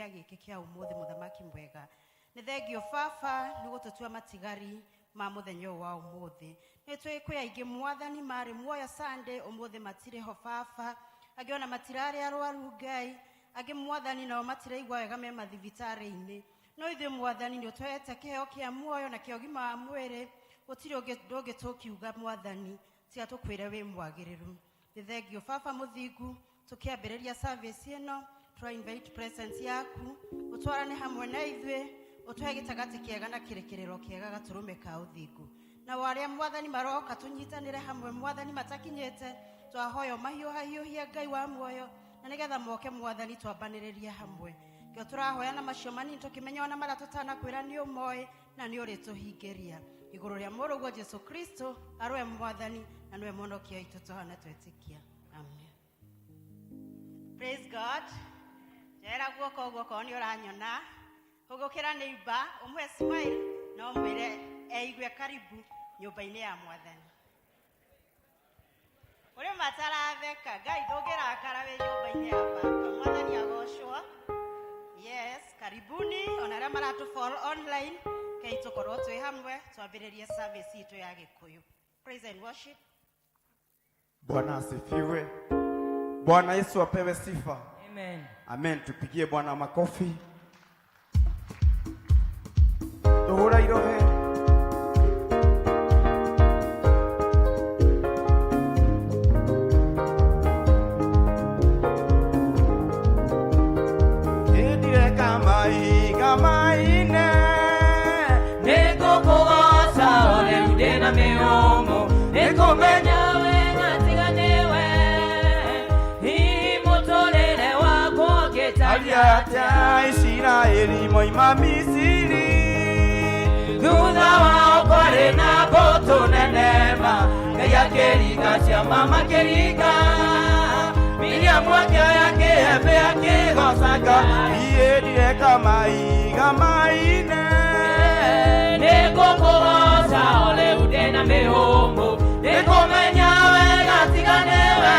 kiumia giki kia umuthi muthamaki mwega ni thengio baba ni gututua matigari ma muthenyo wa umuthi ni twikwe aingi mwathani mari muoyo Sunday umuthi matire ho baba agiona matirari arwaru Ngai agi mwathani nao matiraigwa wega me mathibitari-ini no ithe mwathani ni utwete kiheo kia muoyo na kio gima wa mwiri utiri ungi tukiuga mwathani tia tukwire wi mwagiriru ni thengio baba muthingu tukiambiriria service ino try invite presence yaku utwarane hamwe na ithuĩ utwae gitagati kiega na kirekerero kiega gaturume ka uthingu na waria mwathani maroka tunyitanire hamwe mwathani matakinyete twahoyo mahiũhahiũhia Ngai wa muoyo na nigetha moke mwathani twambanĩrĩrie hamwe kĩo tũrahoya na macio manini tũkĩmenya ona marĩa tũtanakwĩra nĩ ũmoĩ na nĩ ũrĩtũhingĩria igũrũ rĩa mũrũguo Jesu Kristo arwe mwathani na nĩwe mũhonokia witũ tũhana twetĩkia amen. Praise God. Jera guoko ni uranyona hugukira neighbor umwe smile na umwire eigwe karibu nyumba-ini ya mwathani uri mataratheka Ngai ndũngĩrakara wĩ nyumba-ini ya baba mwathani agocwo. Yes, karibuni ona arĩa maratu follow online kei tukorwo twĩ hamwe twambĩrĩrie service itũ ya Gĩkũyũ. Praise and worship. Bwana asifiwe. Bwana Yesu apewe sifa. Amen. Amen. Tupigie Bwana makofi. Tuhura irohe. Edire kamaine. Neko kugosa ole udena meomo. Neko menya wenga tiganewe. Himotolele wako Aliata Israeli moima Misiri. Duda wao kore na boto nenema. Kaya kerika cia mama kerika. Miriam wake yake efe yake gosaka. Edire kamaine. Neko kugosa ole udena meomo. Neko menya wenga tiganewe.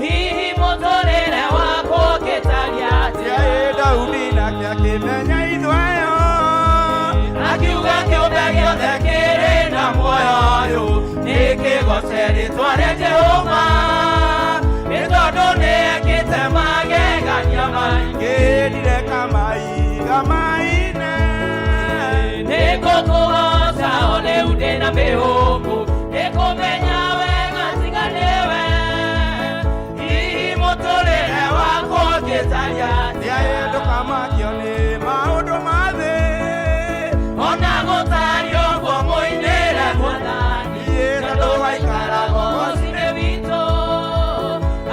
Hihi motolele wako ketaliate. Ya Daudi na kiakimenya ithwayo. Akiuga kiumbe giothe kĩrĩ na muoyo nĩkĩgocere tware Jehova nĩ tondũ nĩekĩte magegania maingĩ. Edire kamaine. Nĩngũkũgoca o rĩu ndĩ na mĩhũmũ nĩkũmenya wega tiganĩwe hihi mũtũrĩre wakwa ũngĩtaria atĩa. Ndũkamakio nĩ maũndũ ma thĩ. Ona gũtario ũguo mũinĩre Mwathani tondũ waikaraga ũgooci-inĩ witũ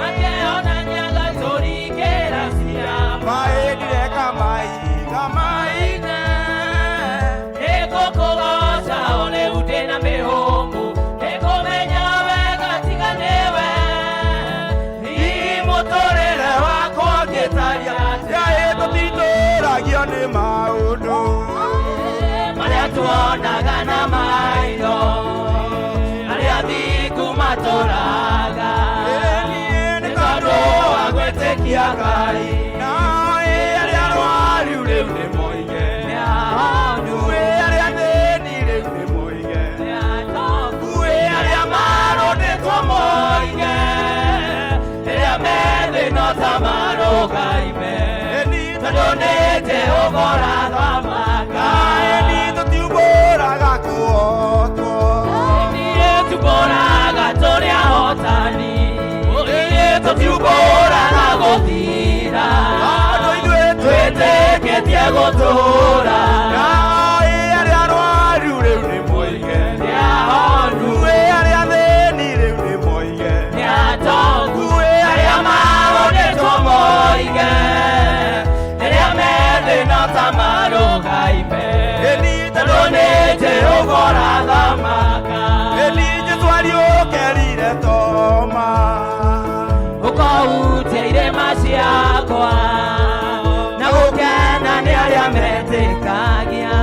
akĩona nyaga tũringĩra ciama. Edire kamaine. Nĩngũkũgoca o rĩu ndĩ na mĩhũmũ nĩkũmenya wega tiganĩwe hihi mũtũrĩre wakwa ũngĩtaria atĩa. Tũtitũragio nĩ maũndũ marĩa tuonaga na maitho arĩa athingu matũraga nĩ tondũ wa gwĩtĩkia Ngai. na arĩa arwaru rĩu nĩ moige. Arĩa athĩni rĩu nĩ moige. Arĩa marũndĩtwo moige rĩrĩa methĩna ta marũgaime tondũ nĩ Jehova ũrathamaka. Tũtiumbũraga kuotwo. Tũmbũraga tũrĩ ahotani. Tũtiumbũraga gũthira. Twĩtĩkĩtie gũtũũra. Arĩa arwaru rĩu nĩ moige. Arĩa athĩni rĩu nĩ moige. Nĩ atongu arĩa marũndĩtwo moige rĩrĩa methĩna ta marũgaime tondũ nĩ Jehova ũrathamaka. Jesũ ariũkĩrire Toma. Ũkahutia irĩma ciakwa na gũkena nĩ arĩa metĩkagia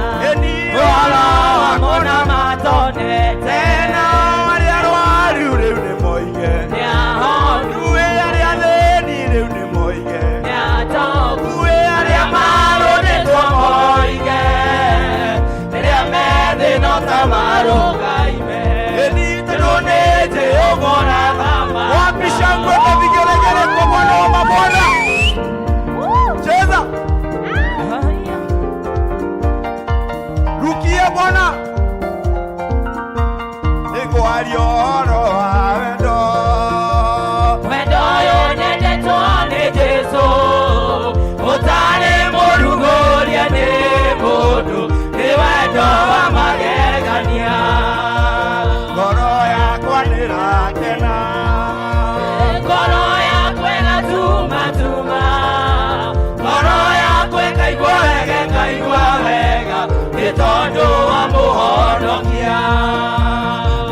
tondu wa muhonokia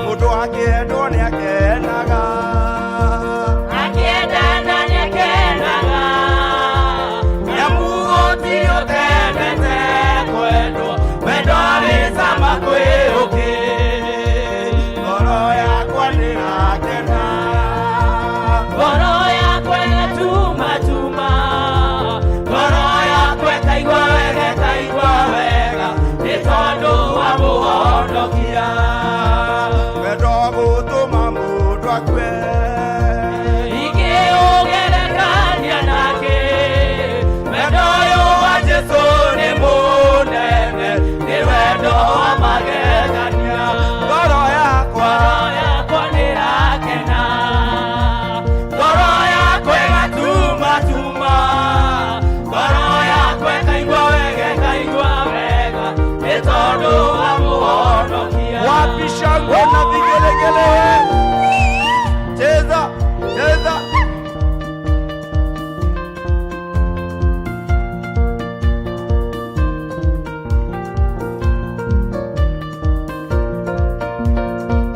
mundu akiendwo ni akenaga akiendana ni akenaga nyamugoti utendete kwendwo wendo alisama kwiuki ngoro yakwa nirakena ngoro yakwa tuma tuma ngoro yakwa ikaigua wega ni tondu wa muhonokia wendo gutuma mundu akue ikiugerekania nake wendo uyu wa Jesu ni munene ni wendo wa magegania ngoro yakwa nirakena ngoro yakwa igatuma tuma ngoro yakwa ikaigua wega ni tondu wa muhonokia wapi shangwe na vigelegele cheza cheza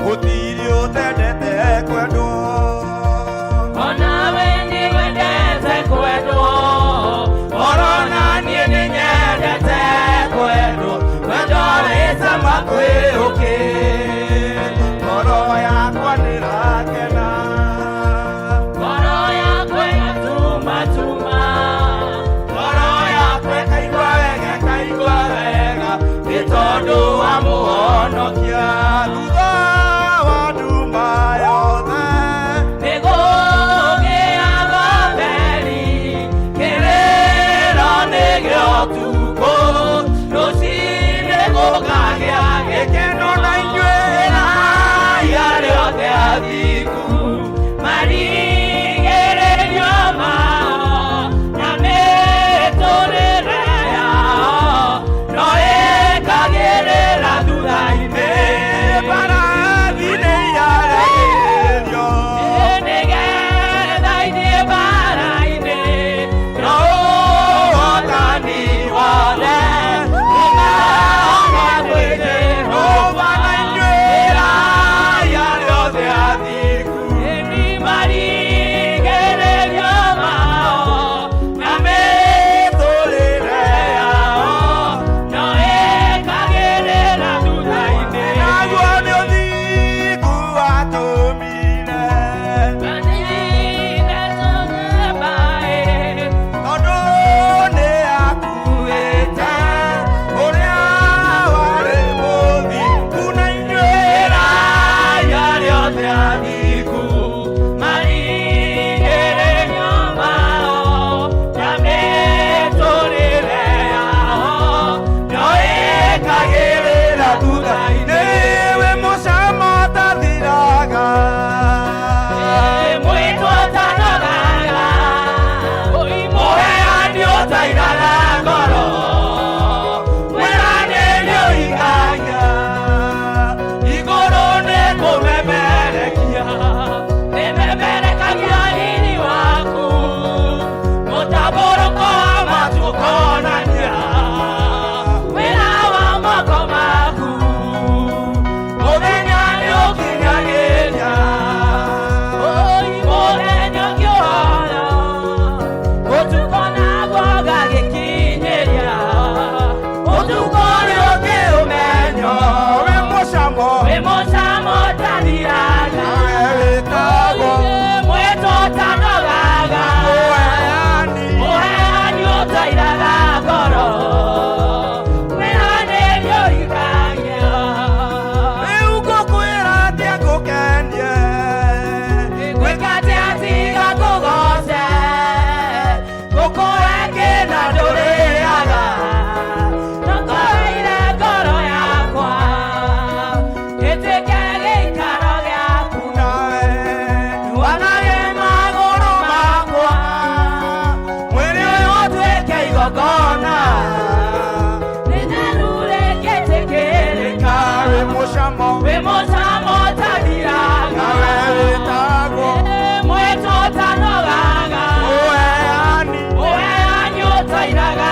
gutiri utendete kwendwo onawe nĩwendete kwendwo orona niĩ nĩnyendete kwendwo wendo wĩ cama kwĩũkĩ ngoro yakwa nĩrakena ngoro yakwa ĩgatuma tuma ngoro yakwa ĩkaigua wega nĩ tondũ wa mũhonokia thutha wa nduma yothe nĩgũgĩaga theri kĩrĩro nĩgĩo ũtukũ rũcinĩ gũkagĩa gĩkeno na inyuĩ raiya rĩothe athingu marigĩrĩrio mao na mĩtũrĩre yao no ĩkagĩrĩra thutha-inĩ mbarathi nĩiyaragĩrĩrio nĩgetha ithiĩ mbara-inĩ no ũhotani wothe ũkahoga kwĩ Jehova na inyuĩ raiya rĩothe athingu nĩ marigĩrĩrio mao na mĩtũrĩre yao no ĩkagĩrĩra thutha-inĩ naguo nĩ ũthingu watũmire tondũ nĩakuĩte ũrĩa warĩ mũthingu na inyuĩ raiya rĩothe athingu marigĩrĩrio mao na mĩtũrĩre yao no ĩkagĩrĩra thutha-inĩ nĩwe mũcamo ũtathiraga mwĩtwo ũtanogaga mũheani ũtairaga ngoro mwĩranĩrio igagia igũrũ nĩ kũmemerekia nĩmemerekagia riri waku mũtambũrũko wa matu ũkonania wĩra wa moko maku mũthenya nĩ ũkinyagĩria mũthenya ũkĩoya ũtukũ naguo gagĩkinyĩria ũtukũ nĩ ũkĩũmenyo wĩ mũcamo wĩ mũcamo ũtathiraga nawe wĩtagwo mwĩtwo ũtanogaga mũheani ũtairaga ngoro wĩranĩrio ikagia rĩu ngũkwĩra atĩa ngũkenie gwĩka atĩa tiga kũgoce ngũkũhe kĩna ndũrĩaga ndũkoreire ngoro yakwa ĩtuĩke gĩikaro gĩaku nawe wanage magũrũ makwa mwĩrĩ ũyũ ũtuĩke igongona rĩtheru rĩngĩtĩkĩrĩka wĩ mũcamo wĩ mũcamo ũtathiraga nawe wĩtagwo mwĩtwo ũtanogaga ũheani ũheani ũtairaga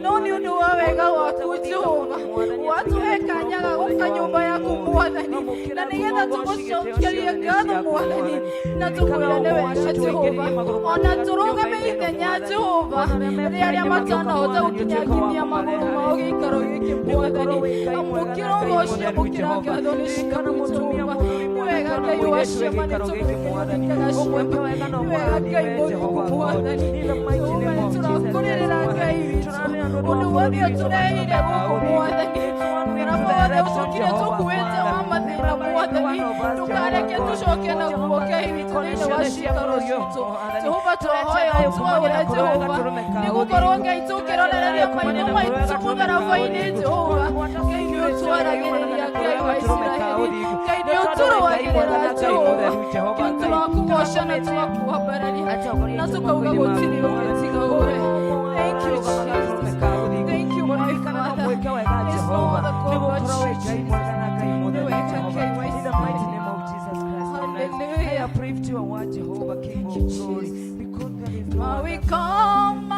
Noni unduwa wega waku Jehova. Watu weka nyaga uka nyumba yaku Mwathani. Na nigetha tugucokerie ngatho Mwathani. Na tukwirane wega Jehova. Ona turugame ithenya Jehova. Riria matanahota gukinyakinyia maguru mao giikaro giki Mwathani. Amukira ugocio mukira ngatho ni ciaku Jehova. Wega Ngai wacema ni tukwiranaga ciama. Wega Ngai muhiku Mwathani. Turakurĩrĩra Ngai witũ ũndũ wothe ũtũreheire gũkũ Mwathani mĩraba wothe ũcokire tũkuĩte wa mathĩna Mwathani ndũkareke tũcoke naguo Ngai witũ thĩinĩ wa ciikaro citũ Jehova twahoya ũtwaũre Jehova nĩgũkorwo Ngai tũkĩrorereria maitho maitũ mũtharaba-inĩ Jehova Ngai nĩ ũtwaragĩrĩria Ngai wa Isiraeli Ngai nĩ ũtũrũagĩrĩra Jehova Ngai tũrakugoca na tũgakuambararia na tũkauga gũtirĩ ũngĩtiga ũre. Thank you, Jesus. Thank you, my Father. It's all the God of Jesus. In the mighty name of Jesus Christ. Hallelujah. I pray to you, Jehovah, King of glory. Because there is no we come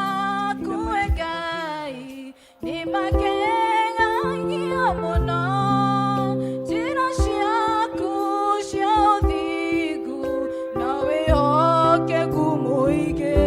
kuegai ni makenga ngiamono jina shaku shaudhigu nawe oke kumuige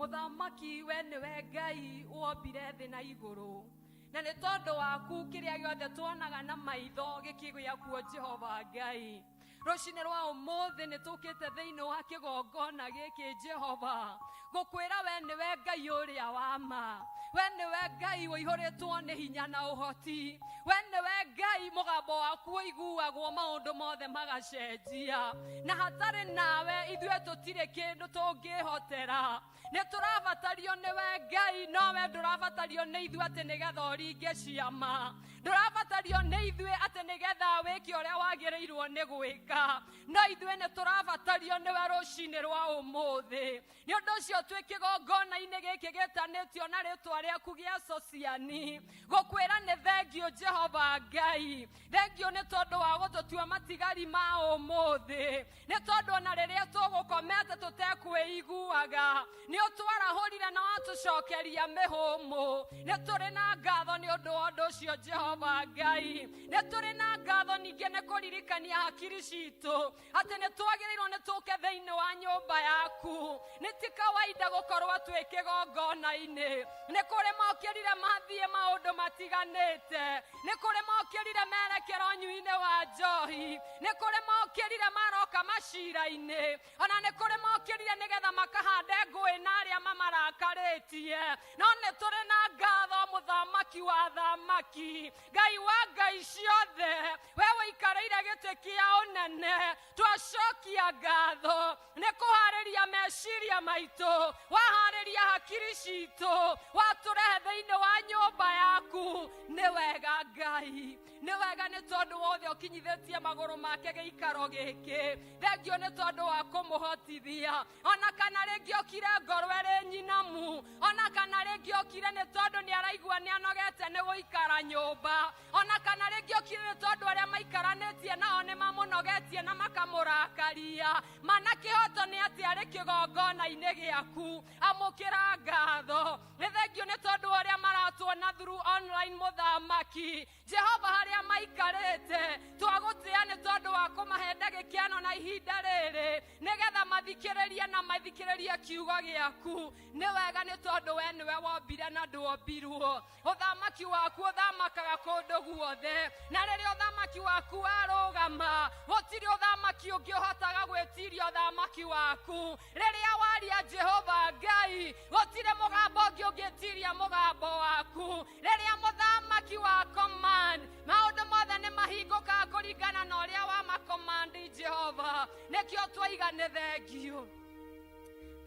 Muthamaki we niwe Ngai wombire thĩ na igũrũ, na nĩ tondũ waku kĩrĩa gĩothe tuonaga na maitho gĩkĩgĩa kuo Jehova Ngai. Rũcinĩ rwa ũmũthĩ nĩ tũkĩte thĩinĩ wa kĩgongona gĩkĩ Jehova gũkwĩra we nĩwe Ngai ũrĩa wa ma, we nĩwe Ngai ũihũrĩtwo nĩ hinya na ũhoti, we nĩwe Ngai mũgambo waku ũiguagwo maũndũ mothe magacenjia, na hatarĩ nawe ithuĩ tũtirĩ kĩndũ tũngĩhotera. Nĩ tũrabatario nĩwe Ngai, nowe ndũrabatario nĩ ithuĩ atĩ nĩgetha ũringe ciama, ndũrabatario nĩ ithuĩ atĩ nĩgetha wĩke ũrĩa wagĩrĩirwo nĩ gwĩka, no ithuĩ nĩ tũrabatario nĩwe rũcinĩ rwa ũmũthĩ. Nĩ ũndũ ũcio twĩ kĩgongona-inĩ gĩkĩ gĩtanĩtio na rĩtwa rĩaku gĩa sociani gũkwĩra nĩ thengio Jehova Ngai. Thengio nĩ tondũ wa gũtũtua matigari ma ũmũthĩ, nĩ tondũ ona rĩrĩa tũgũkomete tũtekwĩiguaga nĩ ũtwarahũrire na watũcokeria mĩhũmũ. Nĩ tũrĩ na ngatho nĩ ũndũ wa ũndũ ũcio Jehova Ngai. Nĩ tũrĩ na ngatho ningĩ nĩ kũririkania hakiri citũ atĩ nĩ twagĩrĩirwo nĩ tũke thĩinĩ wa nyũmba yaku. Nĩ ti kawaida gũkorwo twĩ kĩgongona-inĩ, nĩ kũrĩ mokĩrire mathiĩ maũndũ matiganĩte, nĩ kũrĩ mokĩrire merekera ũnyui-inĩ wa njohi, nĩ kũrĩ mokĩrire maroka macira-inĩ, ona nĩ kũrĩ mokĩrire nĩgetha makahande ngũĩ na arĩa mamarakarĩtie. No nĩ tũrĩ na ngatho mũthamaki wa thamaki, Ngai wa ngai ciothe, we ũikarĩire gĩtĩ kĩa ũnene, twacokia ngatho nĩ kũharĩria meciria maitũ, waharĩria hakiri citũ, watũrehe thĩinĩ wa nyũmba yaku. Nĩ wega Ngai, nĩ wega nĩ tondũ wothe ũkinyithĩtie magũrũ make gĩikaro gĩkĩ. Thengio nĩ tondũ wa kũmũhotithia, ona kana rĩngĩ okire ngoro ĩrĩ nyinamu, ona kana rĩngĩ okire nĩ tondũ nĩ araigua nĩ anogete nĩ gũikara nyũmba, ona kana rĩngĩ okire nĩ tondũ arĩa maikaranĩtie nao nĩ mamũnogetie na makamũrakaria. Mana kĩhoto nĩ atĩ arĩ kĩgongona-inĩ gĩaku, amũkĩra ngatho. Nĩ thengio nĩ tondũ ũrĩa maratuona through online mũthamaki Jehova harĩa maikarĩte, twagũtĩa nĩ tondũ wa kũmahe ndagĩkĩano na ihinda rĩrĩ nĩgetha mathikĩrĩrie na mathikĩrĩrie kiugo gĩaku. Nĩ wega nĩ tondũ we nĩwe wombire na ndwombirwo. Ũthamaki waku ũthamakaga kũndũ guothe, na rĩrĩa ũthamaki waku warũgama gũtirĩ ũthamaki ũngĩ ũhotaga gwĩtiria ũthamaki waku. Rĩrĩa waria Jehova Ngai gũtirĩ mũgambo ũngĩ ũngĩtiria mũgambo waku. Rĩrĩa mũthamaki wa command maũndũ mothe nĩ mahingũkaga kũringana na ũrĩa wa makomandi Jehova. Nĩkĩo twaiga nĩ thengio.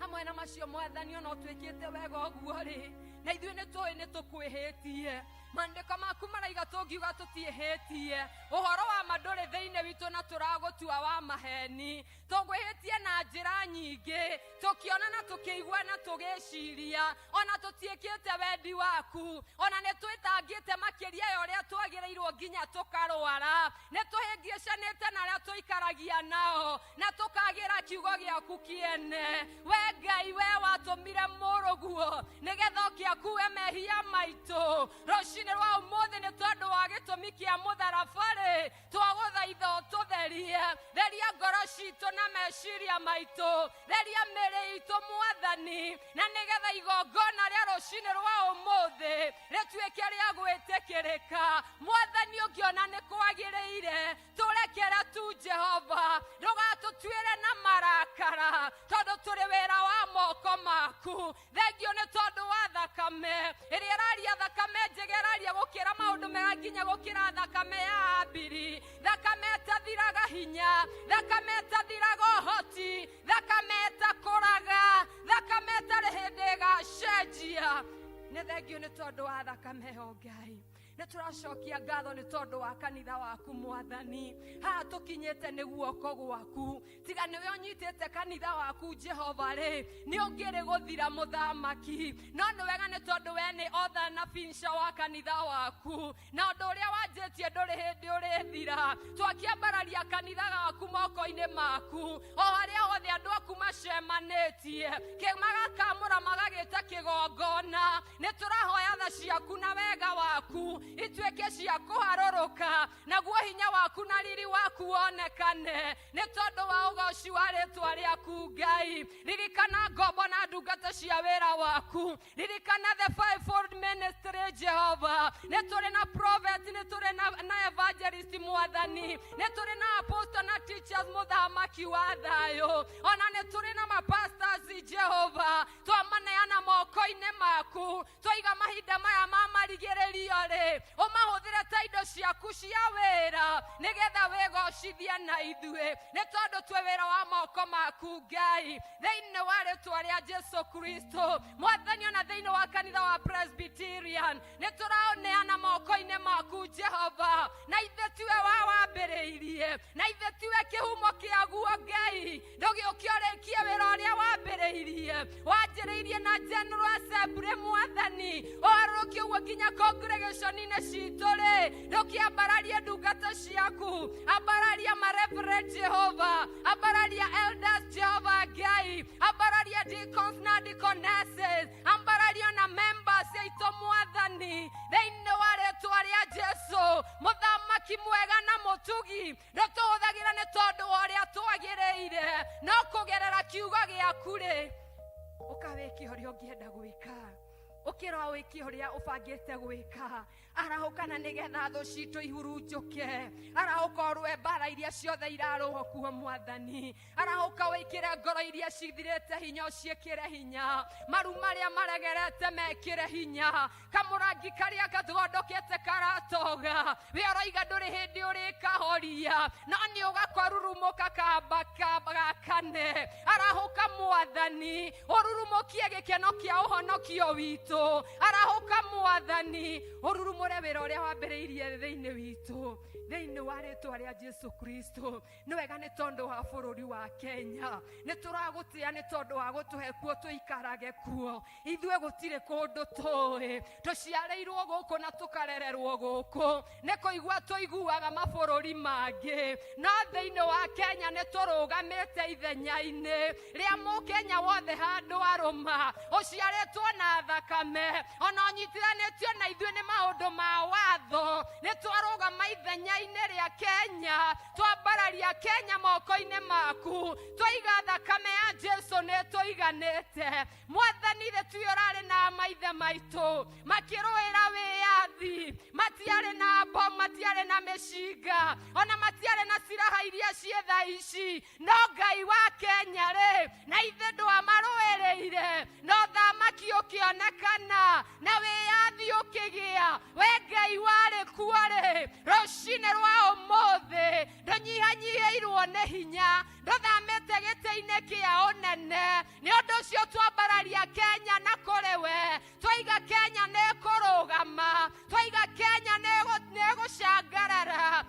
Hamwe na macio mwathani ona ũtwĩkĩte wega ũguo rĩ, na ithuĩ nĩ tũĩ nĩ tũkwĩhĩtie. Maandĩko maku maraiga tũngiuga tũtiĩhĩtie, ũhoro wa ma ndũrĩ thĩinĩ witũ na tũragũtua wa maheni. Tũgwĩhĩtie na njĩra nyingĩ, tũkĩona na tũkĩigua na tũgĩciria, ona tũtiĩkĩte wendi waku, ona nĩ twĩtangĩte makĩria ya ũrĩa twagĩrĩirwo nginya tũkarwara. Nĩ tũhĩngĩcanĩte na arĩa tũikaragia nao na tũkagĩra kiugo gĩaku kĩene. We Ngai, we watũmire mũrũguo nĩgetha ũkĩakue mehia maitũ. Rũcinĩ rwa ũmũthĩ nĩ tondũ wa gĩtũmi kĩa mũtharaba-rĩ, twagũthaitha ũtũtherie. Theria ngoro citũ na meciria maitũ, theria mĩĩrĩ itũ Mwathani, na nĩgetha igongona rĩa rũcinĩ rwa ũmũthĩ rĩtuĩke rĩa gwĩtĩkĩrĩka. Mwathani ũngĩona nĩ kwagĩrĩire tũrekere tu Jehova, ndũgatũtuĩre na marakara tondũ tũrĩ wĩra wa moko maku. Thengio nĩ tondũ wa thakame ĩrĩa ĩraria thakame njegeraria gũkĩra maũndũ mega nginya gũkĩra thakame ya Abili. Thakame ĩtathiraga hinya, thakame ĩtathiraga ũhoti, thakame ĩtakũraga, thakame ĩtarĩ hĩndĩ ĩgacenjia. Nĩ thengio nĩ tondũ wa thakame ĩyo Ngai. Nĩ tũracokia ngatho nĩ tondũ wa kanitha waku Mwathani. Haha tũkinyĩte nĩ guoko gwaku, tiga nĩwe ũnyitĩte kanitha waku Jehova-rĩ, nĩ ũngĩrĩ gũthira mũthamaki. No nĩ wega nĩ tondũ we nĩ author na finisher wa kanitha waku, na ũndũ ũrĩa wanjĩtie ndũrĩ hĩndĩ ũrĩthira. Twakĩambararia kanitha gaku moko-inĩ maku, o harĩa hothe andũ aku macemanĩtie, magakamũra magagĩta kĩgongona. Nĩ tũrahoya tha ciaku na wega waku ituĩke cia kũharũrũka, naguo hinya waku na riri waku wonekane nĩ tondũ wa ũgoci wa rĩĩtwa rĩaku Ngai. Ririkana ngombo na ndungata cia wĩra waku, ririkana the fivefold ministry Jehova. Nĩ tũrĩ na prophet, nĩ tũrĩ na evangelist Mwathani, nĩ tũrĩ na apostle na teachers mũthamaki wa thayũ, ona nĩ tũrĩ na mapastors Jehova. Twamaneana moko-inĩ maku, twaiga mahinda maya ma marigĩrĩrio rĩ, ũmahũthĩre ta indo ciaku cia wĩra nĩgetha wĩgocithie na ithuĩ, nĩ tondũ twĩ wĩra wa moko maku Ngai. Thĩinĩ wa rĩĩtwa rĩa Jesu Kristo Mwathani, ona thĩinĩ wa kanitha wa Presbyterian nĩ tũraũneana moko-inĩ maku Jehova, na ithe tiwe wambĩrĩirie, na ithe tiwe kĩhumo kĩaguo Ngai. Ndũgĩũke ũrĩkie wĩra ũrĩa wambĩrĩirie, wanjĩrĩirie na General Assembly Mwathani, ũharũrũkie ũguo nginya congregation-inĩ citũ rĩ, ndũkĩambararie ndungata ciaku, ambararia mareverend Jehova, ambararia elders Jehova Ngai, ambararia deacons na deaconesses, ambararia na members aitũ Mwathani, thĩinĩ wa rĩĩtwa rĩa Jesu. Mũthamaki mwega na mũtugi, ndũtũhũthagĩra nĩ tondũ wa ũrĩa twagĩrĩire, no kũgerera kiugo gĩaku rĩ, ũkawĩke ũrĩa ũngĩenda gwĩka, ũkĩra wĩke ũrĩa ũbangĩte gwĩka. Arahũkana nĩgetha thũ citũ ihurunjũke, arahũka ũrũe mbara iria ciothe irarũo kuo Mwathani, arahũka wĩkĩre ngoro iria cithirĩte hinya ũciĩkĩre hinya, maru marĩa maregerete mekĩre hinya, kamũrangi karĩa gathondokete karatoga, we ũroiga ndũrĩ hĩndĩ ũrĩkahoria, no nĩ ũgakwarurumũka kamba gakane. Arahũka Mwathani ũrurumũkie gĩkeno kĩa ũhonokio witũ, arahũka Mwathani ũrurumũre wĩra ũrĩa wambĩrĩirie thĩinĩ witũ, thĩinĩ wa rĩĩtwa rĩa Jesu Kristo. Nĩ wega nĩ tondũ wa bũrũri wa Kenya, nĩ tũragũtĩa nĩ tondũ wa gũtũhe kuo tũikarage kuo. Ithuĩ gũtirĩ kũndũ tũĩ, tũciarĩirwo gũkũ na tũkarererwo gũkũ, nĩ kũigua tũiguaga mabũrũri mangĩ, no thĩinĩ wa Kenya nĩ tũrũgamĩte ithenya-inĩ rĩa Mũkenya wothe handũ arũma, ũciarĩtwo na thakame, ona ũnyitithanĩtio na ithuĩ nĩ maũndũ ma watho. Nĩ twarũgama ithenya-inĩ rĩa Kenya, twambararia Kenya moko-inĩ maku, twaiga thakame ya Jesu nĩ tũiganĩte. Mwathani, ithe tiwe ũrarĩ na maithe maitũ makĩrũĩra wĩyathi, matiarĩ na mbomu, matiarĩ na mĩcinga, ona matiarĩ na ciraha iria ciĩ tha ici, no Ngai wa Kenya rĩ, na ithe ndwamarũĩrĩire, no thamaki ũkĩonekana na wĩyathi ũkĩgĩa. We Ngai warĩ kuo rĩ, rũcinĩ rwa ũmũthĩ ndũnyihanyihĩirwo nĩ hinya, ndũthamĩte gĩtĩ-inĩ kĩa ũnene. Nĩ ũndũ ũcio twambararia Kenya na kũrĩ we, twaiga Kenya nĩ kũrũgama, twaiga Kenya nĩ gũcangarara.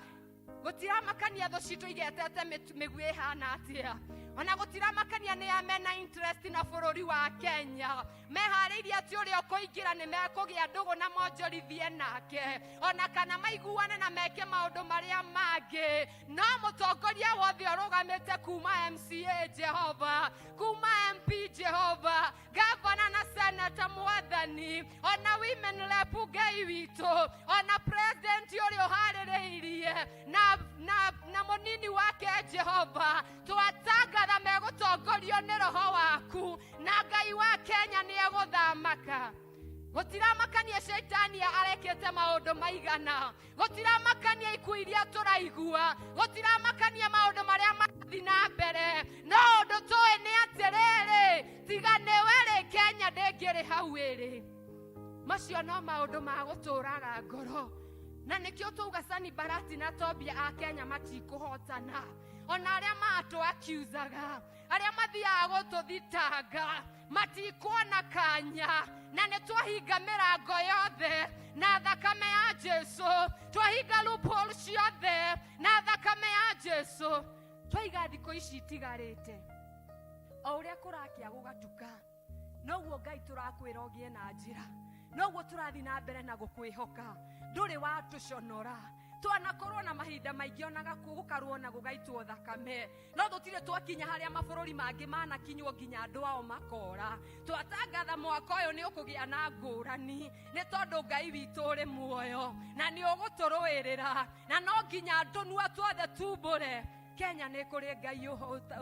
Gũtiramakania thũ citũ igetete mĩguĩ ĩhana atĩa, ona gũtiramakania nĩ amena interest na bũrũri wa Kenya, meharĩirie atĩ ũrĩa ũkũingĩra nĩ mekũgĩa ndũgũ na monjorithie nake, ona kana maiguane na meke maũndũ marĩa mangĩ. No mũtongoria wothe ũrũgamĩte kuma MCA Jehova, kuma MP Jehova, gavana na senator Mwathani, ona women rep Ngai witũ, ona president ũrĩa ũharĩrĩirie na mũnini wake Jehova, twatangatha megũtongorio nĩ roho waku, na Ngai wa Kenya nĩ egũthamaka. Gũtiramakania shaitani arekete maũndũ maigana, gũtiramakania ikuũ iria tũraigua, gũtiramakania maũndũ marĩa marathiĩ na mbere, no ũndũ tũĩ nĩ atĩrĩrĩ, tiga nĩwe rĩ, Kenya ndĩngĩrĩ hau ĩrĩ. Macio no maũndũ ma gũtũraga ngoro, na nĩkĩo tuuga Sani Barati na Tobia a Kenya matikũhotana, ona arĩa matũ-accusaga, arĩa mathiaga gũtũthitanga matikuona kanya, na nĩ twahinga mĩrango yothe na thakame ya Jesu, twahinga loophole ciothe na thakame ya Jesu, twaiga thikũ ici itigarĩte. O ũrĩa kũrakĩa gũgatuka, noguo Ngai tũrakwĩra ũgĩe na njĩra, noguo tũrathiĩ na mbere na gũkwĩhoka. Ndũrĩ watũconora, twanakorwo na mahinda maingĩ onaga gũkarwo na gũgaitwo thakame no tũtirĩ twakinya harĩa mabũrũri mangĩ manakinywo nginya andũ ao makora twatangatha mwaka ũyũ nĩ ũkũgĩa na ngũrani nĩ tondũ Ngai witũ ũrĩ muoyo na nĩ ũgũtũrũĩrĩra na no nginya tũnua tuothe tumbũre Kenya nĩ kũrĩ Ngai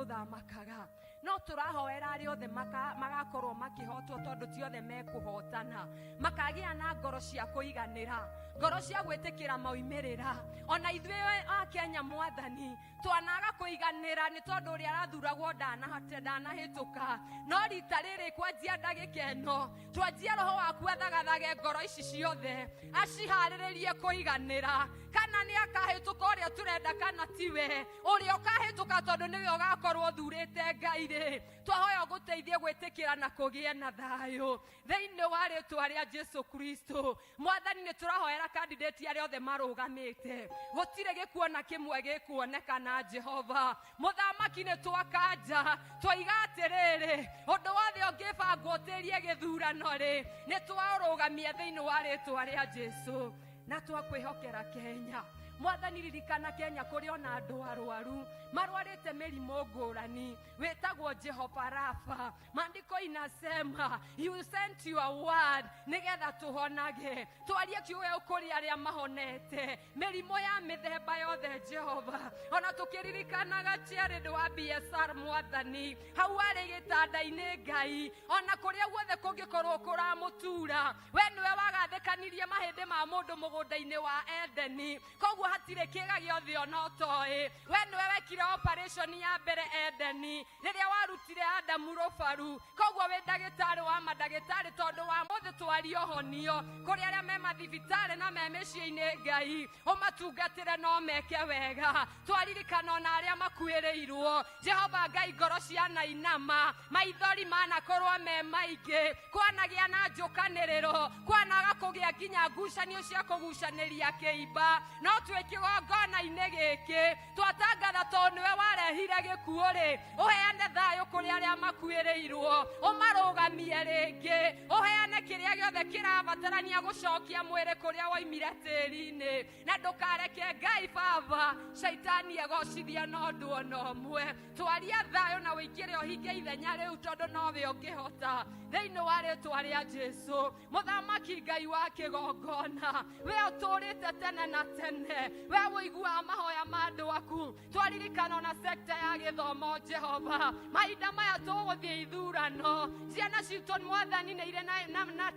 ũthamakaga no tũrahoera arĩa othe magakorwo makĩhotwo tondũ ti othe mekũhotana makagĩa na ngoro cia kũiganĩra ngoro cia gwĩtĩkĩra moimĩrĩra ona ithuĩ a Kenya Mwathani twanaga kũiganĩra nĩ tondũ ũrĩa arathuragwo ndanahĩtũka no rita rĩrĩ kwanjia ndagĩka ĩno twanjie Roho waku athagathage ngoro ici ciothe aciharĩrĩrie kũiganĩra kana nĩ akahĩtũka ũrĩa tũrenda kana tiwe ũrĩa ũkahĩtũka tondũ nĩwe ũgakorwo thurĩte Ngai twahoya gũteithie gwĩtĩkĩra na kũgĩa na thayũ thĩinĩ wa rĩĩtwa rĩa Jesu Kristo Mwathani nĩ tũrahoera candidate arĩa othe marũgamĩte gũtirĩ gĩkuo na kĩmwe gĩkuonekana Jehova mũthamaki nĩ twakanja twoiga atĩrĩrĩ ũndũ wothe ũngĩbangwo ũtĩrie gĩthurano rĩ nĩ twaũrũgamia thĩinĩ wa rĩĩtwa rĩa Jesu na twakwĩhokera Kenya Mwathani ririkana Kenya kũrĩ ona andũ arwaru marwarĩte mĩrimũ ngũrani wĩtagwo Jehova Rafa maandiko inasema you sent your word nĩgetha tũhonage twarie kiugo kũrĩ arĩa mahonete mĩrimũ ya mĩthemba yothe Jehova ona tũkĩririkanaga Jared wa BSR Mwathani hau arĩ gĩtanda-inĩ Ngai ona kũrĩa guothe kũngĩkorwo kũramũtura we nĩwe wagathĩkanirie mahĩndĩ ma mũndũ mũgũnda-inĩ wa Edeni koguo hatirĩ kĩga gĩothe ona ũtoĩ we nĩwe wekire operation ya mbere Edeni rĩrĩa warutire Adamu rũbaru koguo wĩ ndagĩtarĩ wa mandagĩtarĩ tondũ wa mũthĩ twario honio kũrĩ arĩa me mathibitarĩ na me mĩciĩ-inĩ Ngai ũmatungatĩre no meke wega twaririkana ona arĩa makuĩrĩirwo Jehova Ngai ngoro cianainama maithori manakorwo me maingĩ kwanagĩa na njũkanĩrĩro kwanaga kũgĩa nginya ngucanio cia kũgucanĩria kĩimba no twĩkĩgongona-inĩ gĩkĩ twatangatha tondũ nĩwe warehire gĩkuũ rĩ ũheane thayũ kũrĩ arĩa makuĩrĩirwo ũmarũgamie rĩngĩ ũheane kĩrĩa gĩothe kĩrabatarania gũcokia mwĩrĩ kũrĩa woimire tĩri-inĩ na ndũkareke Ngai Baba Shaitani egocithia na ũndũ ona ũmwe twaria thayũ na wĩingĩre ũhinge ithenya rĩu tondũ nowe ũngĩhota thĩinĩ wa rĩĩtwa rĩa Jesu mũthamaki Ngai wa kĩgongona we ũtũrĩte tene na tene we ũiguaga mahoya ma andũ aku twaririkana ona sekta ya gĩthomo Jehova mahinda maya tũgũthiĩ ithurano ciana citũ Mwathani nĩ irĩ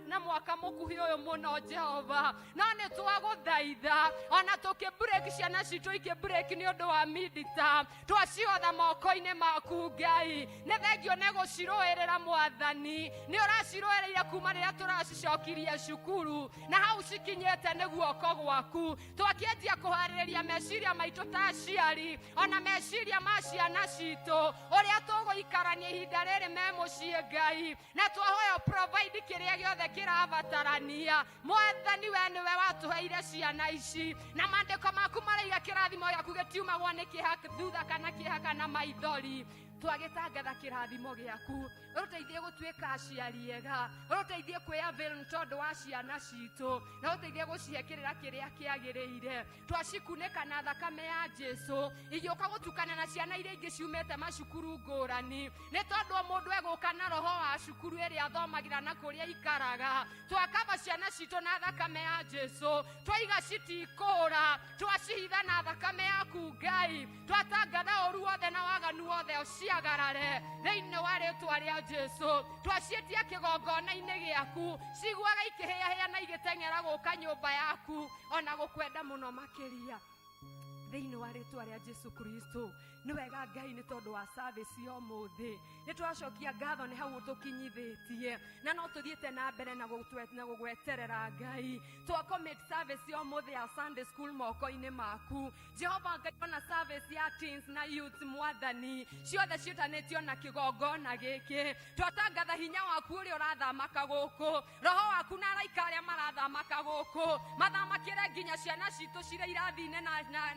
na mwaka mũkuhĩ ũyũ mũno Jehova no nĩ twagũthaitha ona tũkĩbreak ciana citũ ikĩbreak nĩ ũndũ wa midterm twaciotha moko-inĩ maku Ngai nĩ thengio nĩ gũcirũĩrĩra Mwathani nĩ ũracirũĩrĩire kuma rĩrĩa tũracicokirie cukuru na hau cikinyĩte nĩ guoko gwaku twakĩendia kũharĩrĩria meciria maitũ ta aciari ona meciria ma ciana citũ ũrĩa tũgũikarania ihinda rĩrĩ me mũciĩ Ngai na twahoya provide kĩrĩa gĩothe kĩrabatarania Mwathani we nĩwe watũheire ciana ici na maandĩko maku maraiga kĩrathimo gĩaku gĩtiumagwo nĩ kĩhaka thutha kana kĩhaka na maithori twagĩtangatha kĩrathimo gĩaku ũrũteithie gũtuĩka aciari ega ũrũteithie kwĩavail nĩ tondũ wa ciana citũ na ũrũteithie gũcihekĩrĩra kĩrĩa kĩagĩrĩire twacikunĩka na thakame ya Jesu igĩũka gũtukana na ciana iria ingĩ ciumĩte macukuru ngũrani nĩ tondũ o mũndũ egũka na roho wa cukuru ĩrĩa athomagĩra na kũrĩa ikaraga twakaba ciana citũ na thakame ya Jesu twaiga citikũra twacihitha na thakame yaku Ngai twatangatha ũru wothe na waganu wothe ciagarare thĩinĩ wa rĩĩtwa rĩa Jesu twaciĩtia kĩgongona-inĩ gĩaku ciguaga ikĩhĩahĩa na igĩteng'era gũka nyũmba yaku ona gũkwenda mũno makĩria thĩinĩ wa rĩĩtwa rĩa Jesu Kristo nĩ wega Ngai nĩ tondũ wa service ũmũthĩ nĩ twacokia ngatho nĩ hau ũtũkinyithĩtie na no tũthiĩte na mbere na gũgweterera Ngai twacommit service ũmũthĩ ya Sunday school moko-inĩ maku Jehova Ngai ona service ya teens na youth Mwathani ciothe ciĩtanĩtio na kĩgongona gĩkĩ twatangatha hinya waku ũrĩa ũrathamaka gũkũ roho waku na araika arĩa marathamaka gũkũ mathamakĩre nginya ciana citũ cirĩ irathi-inĩ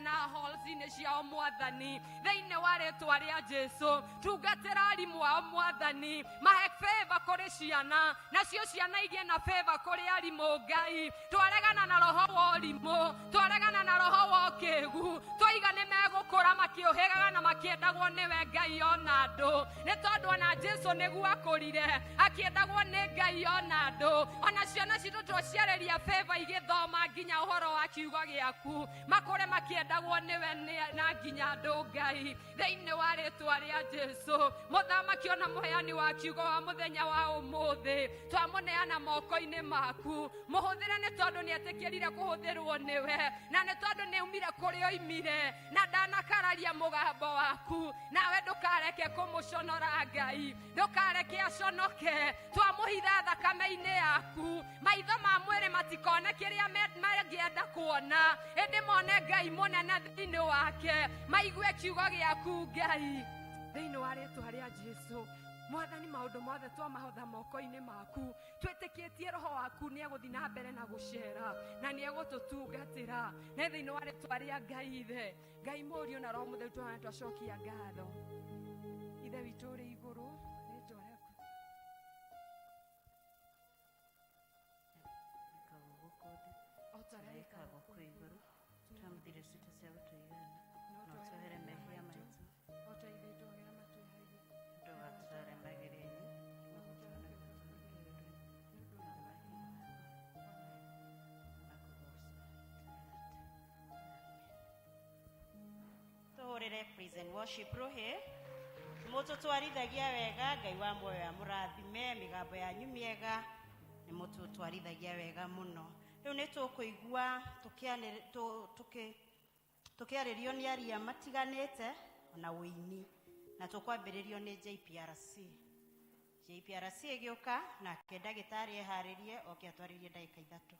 na halls-inĩ ciao mwathani thĩinĩ wa rĩtwa rĩa Jesu tungatĩra arimũ ao mwathani mahe favor kũrĩ ciana nacio ciana igĩe na favor kũrĩ arimũ Ngai twaregana na roho wa ũrimũ twaregana na roho wa ũkĩgu twoiga nĩ megũkũra makĩũhĩgaga na makĩendagwo nĩwe Ngai ona andũ nĩ tondũ ona Jesu nĩguo akũrire akĩendagwo nĩ Ngai ona andũ ona ciana citũ twociarĩria favor igĩthoma nginya ũhoro wa kiugo gĩaku makũre makĩendagwo nĩwe na nginya andũ Ngai thĩinĩ wa rĩtwa rĩa Jesu mũthamaki ona mũheani wa kiugo wa mũthenya wa ũmũthĩ twamũneana moko-inĩ maku mũhũthĩre nĩ tondũ nĩetĩkĩrire kũhũthĩrwo nĩwe na nĩ tondũ nĩumire kũrĩa oimire na ndanakararia mũgambo waku nawe ndũkareke kũmũconora Ngai ndũkareke aconoke twamũhitha thakame-inĩ yaku maitho ma mwĩrĩ matikone kĩrĩa mangĩenda kuona ĩndĩ mone Ngai mũnene thĩinĩ wake maigue kiugo gĩaku Ngai thĩinĩ wa rĩtwa rĩa Jesu mwathani maũndũ mothe twamahotha moko-inĩ maku twĩtĩkĩtie roho waku nĩegũthiĩ na mbere na gũcera na nĩegũtũtungatĩra na thĩinĩ wa rĩtwa rĩa Ngai ithe Ngai mũriũ na roho mũtheru twacokia ngatho ithe witũ ũrĩ igũrũ rĩtwa rĩaku Ikago kwa igũrũ twamũthire ciitũ cia gũtũigana no twehere mehia maitũ ndũgatũtware magerio-inĩ tũhũrĩre praise and worship rũhĩ mũtũtwarithagia wega Ngai wa muoyo amũrathime mĩgambo yanyu mĩega nĩ mũtũtwarithagia wega mũno rĩu nĩ tũkũigua tũkĩarĩrio nĩ aria matiganĩte na wĩini na tũkwambĩrĩrio nĩ JPRC ĩgĩũka nake ndagĩtarĩ eharĩrie oke atwarĩrie ndagĩka 3.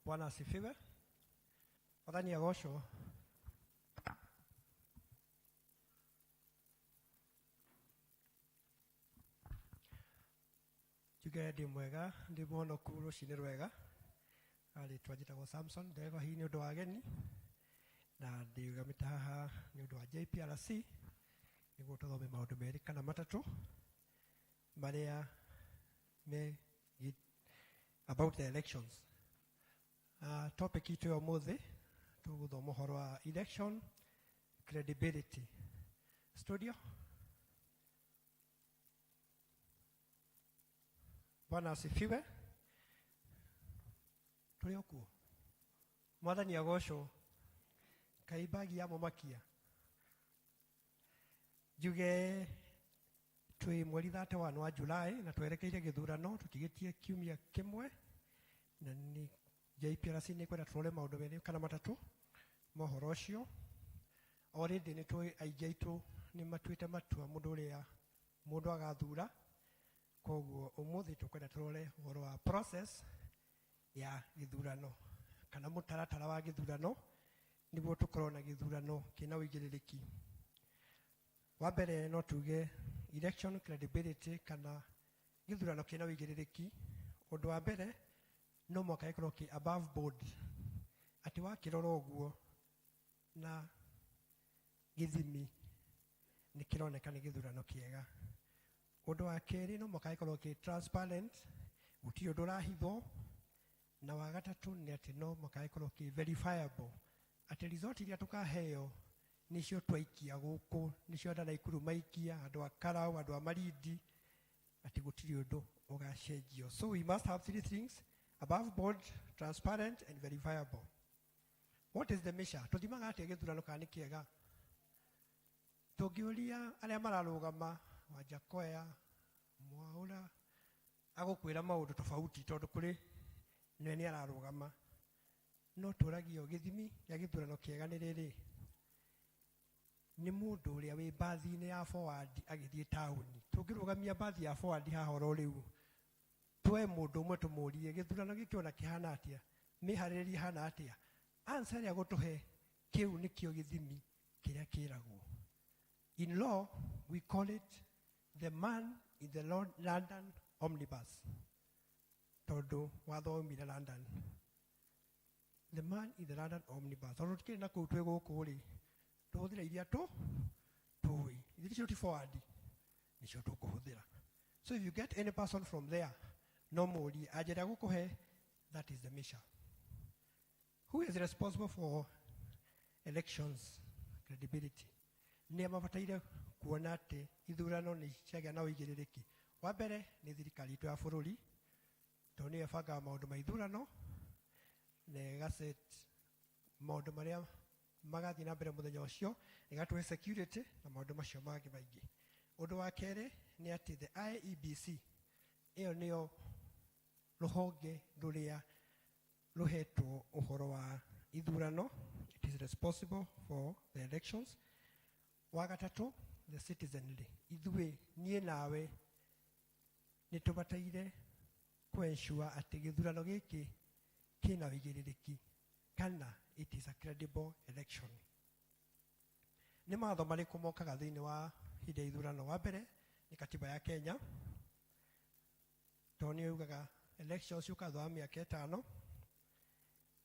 Bwana asifiwe. Mwathani agocwo. Njuge ndĩ mwega ndĩ mũhonoku rũcinĩ rwega rĩtwa njĩtagwo Samson ndegwa hihi nĩ ũndũ wa ageni na ndĩgamĩte haha nĩ ũndũ wa JPRC nĩguo tũthome maũndũ merĩ kana matatũ marĩa me about the elections. Topic itũ ya ũmũthĩ tũgũthoma ũhoro wa election credibility. Studio. Bwana asifiwe. Tũrĩ okuo. Mwathani agocwo. Kaibagi ya mũmakia. Njuge twĩ mweri 31 wa Julai na twerekeire gĩthurano tũtigĩtie kiumia kĩmwe na nĩ JPRC nĩ kwenda tũrore maũndũ merĩ kana matatũ mohoro ũcio. Already nĩ tũĩ aingĩ aitũ nĩ matuĩte matua mũndũ agathura. Koguo ũmũthĩ tũkwenda tũrore ũhoro wa process ya gĩthurano kana mũtaratara wa gĩthurano nĩguo tũkorwo na gĩthurano kĩna ũigĩrĩrĩki. Wa mbere no tuge election credibility kana gĩthurano kĩna ũigĩrĩrĩki. Ũndũ wa mbere no mũhaka gĩkorwo kĩ above board atĩ wakĩrora ũguo na gĩthimi nĩ kĩroneka nĩ gĩthurano kĩega. Ũndũ wa kerĩ no mũhaka gĩkorwo kĩ transparent gũtirĩ ũndũ ũrahithwo. Na wa gatatũ nĩ atĩ no mũhaka gĩkorwo kĩ verifiable atĩ result iria tũkaheo nĩcio twaikia gũkũ nĩcio andũ a Naikuru maikia andũ a Karau andũ a Marindi atĩ gũtirĩ ũndũ ũgacenjio. So we must have three things: above board, transparent and verifiable. What is the measure? Tũthimaga atĩa gĩthurano kana nĩ kĩega? Tũngĩũria arĩa mararũgama Wanjakoya Mwaũra agũkwĩra maũndũ tofauti tondũ kũrĩ nĩ ararũgama. No tũragio gĩthimi gĩa gĩthurano kĩega nĩ rĩrĩ: nĩ mũndũ ũrĩa wĩ bathi-inĩ ya forward agĩthiĩ taũni. Tũngĩrũgamia bathi ya forward haha oro rĩu twoe mũndũ ũmwe tũmũrie gĩthurano gĩkĩ ona kĩhana atĩa, mĩharĩrĩrie hana atĩa, answer ĩrĩa gũtũhe kĩu nĩkĩo gĩthimi kĩrĩa kĩragwo. In law we call it the man in the London omnibus. tondu wathomire London. The man in the London omnibus. Ono tikiri na kuu twego kuri. Tuhudira iria tu tuwi. Iria tu forward. Nisho tu kuhudira. So if you get any person from there, normally ajira gukuhe, that is the mission. Who is responsible for elections credibility? Ni amabataire kuona ati ithurano ni ciagĩa na ũigĩrĩrĩki. Wa mbere nĩ thirikari itũ ya bũrũri tondũ nĩyo ĩbangaga maũndũ ma ithurano na ĩgaset maũndũ marĩa magathiĩ na mbere mũthenya ũcio, ĩgatũhe security na maũndũ macio mangĩ maingĩ. Ũndũ wa kerĩ nĩ atĩ the IEBC ĩyo nĩyo rũhonge rũrĩa ruhetwo ũhoro wa ithurano. It is responsible for the elections. Wa gatatũ, the citizenry. Ithuĩ niĩ nawe nĩ tũbataire ensure atĩ gĩthurano gĩkĩ kĩna ũigĩrĩrĩki kana it is a credible election. Nĩ mawatho marĩkũ mokaga thĩinĩ wa hĩndĩ ya ithurano? Wa mbere nĩ katiba ya Kenya tondũ nĩyo yugaga elections ciũka thutha wa mĩaka ĩtano.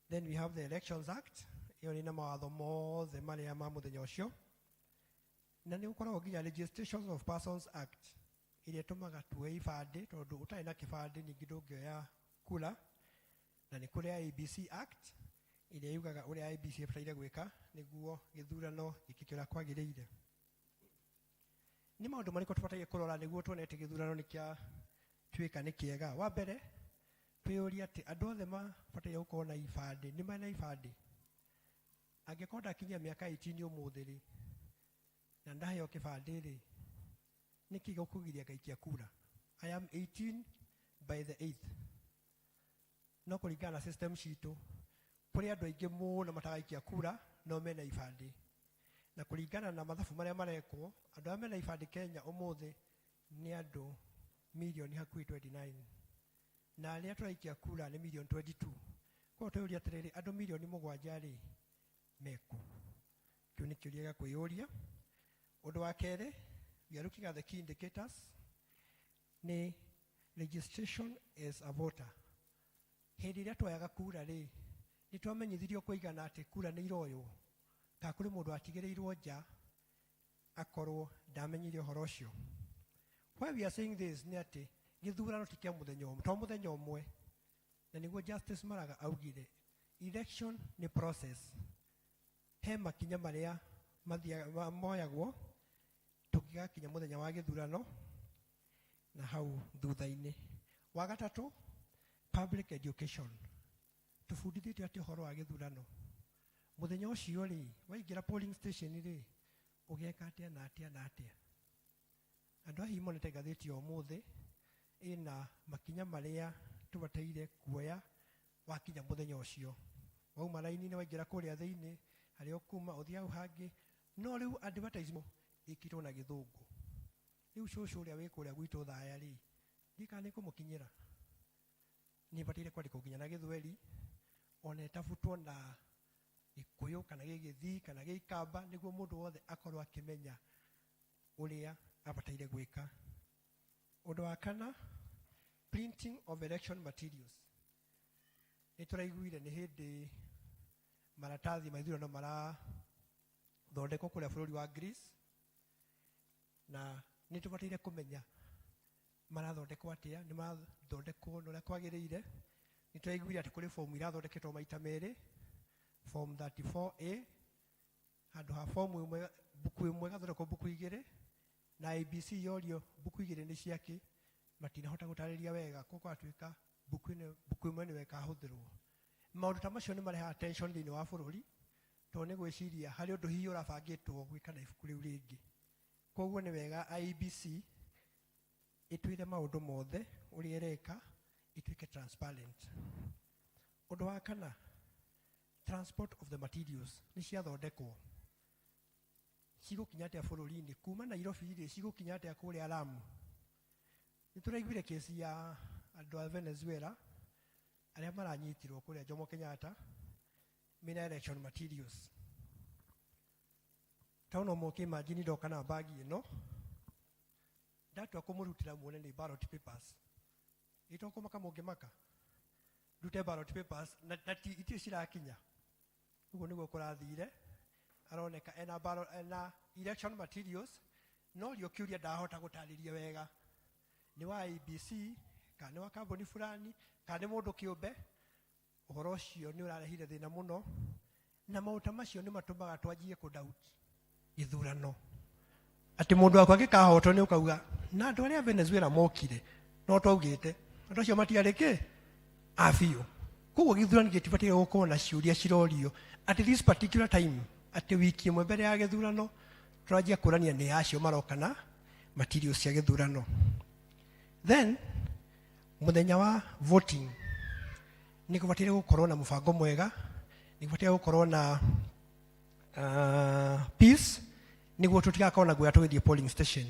Then we have the Elections Act, ĩyo nĩ na mawatho mothe marĩa ma mũthenya ũcio. Na nĩ gũkoragwo nginya Registrations of Persons Act ĩrĩa ĩtũmaga tuoe ibandĩ tondũ ũtarĩ na kĩbandĩ ningĩ ndũngĩoya kura. Na nĩ kũrĩ IEBC Act ĩrĩa yugaga ũrĩa IEBC ĩbataire gwĩka nĩguo gĩthurano gĩkĩke ũrĩa kwagĩrĩire. Nĩ maũndũ marĩkũ tũbataire kũrora nĩguo tuone atĩ gĩthurano nĩkĩatuĩka nĩ kĩega? Wa mbere twĩyũrie atĩ andũ othe mabataire gũkorwo na ibandĩ. Nĩ marĩ na ibandĩ? Angĩkorwo ndakinyia mĩaka 18 ũmũthĩ rĩ na ndaheo kĩbandĩ rĩ, nĩkĩ gĩgũkũgiria ngaikia kura? I am 18 by the 8th. No kũringana na system citũ kũrĩ andũ aingĩ mũno matagaikia kura no mena ibandĩ. Na kũringana na mathabu marĩa marekwo, andũ arĩa mena ibandĩ Kenya ũmũthĩ nĩ andũ milioni hakuhĩ 29. Na arĩa tũraikia kura nĩ milioni 22. Kwa twĩyũria atĩrĩrĩ, andũ milioni 7 rĩ meko. Kĩu nĩ kĩũria gĩa kwĩyũria. Ũndũ wa kerĩ, we are looking at the key indicators. Nĩ registration as a voter. Hĩndĩ ĩrĩa twayaga kura rĩ, nĩ twamenyithirio kũigana atĩ kura nĩ iroywo. Kana kũrĩ mũndũ atigĩrĩirwo nja akorwo ndamenyire ũhoro ũcio. Why we are saying this nĩ atĩ gĩthurano ti kĩa mũthenya ũmwe, to mũthenya ũmwe. Na nĩguo Justice Maraga augire election nĩ process. He makinya marĩa moyagwo tũngĩgakinya mũthenya wa gĩthurano na hau thutha-inĩ. Wa gatatũ, public education. Tũbundithĩtio atĩ ũhoro wa gĩthurano. Mũthenya ũcio rĩ, waingĩra polling station rĩ, ũgeka atĩa na atĩa na atĩa. Andũ ahi monete ngathĩti ũmũthĩ ĩna makinya marĩa tũbataire kuoya wakinya mũthenya ũcio. Wauma raini-inĩ waingĩra kũrĩa thĩinĩ, harĩa ũkuma ũthiĩ hau hangĩ. No rĩu advertisement ĩkĩrwo na gĩthũngũ. Rĩu cũcũ ũrĩa wĩ kũrĩa gwitũ Thaya rĩ, ndikana nĩ kũmũkinyĩra. Nĩ bataire kwandĩkwo nginya na Gĩthweri, ona ĩtabutwo na Gĩkũyũ kana Gĩgĩthii kana Gĩikamba nĩguo mũndũ wothe akorwo akĩmenya ũrĩa abataire gwĩka. Ũndũ wa kana, printing of election materials. Nĩ tũraiguire nĩ hĩndĩ maratathi ma ithurano marathondekwo kũrĩa bũrũri wa Greece, na nĩ tũbataire kũmenya marathondekwo atĩa, nĩ marathondekwo na ũrĩa kwagĩrĩire. Nĩ tũraiguire atĩ kũrĩ fomu irathondeketwo maita merĩ, form 34A, handũ ha fomu ĩmwe, buku ĩmwe ĩgathondekwo buku igĩrĩ, na IEBC yorio buku igĩrĩ nĩ ciake, matinahota gũtarĩria wega, koguo atuĩka buku ĩmwe nĩyo ĩkahũthĩrwo. Maũndũ ta macio nĩ marehaga tension thĩinĩ wa bũrũri, tondũ nĩ gwĩciria harĩ ũndũ hihi ũrabangĩtwo gwĩka na ibuku rĩu rĩngĩ. Koguo nĩ wega IEBC ĩtuĩre maũndũ mothe ũrĩa ĩreka ituĩke transparent. Ũndũ wa kana, transport of the materials nĩ ciathondekwo. Cigũkinya atĩa bũrũri-inĩ? Kuma Nairobi rĩ, cigũkinya atĩa kũrĩa Lamu? Nĩ tũraiguire kesi ya andũ a Venezuela arĩa maranyitirwo kũrĩa Jomo Kenyatta mena election materials. Tauna mũke imagine ndoka na bagi ĩno, ndatua kũmũrutĩra muone nĩ ballot papers. Ĩtokũmaka mũngĩmaka. rute ballot papers na itirĩ cirakinya ũguo nĩguo kũrathire aroneka ena election materials no rĩo kĩũria ndahota gũtarĩria wega nĩ wa ABC kana nĩ wa kambuni fulani kana nĩ mũndũ kĩũmbe ũhoro ũcio nĩ ũrarehire thĩna mũno na maũndũ macio nĩ matũmaga twanjie kũdoubt gĩthurano atĩ mũndũ wakwa angĩkahotwo nĩ ũkauga na andũ arĩa Venezuela mokire no twaugĩte andũ acio matiarĩ kĩ abiũ koguo gĩthurano gĩtibatiĩ gũkorwo na ciũria cirorio at this particular time atĩ wiki ĩmwe mbere ya gĩthurano tũranjia kũrania nĩ acio marokana materials cia gĩthurano. Then mũthenya wa voting nĩ gũbataire gũkorwo na mũbango mwega, nĩ gũbataire gũkorwo na peace nĩguo tũtigakorwo na guoya tũgĩthiĩ polling station.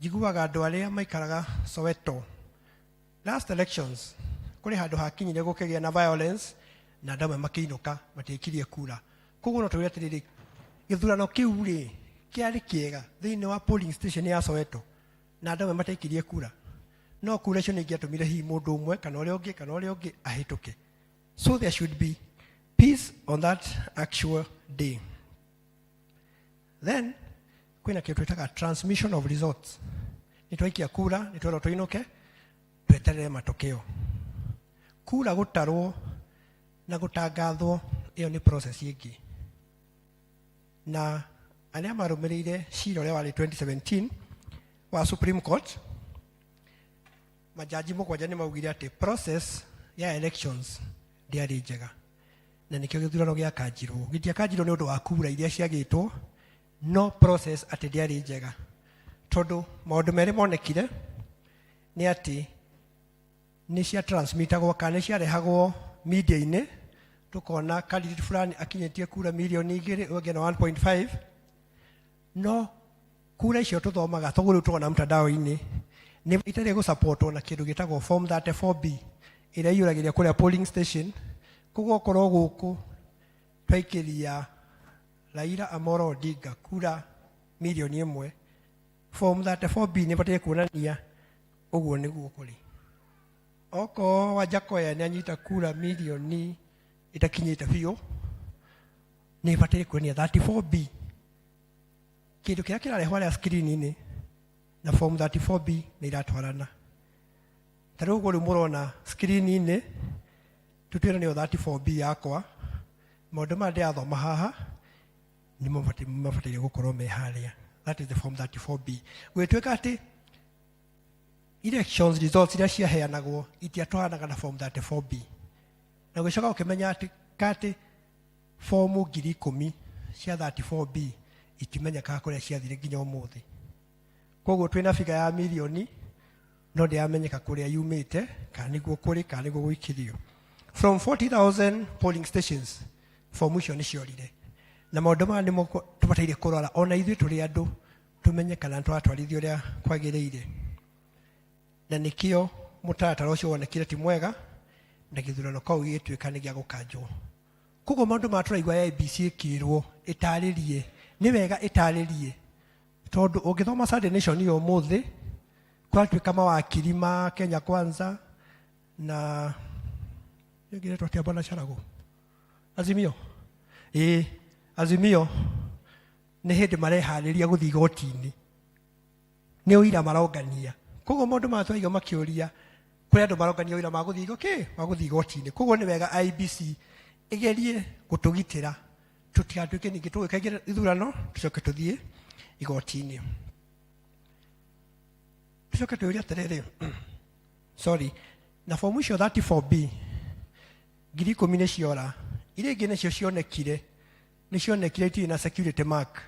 Njiguaga andũ arĩa maikaraga Soweto last elections kũrĩ handũ hakinyire gũkĩgĩa na violence na andũ amwe makĩinũka matiĩkirie kura. Koguo no tũgĩre atĩrĩrĩ gĩthurano kĩu rĩ kĩarĩ kĩega thĩinĩ wa polling station ya Soweto na andũ amwe mataikirie kura. No kura icio nĩ ingĩatũmire hihi mũndũ ũmwe kana ũrĩa ũngĩ ahĩtũke. So there should be peace on that actual day. Then kwĩna kĩndũ twĩtaga transmission of results. Nĩ twaikia kura, nĩ twenda tũinũke tweterere matokeo. Kura gũtarwo na gũtangathwo ĩyo nĩ process ĩngĩ. Na arĩa marũmĩrĩire cira ũrĩa warĩ 2017 wa Supreme Court majaji mũgwanja nĩ maugire atĩ process ya elections ndĩarĩ njega na nĩkĩo gĩthurano gĩakanjirwo. Gĩtiakanjirwo nĩ ũndũ wa kura iria ciagĩtwo no process atĩ ndĩarĩ njega tondũ maũndũ merĩ monekire nĩ atĩ nĩ cia transmitagwo kana nĩ ciarehagwo media-inĩ tukona candidate fulani akinyĩtie kura milioni 2 ũngĩ na 1.5 no kura icio tuthomaga tũgũrũ tuona mtandao-inĩ nĩ itarĩ gũsupportwo na kĩndũ gĩtagwo form 34B ĩrĩa iyũragĩria kũrĩa polling station. Koguo korwo gũkũ twaikĩria Raila Amolo Odinga kura milioni 1 form 34B nĩ batiĩ kuonania ũguo nĩguo kũrĩ. Oko Wajakoya nĩ anyita kura milioni itakinyĩte biũ nĩ batiĩ kuonania 34B. Kĩndũ kĩrĩa kĩrarehwo harĩa screen-inĩ na form 34B nĩ iratwarana. Tarĩu ũguo rĩu mũrona screen-inĩ tutwĩra nĩyo 34B yakwa. Maũndũ marĩa ndĩrathoma haha nĩ mabataire gũkorwo me harĩa. That is the form 34B. Gwĩtuĩka atĩ elections results iria ciaheanagwo itiatwaranaga na form 34B. Na gũcoka ũkĩmenya atĩ form 10,000 cia 34B itimenyekaga kũrĩa ciathire nginya ũmũthĩ. Koguo twĩna figure ya milioni no ndĩamenyeka kũrĩa yumĩte kana nĩguo kũrĩ kana nĩguo gũikĩrio. From 40,000 polling stations form icio nĩ ciorire na maũndũ maya nĩmo tũbataire kũrora ona ithuĩ tũrĩ andũ tũmenye kana tũratwarithia ũrĩa kwagĩrĩire. Na nĩkĩo mũtaratara ũcio wonekire ti mwega na gĩthurano kau gĩgĩtuĩka nĩ gĩa gũkanjwo. Koguo maũndũ ma tũraigua ya ABC ĩkĩrwo ĩtarĩrie nĩ wega ĩtarĩrie tondũ ũngĩthoma Sunday Nation iyo ũmũthĩ kwatuĩka mawakiri ma Kenya Kwanza na nĩgĩretwo atĩa bwana Charago Azimio Azimio nĩ hĩndĩ mareharĩria gũthiĩ igoti-inĩ nĩ ũira marongania. Koguo maũndũ ma tũraigua makĩũria kũrĩ andũ marongania ũira magũthiĩ igoti-inĩ. Koguo nĩ wega IBC ĩgerie gũtũgitĩra tũtigatuĩke ningĩ tũgĩka ithurano tũcoke tũthiĩ igoti-inĩ. Tũcoke tũũrie atĩrĩrĩ na form icio 34B 10,000 nĩ ciora iria ingĩ nĩcio cionekire itirĩ na security mark.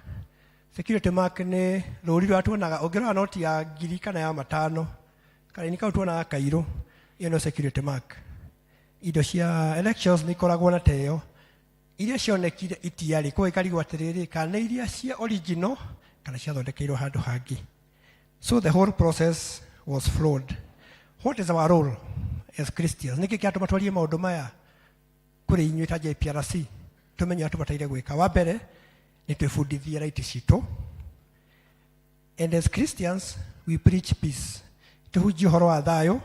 Security mark nĩ rũri rũrĩa tuonaga ũngĩrora noti ya 1,000 kana ya 500 kana nĩ kau tuonaga kairũ iyo no security mark. Indo cia elections nĩ ikoragwo na teo iria cionekire itiarĩ. Koguo ikarigwo atĩrĩrĩ kana iria cia original kana ciathondekeirwo handũ hangĩ. So the whole process was flawed. What is our role as Christians? Nĩkĩ kĩatũma twarie maũndũ maya kũrĩ inyuĩ ta JPRC tũmenye tũbataire gwĩka. Wa mbere nĩ twĩbundithie right citũ, and as Christians we preach peace. Tũhunjie ũhoro wa thayũ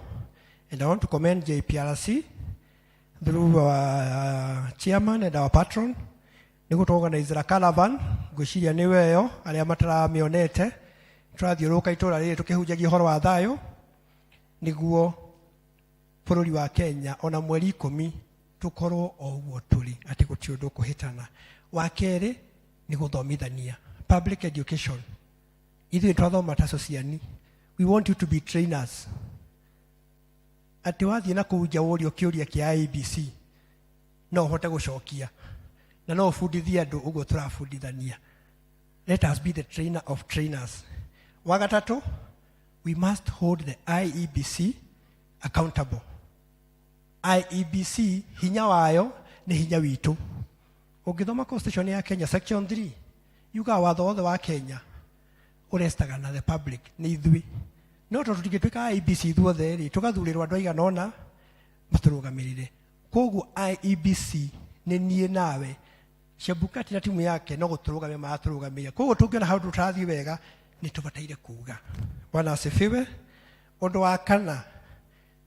And I want to commend JPRC through our chairman and our patron. Nigo to organize a caravan, gushiria niwe yo, aria matara mionete, turathiuruka itura riri tukihujagia horo wa thayo, niguo bururi wa Kenya ona mweri 10 tukorwo o uguo turi ati guti undu kuhitana. Wa keri ni guthomithania, public education. Ithuĩ twathoma ta sociani. We want you to be trainers. Ati wathiĩ na kũu nja worio kĩũria kĩa IEBC no ũhote gũcokia na no ũbundithie andũ ũguo tũrabundithania. Let us be the trainer of trainers. Wagatatu, we must hold the IEBC accountable. IEBC hinya wayo ni hinya witu. Ũngĩthoma constitution ya Kenya section 3 yuga watho wothe wa Kenya urestaga na the public ni ithui. No tũtigĩtuĩka IEBC ithuothe rĩ tũgathurĩrwo andũ aigana ũna matũrũgamĩrĩre. Koguo IEBC nĩ niĩ nawe Chebukati na timu yake no gũtũrũgamia matũrũgamĩrĩra. Koguo tũngĩona hau tũtathiĩ wega nĩ tũbataire kuuga. Bwana asifiwe. Ũndũ wa kana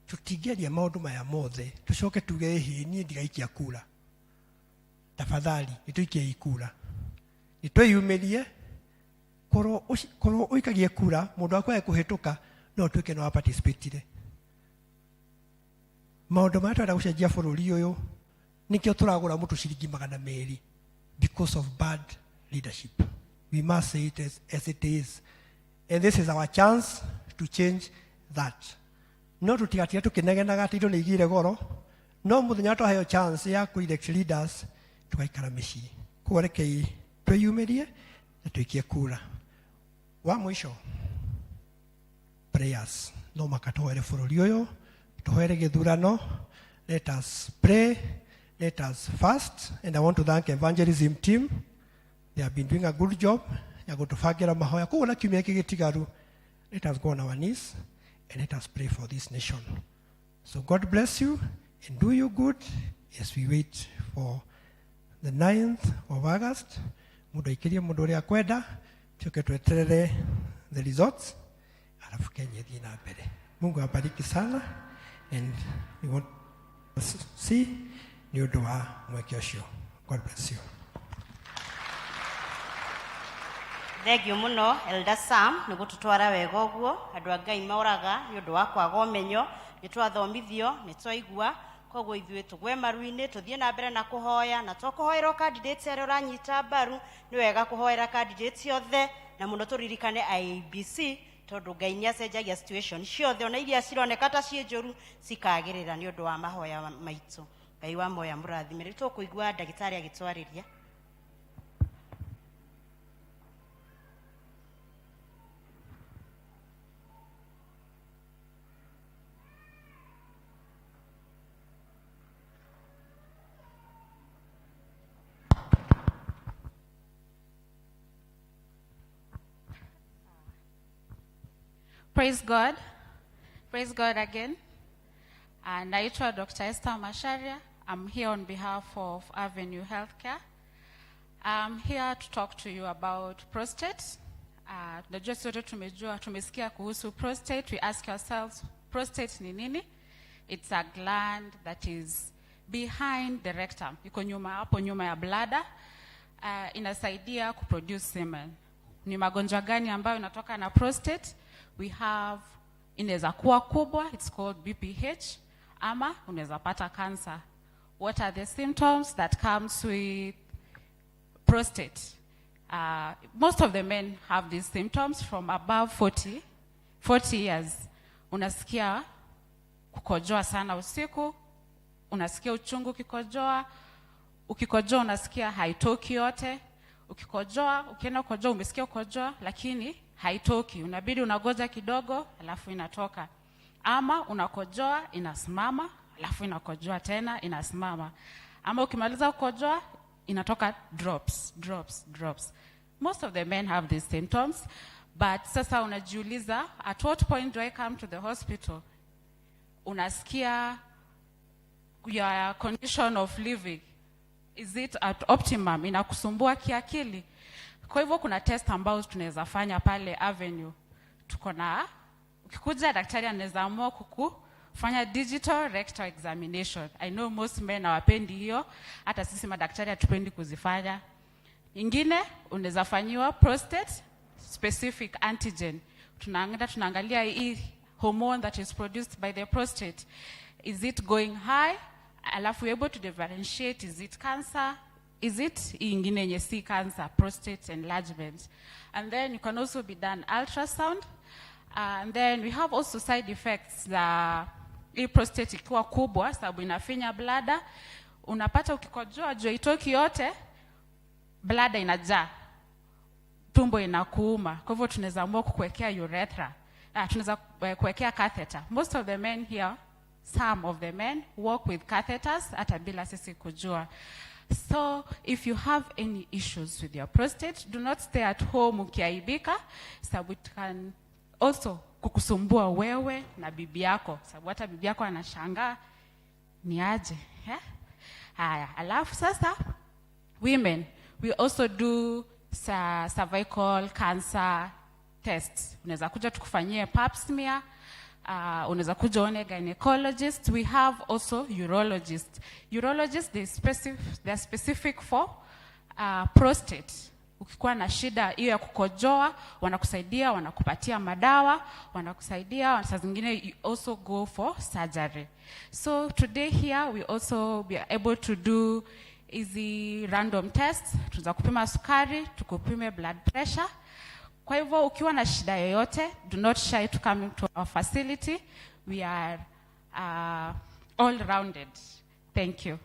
tũtingĩaria maũndũ maya mothe tũcoke tuge hihi niĩ ndigaikia kura. Tafadhali nĩtũikie ikura. Nĩtwĩyumĩrie korwo ũikagie kura mũndũ wakwaga kũhĩtũka no tuĩke no participate. Maũndũ marĩa tũrenda gũcenjia bũrũri ũyũ nĩkĩo tũragũra mũtu ciringi 200 because of bad leadership. We must say it as it is. And this is our chance to change that. No tũtigatire tũkĩnegenaga atĩ indo nĩ igire goro, no mũthenya twaheo chance ya kũ-elect leaders tũgaikara mĩciĩ. Koguo rekei twĩyumĩrie na tũikie kura. Wa mwisho, prayers. No makatoere bũrũri ũyũ, tũhoere gĩthurano. Let us pray, let us fast, and I want to thank evangelism team. They have been doing a good job. Ya gũtũbangĩra mahoya. Koguo na kiumia gĩkĩ gĩtigaru, let us go on our knees and let us pray for this nation. So God bless you and do you good as we wait for the 9th of August. Mũndũ aikirie mũndũ ũrĩa kwenda, tuke tweterere the results, alafu Kenya ithiĩ na mbere. Mungu abariki sana, and we want to see nĩ ũndũ wa mweke ũcio. God bless you. Thengio mũno Elder Sam nĩ gũtũtwara wega ũguo. Andũ a Ngai maũraga nĩ ũndũ wa kwaga ũmenyo, nĩ twathomithio, nĩ twaigua. Koguo ithuĩ tũgwe maru-inĩ tũthiĩ na mbere na kũhoya, na twakũhoera candidate arĩa ũranyita mbaru nĩ wega kũhoera candidate othe, na mũno tũririkane IEBC tondũ Ngai nĩ acenjagia situation ciothe ona iria cironeka ta ciĩ njũru cikagĩrĩra nĩ ũndũ wa mahoya maitũ. Ngai wa moya mũrathime. Tũkũigua ndagĩtarĩ agĩtwarĩria. Praise God. Praise God again. Naitwa Dr. Esther Masharia. I'm here on behalf of Avenue Healthcare. I'm here to talk to you about prostate. Najua sote tumesikia kuhusu prostate. We ask ourselves, prostate ni nini? It's a gland that is behind the rectum. Iko nyuma hapo nyuma ya bladder. Inasaidia kuproduce semen. Ni magonjwa gani ambayo inatoka na prostate? We have, inaweza kuwa kubwa, it's called BPH, ama unaweza pata cancer. What are the symptoms that comes with prostate? Most of the men have these symptoms from above 40 years. Unasikia kukojoa sana usiku, unasikia uchungu ukikojoa unasikia haitoki yote, ukienda kukojoa umesikia kukojoa lakini haitoki, unabidi unagoja kidogo alafu inatoka, ama unakojoa inasimama alafu inakojoa tena inasimama, ama ukimaliza kukojoa inatoka drops. Most of the men have these symptoms, but sasa unajiuliza, at what point do I come to the hospital? Unasikia your condition of living, is it at optimum? Inakusumbua kiakili? Kwa hivyo kuna test ambazo tunaweza fanya pale Avenue. Tuko na, ukikuja daktari anaweza amua kufanya digital rectal examination. I know most men hawapendi hiyo, hata sisi madaktari hatupendi kuzifanya. Ingine unaweza fanyiwa prostate specific antigen. Tunaangalia hii hormone that is produced by the prostate, is it going high? Alafu we're able to differentiate, is it cancer? Is it ingine yenye si cancer, prostate enlargement? And then you can also be done ultrasound. And then we have also side effects. Hii prostate ikiwa kubwa sababu inafinya bladder, unapata ukikojoa jua itoki yote, bladder inajaa, tumbo inakuuma. Kwa hivyo tunaweza amua kukuwekea urethra. Tunaweza kuwekea catheter. Most of the men here, some of the men work with catheters hata bila sisi kujua. So if you have any issues with your prostate, do not stay at home ukiaibika, sababu it can also kukusumbua wewe na bibi yako, sababu hata bibi yako anashangaa ni aje. Haya, alafu sasa women, we also do cervical cancer tests. Unaweza kuja tukufanyie pap smear, unaweza kuja one gynecologist. We have also urologists. Urologists, they're specific for prostate. Ukikuwa na shida hiyo ya kukojoa, wanakusaidia, wanakupatia madawa, wanakusaidia, saa zingine you also go for surgery. So today here we also be able to do easy random tests. Tunaweza kupima sukari, tukupime blood pressure. Kwa hivyo ukiwa na shida yoyote, do not shy to come to our facility. We are all rounded. Thank you.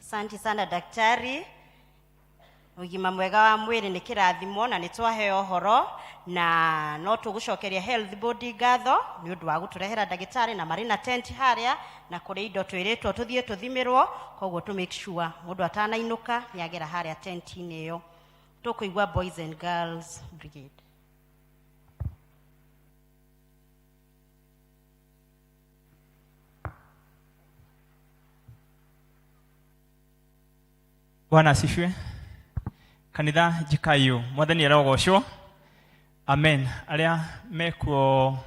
Asante sana daktari. Ugima mwega wa mwiri ni kirathimo na nitwaheo horo na no tugucokeria health board ngatho ni undu wa guturehera dagitari na marina tent haria na kuri indo twiritwo tuthie tuthimirwo, koguo to make sure mundu atanainuka ni agera haria tent ini iyo. Tukuigwa Boys and Girls Brigade. Bwana asifiwe. Kanitha jikayo mwathani arogocwo. Amen. Aria mekuo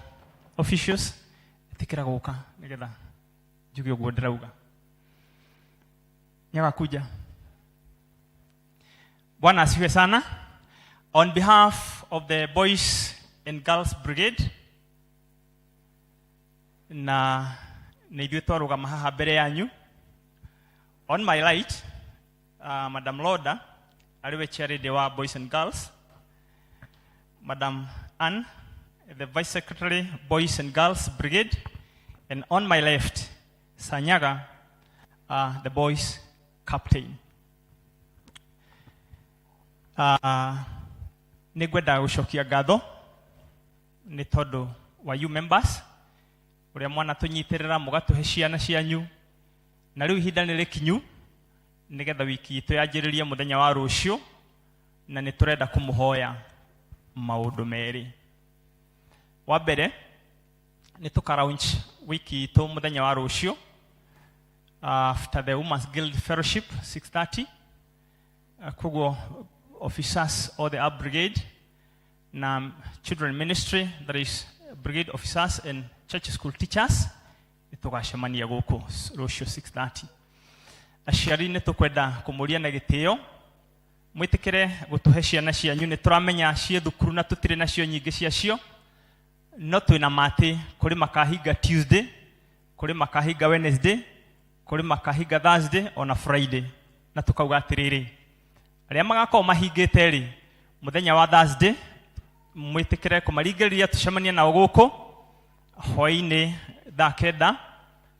officials tikira guka nigetha njuge uguo ndirauga. Nyaga kuja. Bwana asifiwe sana. On behalf of the Boys and Girls Brigade na nithuĩ twarũgama haha mbere yanyu. On my right, Madam Loda, ariwe chairlady wa Boys and Girls. Madam Ann, the Vice Secretary, Boys and Girls Brigade. And on my left, Sanyaga, the Boys Captain. Nĩngwenda gũcokia ngatho nĩ tondũ wa you members ũrĩa mwana tũnyitĩrĩra mũgatũhe ciana cianyu, na rĩu ihinda nĩ rĩkinyu nigetha wiki itũ yanjĩrĩrie mũthenya wa rũciũ, na nĩ tũrenda kũmũhoya maũndũ merĩ. Wa mbere nĩ tũkaraunch wiki itũ mũthenya wa rũciũ after the Women's Guild Fellowship 6:30. Koguo officers or the up brigade na children ministry, that is brigade officers and church school teachers, nĩ tũgacemania gũkũ rũciũ 6:30. Aciari nĩ tũkwenda kũmũria na gĩtĩo mwĩtĩkĩre gũtũhe ciana cianyu. Nĩ tũramenya ciĩ thukuru na tũtirĩ nacio nyingĩ ciacio, no twĩna matĩ. Kũrĩ makahinga Tuesday, kũrĩ makahinga Wednesday, kũrĩ makahinga Thursday ona Friday. Na tũkauga atĩrĩrĩ, arĩa magakorwo mahingĩte rĩ, mũthenya wa Thursday mwĩtĩkĩre kũmaringĩrĩria tucemanie nao gũkũ hwaĩ-inĩ thaa 9.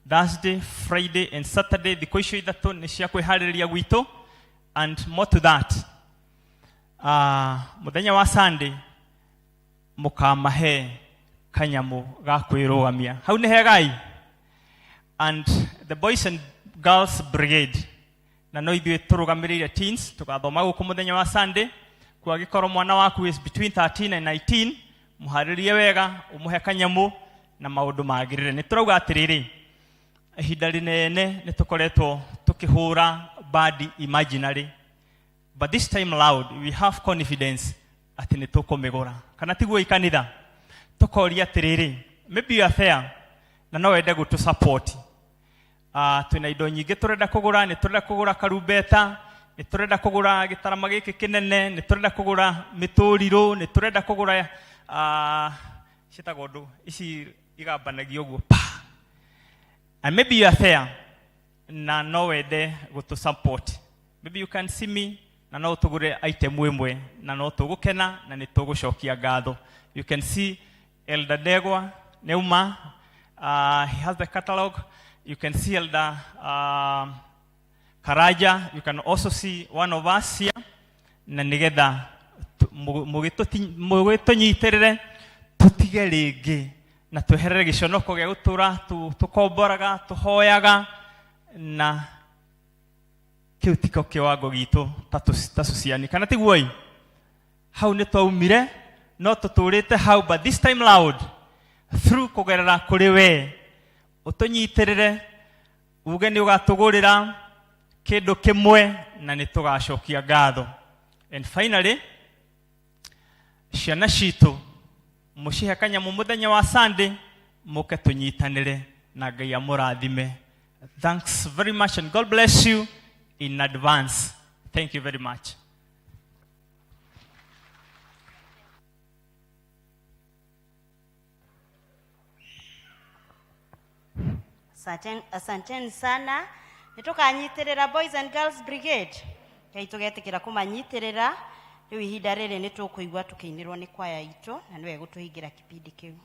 Thursday, Friday and Saturday, thikũ icio ithatũ nĩ cia kwĩharĩrĩria gwitũ. And more to that, mũthenya wa Sunday mũkamahe kanyamu ga kwĩrũgamia. Hau nĩ hegai. And the Boys and Girls Brigade, na no ithuĩ tũrũgamĩrĩire teens, tũgathoma gũkũ mũthenya wa Sunday. Kwa gĩkorwo mwana waku is between 13 and 19, mũharĩrie wega, ũmũhe kanyamu na maũndũ magĩrĩre. Nĩ tũrauga atĩrĩrĩ, ihinda rinene nitukoretwo tukihura bad imaginary, but this time loud we have confidence ati nitukumigura. Kana tiguo ikanitha tukoria atiriri, maybe you are there na no wende gutu support. Twina indo nyingi turenda kugura, ni turenda kugura karumbeta, ni turenda kugura gitarama giki kinene, ni turenda kugura mituriro, ni turenda kugura shitagondo ici igabanagio guo pa. And maybe you are there na no wende gutu support. Maybe you can see me na no tugure item imwe na no tugukena na ni tugucokia ngatho. You can see Elder Degwa Neuma, he has the catalog. You can see Elder Karaja. You can also see one of us here. Na nigetha mugitunyitirire tutige ringi na tweherere giconoko gia gutura tukomboraga tuhoyaga na kiu tiko kiwango gitu tatuciani. Kana tiguoi hau ni twaumire no tuturite hau, but this time loud through kugerera kuri we utunyitirire uge ni ugatugurira kindu kimwe na ni tugacokia ngatho. And finally ciana citu mushihe kanyamu muthenya wa Sunday muke tunyitanire na Ngai amurathime. Thanks very much and God bless you in advance. Thank you very much. Asanteni sana. Nitukanyitirira Boys and Girls Brigade. Kai tugetikira kumanyitirira. Riu ihinda riri nitukuigua tukiinirwo ni kwaya itu na niwe gutuhingira kipindi kiu.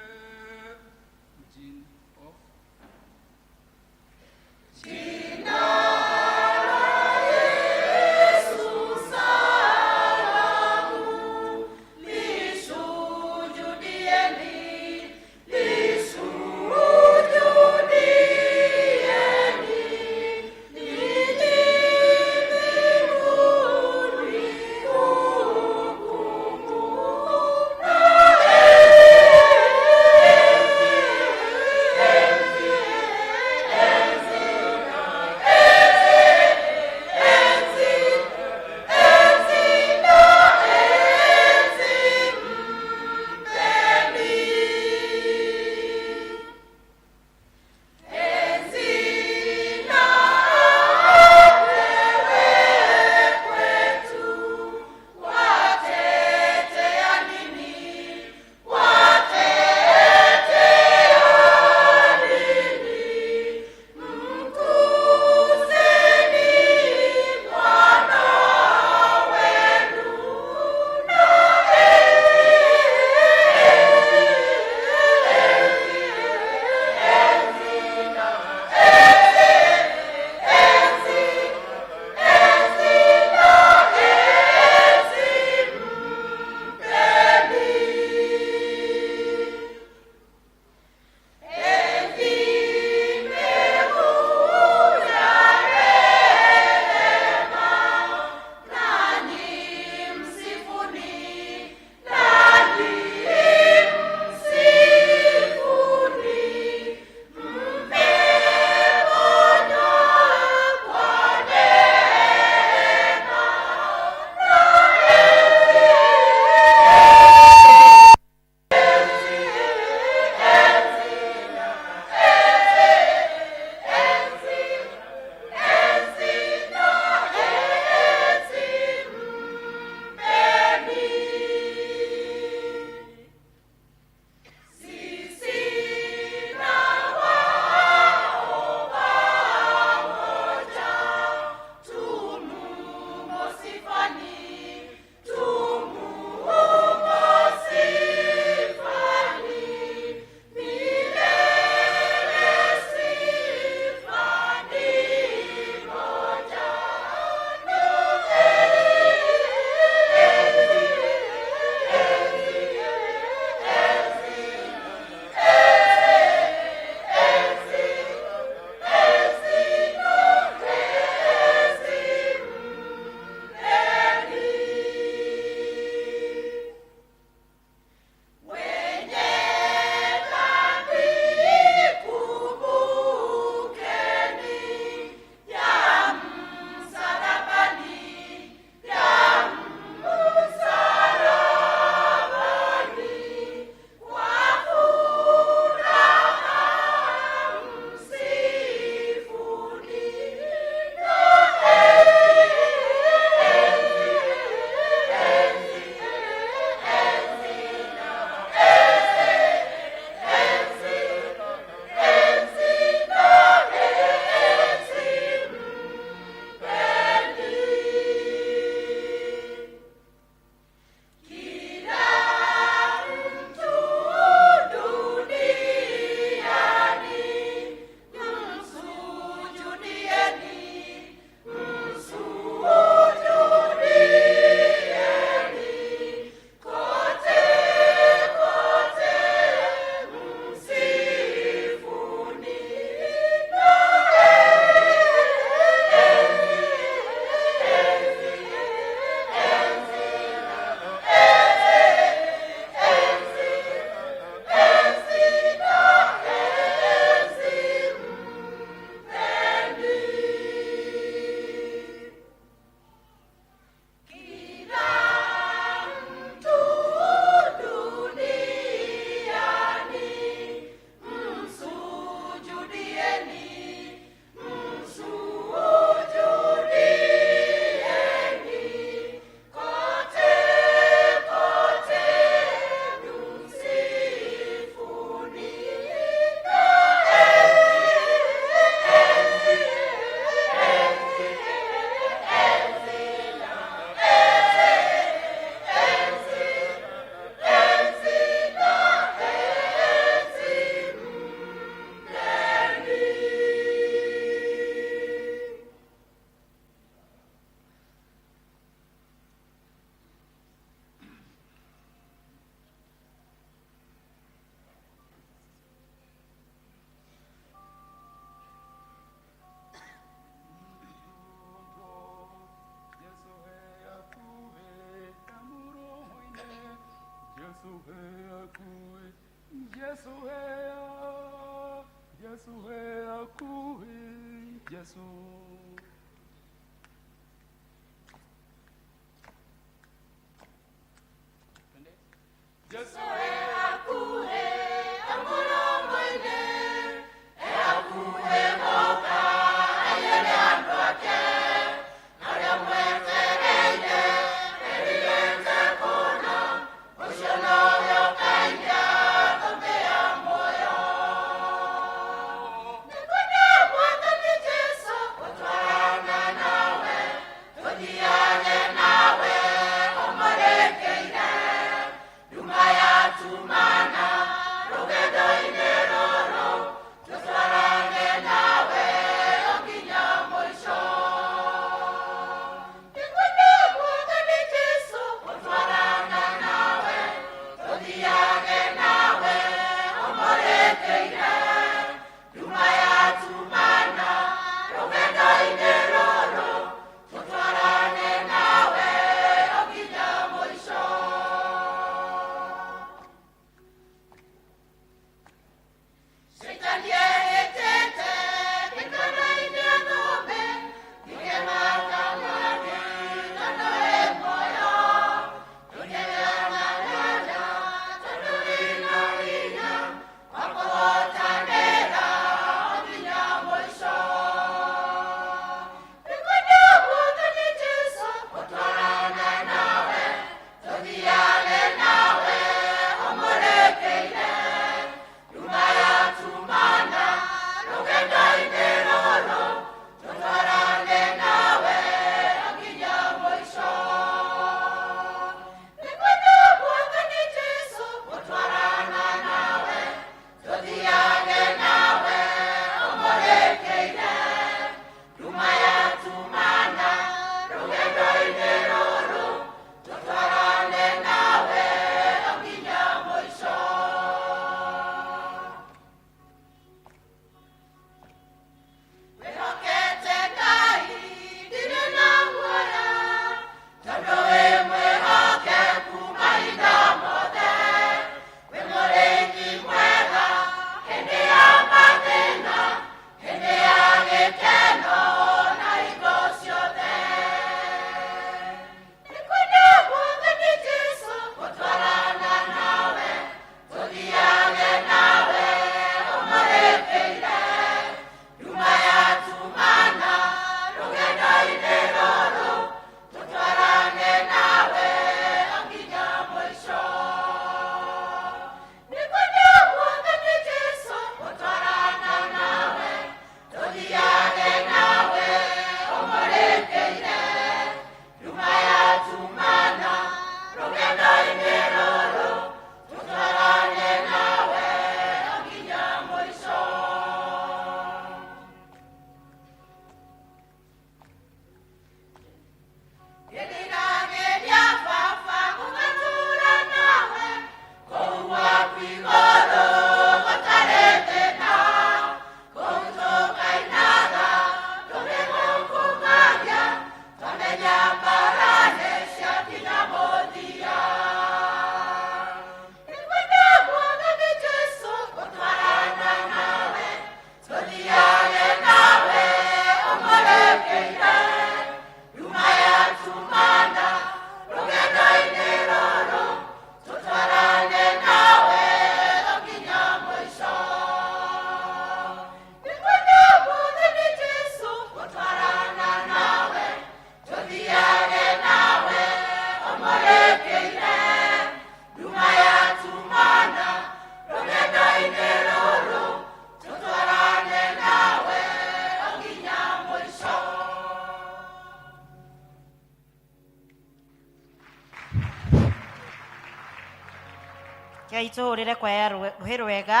Ngai tũhũrĩre kwaya rũhĩ rwega.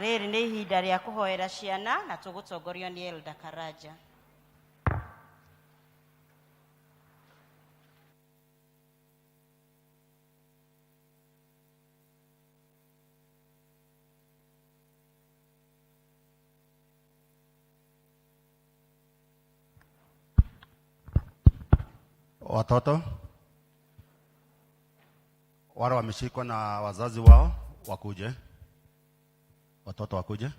Rĩrĩ nĩ ihinda rĩa kũhoera ciana na tũgũtongorio nĩ Elda Karaja. wale wameshikwa na wazazi wao wakuje, watoto wakuje.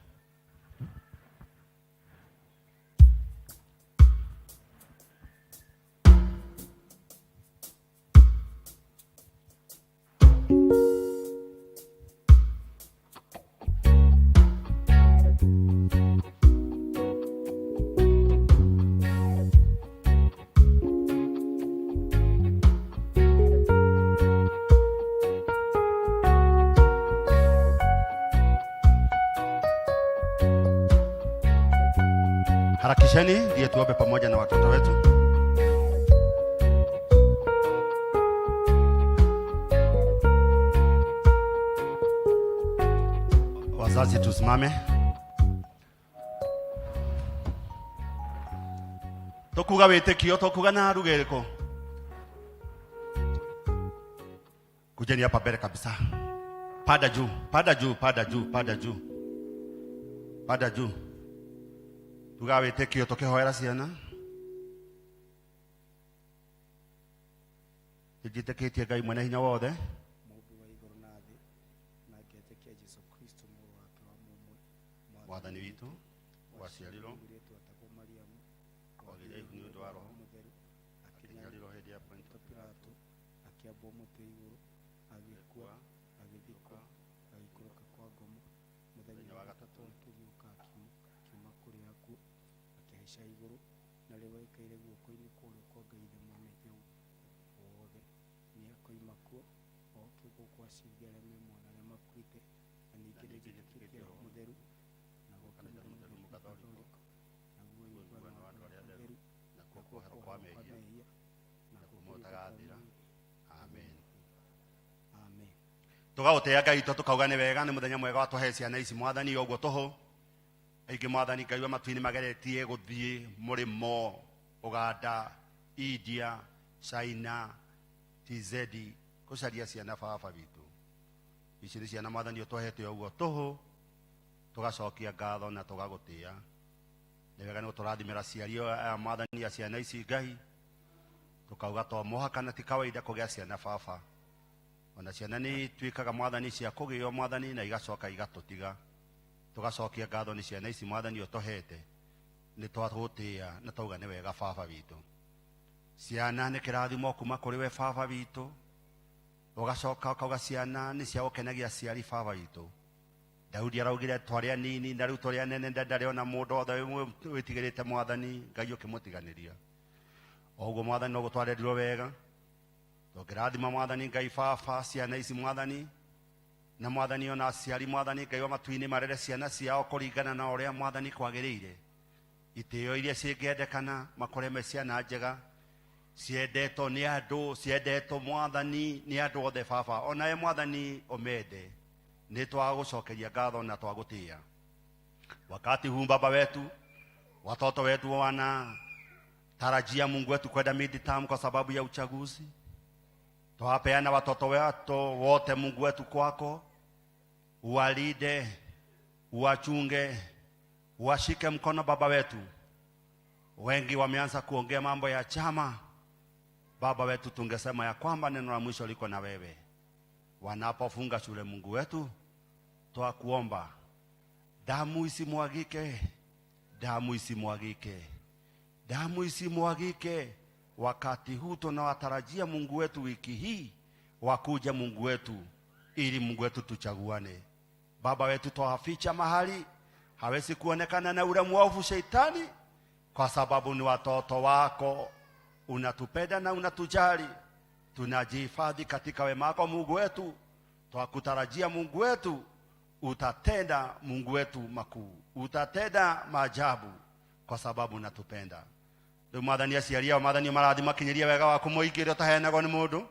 Harakisheni ndiye tuombe pamoja na watoto wetu. Wazazi tusimame. Tokuga witikio, tokuga na rugereko. Kujeni hapa mbele kabisa. Pada juu, pada juu, pada juu, pada juu. Pada juu. Tugawe tekio tukihoera ciana. Tujiteketie Ngai mwene hinya wothe. Mungu wa iguru na thĩ na ngetekia Jesu Kristo mũrũ wake wa mũmwe Mwathani witũ waciarirwo twatagwo Mariamu wagĩire ihu nĩ ũndũ wa Roho Mũtheru akĩnyarirwo hĩndĩ ya Ponto Pilato akĩambwo mũtĩ igũrũ agĩkua agĩthikwo agĩikũrũka kwa ngomo mũthenya wa gatatũ akĩriũka akiuma kũrĩ akuũ akĩhaica igũrũ na rĩu aikaire guoko-inĩ kwa ũrĩo kwa Ngai Ithe Mwene-Hinya wothe nĩ akoima kuo oke gũkũ acirie arĩa me muoyo na arĩa makuĩte na ningĩ nĩnjĩtĩkĩtie Roho Mũtheru na gũkĩra Mũtheru Mũgathoriko naguo ũiguano wa andũ arĩa atheru na kuoherwo kwa mehia na kumotagathira. Amen. Amen. Tugagũtĩa Ngai tũ tukauga nĩ wega, nĩ mũthenya mwega wa tũhe ciana ici Mwathani ũguo tũhũ. Aingĩ Mwathani Ngai wa matu-inĩ mageretie gũthiĩ mũrĩmo Uganda, India, China, TZ gũcaria ciana baba witũ. Ici nĩ ciana Mwathani ũtũhete ũguo tũhũ, tugacokia ngatho na tugagũtĩa. Nĩ wega nĩ gũtũrathimĩra ciari aya Mwathani a ciana ici Ngai, tukauga to mũhaka na ti kawaida kũgĩa ciana baba. Ona ciana nĩ tuĩkaga Mwathani cia kũgĩo Mwathani na igacoka igatũtiga. Tugacokia ngatho nĩ ciana ici Mwathani ũtũhete, nĩ twagũtĩa na tauga nĩ wega baba witũ. Ciana nĩ kĩrathimo kuma kũrĩ we baba witũ, ũgacoka ũkauga ciana nĩ cia gũkenagia aciari baba witũ. Daudi araugire twarĩ anini na rĩu tũrĩ anene ndarĩ ona mũndũ othe wĩtigĩrĩte Mwathani Ngai ũkĩmũtiganĩria. O ũguo Mwathani no gũtwarerirwo wega, tũngĩrathima Mwathani Ngai baba ciana ici Mwathani, na Mwathani ona aciari Mwathani Ngai wa matu-inĩ marere ciana ciao kũringana na ũrĩa Mwathani kwagĩrĩire. Itĩo iria cingĩendekana makore me ciana njega, ciendetwo nĩ andũ, ciendetwo Mwathani nĩ andũ othe baba. Ona we Mwathani ũmende, nĩ twagũcokeria ngatho na twagũtĩa. Wakati huu Baba wetu, watoto wetu wana tarajia Mungu wetu kwenda midterm kwa sababu ya uchaguzi. Twapeana watoto wetu wote Mungu wetu kwako, uwalinde, uwachunge, uwashike mkono Baba wetu. Wengi wameanza kuongea mambo ya chama. Baba wetu, tungesema ya kwamba neno la mwisho liko na wewe. Wanapofunga shule Mungu wetu, twakuomba damu isimwagike, damu isimwagike, damu isimwagike. Wakati huu tunawatarajia Mungu wetu wiki hii wakuja Mungu wetu, ili Mungu wetu tuchaguane. Baba wetu, twaficha mahali hawezi kuonekana na ule mwovu Shetani, kwa sababu ni watoto wako, unatupenda na unatujali. Tunajihifadhi katika wema wako Mungu wetu. Twakutarajia Mungu wetu utatenda Mungu wetu makuu, utatenda maajabu kwa sababu unatupenda. Ndio Mwathani aciaria Mwathani marathima kinyiria wega waku muingire utaheanagwo ni mundu.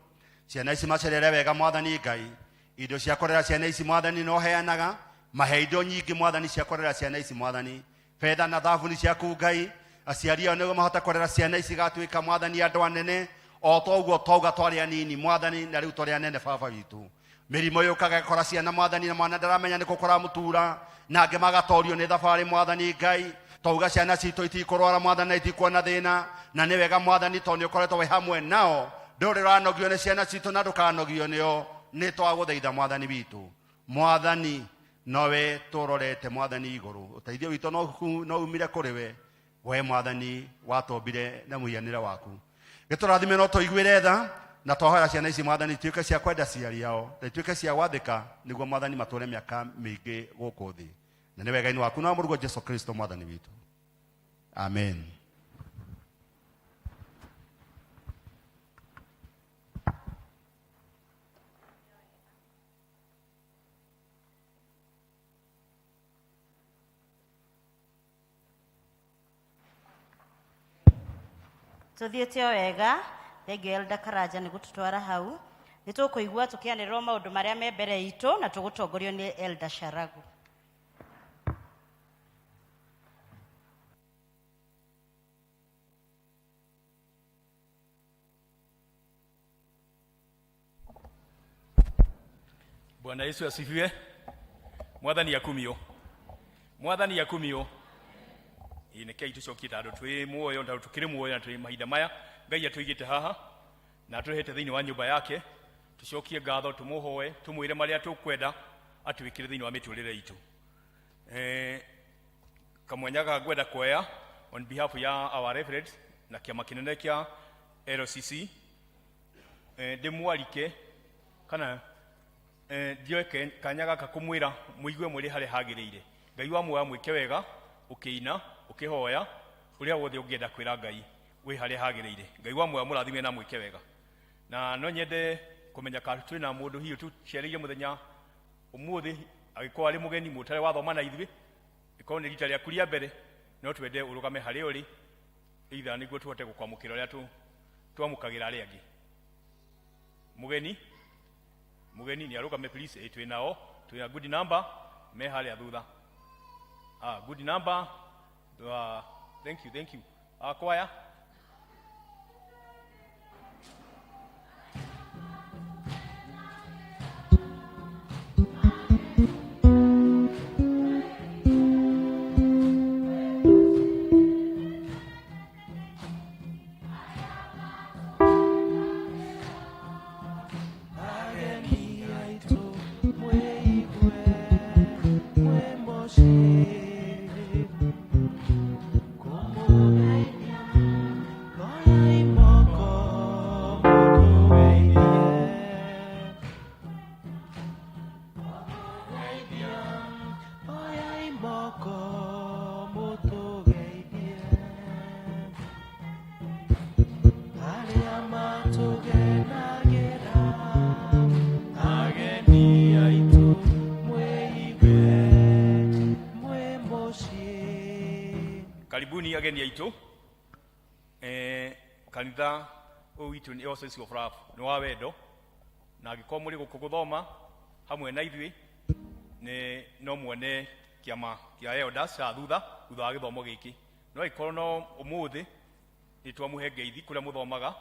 Ciana ici macerere wega Mwathani Ngai, indo cia korera ciana ici Mwathani no heanaga, mahe indo nyingi Mwathani cia korera ciana ici Mwathani. Fedha na thahabu ni ciaku Ngai, aciaria nĩguo mahota korera ciana ici gatuĩka Mwathani andũ anene, o toguo twauga twarĩ anini Mwathani na rĩu twarĩ anene baba witũ. Mĩrimũ yũkaga kora ciana Mwathani na mwana ndaramenya nĩ kũkora mũtura, na angĩ magatorio nĩ thabarĩ Mwathani Ngai. Twauga ciana citũ itikũrwara Mwathani na itikuona thĩna, na nĩ wega Mwathani tondũ nĩ ũkoretwo wĩ hamwe nao. Ndũrĩ ũranogio nĩ ciana citũ na ndũkanogio nĩo, nĩ twagũthaitha mwathani witũ, mwathani nowe tũrorete mwathani igũrũ, ũteithio witũ no umire kũrĩ we mwathani watombire na mũhianĩre waku. Gĩtũrathime no tũiguĩre tha na twahoya ciana ici mwathani ituĩke cia kwenda ciari ao, na ituĩke cia gwathĩka nĩguo mwathani matũre mĩaka mĩingĩ gũkũ thĩ. Na nĩ wega-inĩ waku na mũrugo Jesu Kristo mwathani witũ. Amen. Tuthiĩte o wega, thengio Elda Karanja nĩ gũtũtwara hau. Nĩ tũkũigua tũkĩanĩrĩrwo maũndũ marĩa me mbere itũ na tũgũtongorio nĩ Elda Sharagu. Bwana Yesu asifiwe. Mwathani akumio. Mwathani akumio. Ineke itucokie tandũ twĩ muoyo tondũ tukĩrĩ muoyo na twĩ mahinda maya Ngai atũigĩte haha na atũhete thĩinĩ wa nyũmba yake, tucokie ngatho, tũmũhoe, tũmwĩre marĩa tũkwenda atwĩkĩre thĩinĩ wa mĩtũrĩre itũ. Kamwanya ga ngwenda kuoya on behalf ya our reverend na kĩama kĩnene kĩa LCC, ndĩmwarike kana ndioke kanya gaka kũmwĩra mũigue mũrĩ harĩa hagĩrĩire. Ngai wa muoya mwĩke wega ũkĩina ũkĩhoya ũrĩa wothe ũngĩenda kwĩra Ngai wĩ harĩa hagĩrĩire. Ngai wa muoya mũrathime na mwĩke wega. Na no nyende kũmenya kana twĩ na mũndũ hiũ tũcereire mũthenya ũmũthĩ agĩkorwo arĩ mũgeni mũtare wathoma na ithuĩ, ĩkorwo nĩ rita rĩaku rĩa mbere, no twende ũrũgame harĩa ũrĩ either nĩguo tũhote gũkwamũkĩra ũrĩa twamũkagĩra arĩa angĩ. Mugeni ni arũgame please. Twĩ nao, twĩ good number me harĩa thutha. Good number. Thank you. Choir. Karibuni ageni aitu. Kanitha uitu ni Oasis of Love ni wa wendo na agĩkorwo mũrĩ gũkũ gũthoma hamwe na ithuĩ nĩ no muone kĩama kĩa elders thutha wa gĩthomo gĩkĩ. No ikorwo no ũmũthĩ nĩ twamũhe ngeithi kũrĩa mũthomaga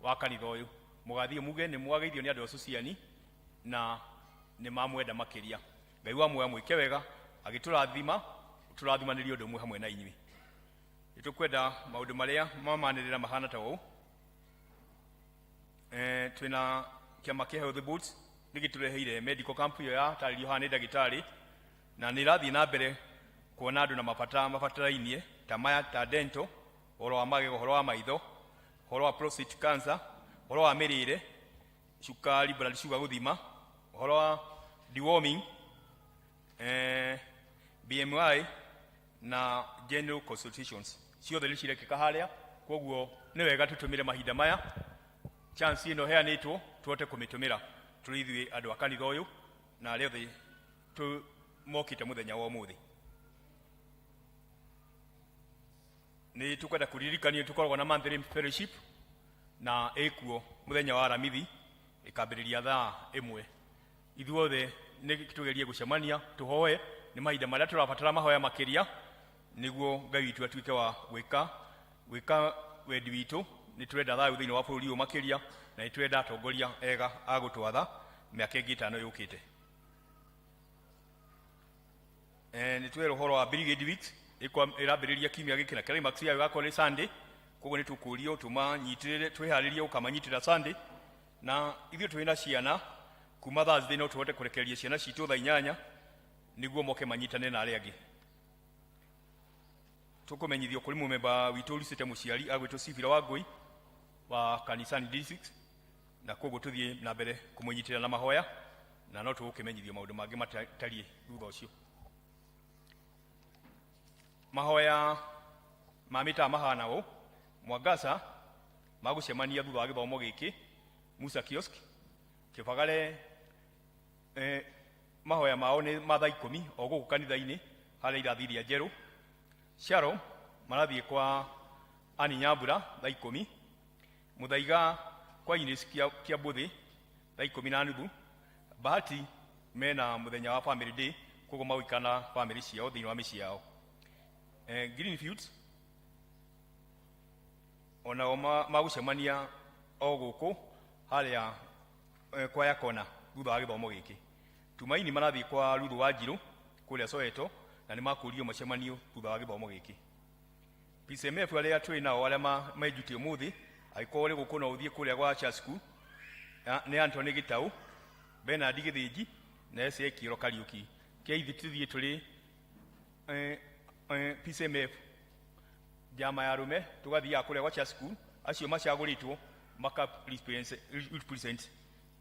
wa kanitha ũyũ, mũgathiĩ muge nĩ mwageithio nĩ andũ acio ciani na nĩ mamwenda makĩria. Ngai wa muoya mwĩke wega agĩtũrathima, tũrathimanĩrie ũndũ ũmwe hamwe na inyuĩ. Nĩtũkwenda maũndũ marĩa mamanĩrĩra mahana ta ũũ. Twĩna kĩama kĩa Health Boots nĩgĩtũreheire medical camp ĩyo ya tarĩrio haha nĩ ndagĩtarĩ, na nĩ irathiĩ na mbere kuona andũ na mabatarainie ta maya ta dental, ũhoro wa magego, ũhoro wa maitho, ũhoro wa prostate cancer, ũhoro wa mĩrĩre, cukari, blood sugar gũthima, ũhoro wa deworming, BMI na general consultations. Ciothe nĩ cirekĩka harĩa, koguo nĩ wega tũtũmĩre mahinda maya. Chance ĩno heanĩtwo tuhote kũmĩtũmĩra tũrĩ ithuĩ andũ a kanitha ũyũ na arĩa othe mokĩte mũthenya wa ũmũthĩ. Nĩ tũkwenda kũririkania tũkoragwo na monthly fellowship na ĩkuo mũthenya wa aramithi ĩkambĩrĩria thaa 1. Ithuothe nĩ tũgerie gũcemania tũhoe, nĩ mahinda marĩa tũrabatara mahoya makĩria nĩguo Ngai witũ atuĩke wa gwĩka wendi witũ. Nĩ tũrenda thayũ thĩinĩ wa bũrũri ũyũ makĩria na nĩ tũrenda atongoria ega a gũtwatha mĩaka ĩngĩ 5 yũkĩte. Nĩ twĩra ũhoro wa Brigade Week ĩrambĩrĩria kiumia gĩkĩ na climax yayo gakorwo nĩ Sunday, koguo nĩ tũkũrio tũmanyitĩrĩre twĩharĩrie ũkamanyitĩra Sunday. Na ithuĩ twĩna ciana kuma Thursday no tuhote kurekereria ciana citu thaa 8 niguo moke manyitane na aria angi tukumenyithio kuri mumemba witu Lucite Muciari agwitwo Sivira wa Ngui wa kanisani district na koguo tuthie na mbere kumunyitira na mahoya na no tugukimenyithio maundu mangi matari thutha ucio mahoya mamita mahana u Mwangasa magucemania thutha wa githomo giki Musa Kiosk Kibagare mahoya mao ni mathaa 10 o guku kanitha-ini haria irathi ria njeru Sharo marathie kwa Ani Nyambura thaa 10 Muthaiga kwa Ines kia Mbuthi thaa 10:30 Bahati mena muthenya wa family day koguo mawikana family ciao thiini wa micii yao Greenfields ona magucemania o guku haria kwa yakona thutha wa githomo giki Tumaini marathie kwa Ruthu wa Njiru kuria Soweto na ni makurio macemanio thutha wa githomo giki P.C.E.A aria twi nao aria majuti umuthi aiko ri guku na uthie kuria gwa Chasku ni Anthony Gitau Bernard Githinji na ese Kiro Kariuki keithi tuthie turi P.C.E.A jama ya rume tugathia kuria gwa Chasku acio macaguritwo maka represent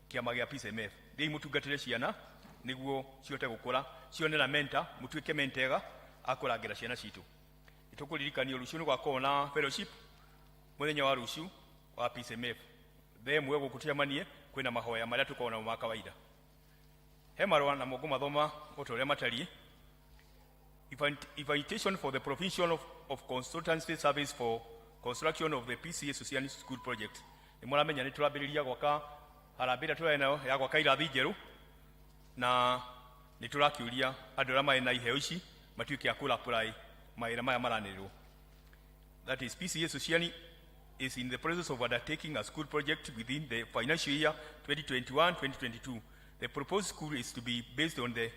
kiama gia P.C.E.A thii mutungatire ciana niguo ciote gukura cionera mentor mutuike mentega akurangira ciana citu itukuririkania rucio ni gwakorwo na fellowship muthenya wa rucio wa P.C.E.A themwe gukutiamanie kwina mahoya maria tukona mu kawaida he marwa na mogo mathoma utore matari invitation for the provision of consultancy service for construction of the P.C.E.A Social School Project nimuramenya ni turambiriria gwaka harambira twena ya gwaka irathi njeru na ni turakiuria andu aria mai na iheo ici matuike akula apply maira maya maranirwo that is P.C.E.A Social is in the process of undertaking a school project within the financial year 2021-2022. The proposed school is to be based on the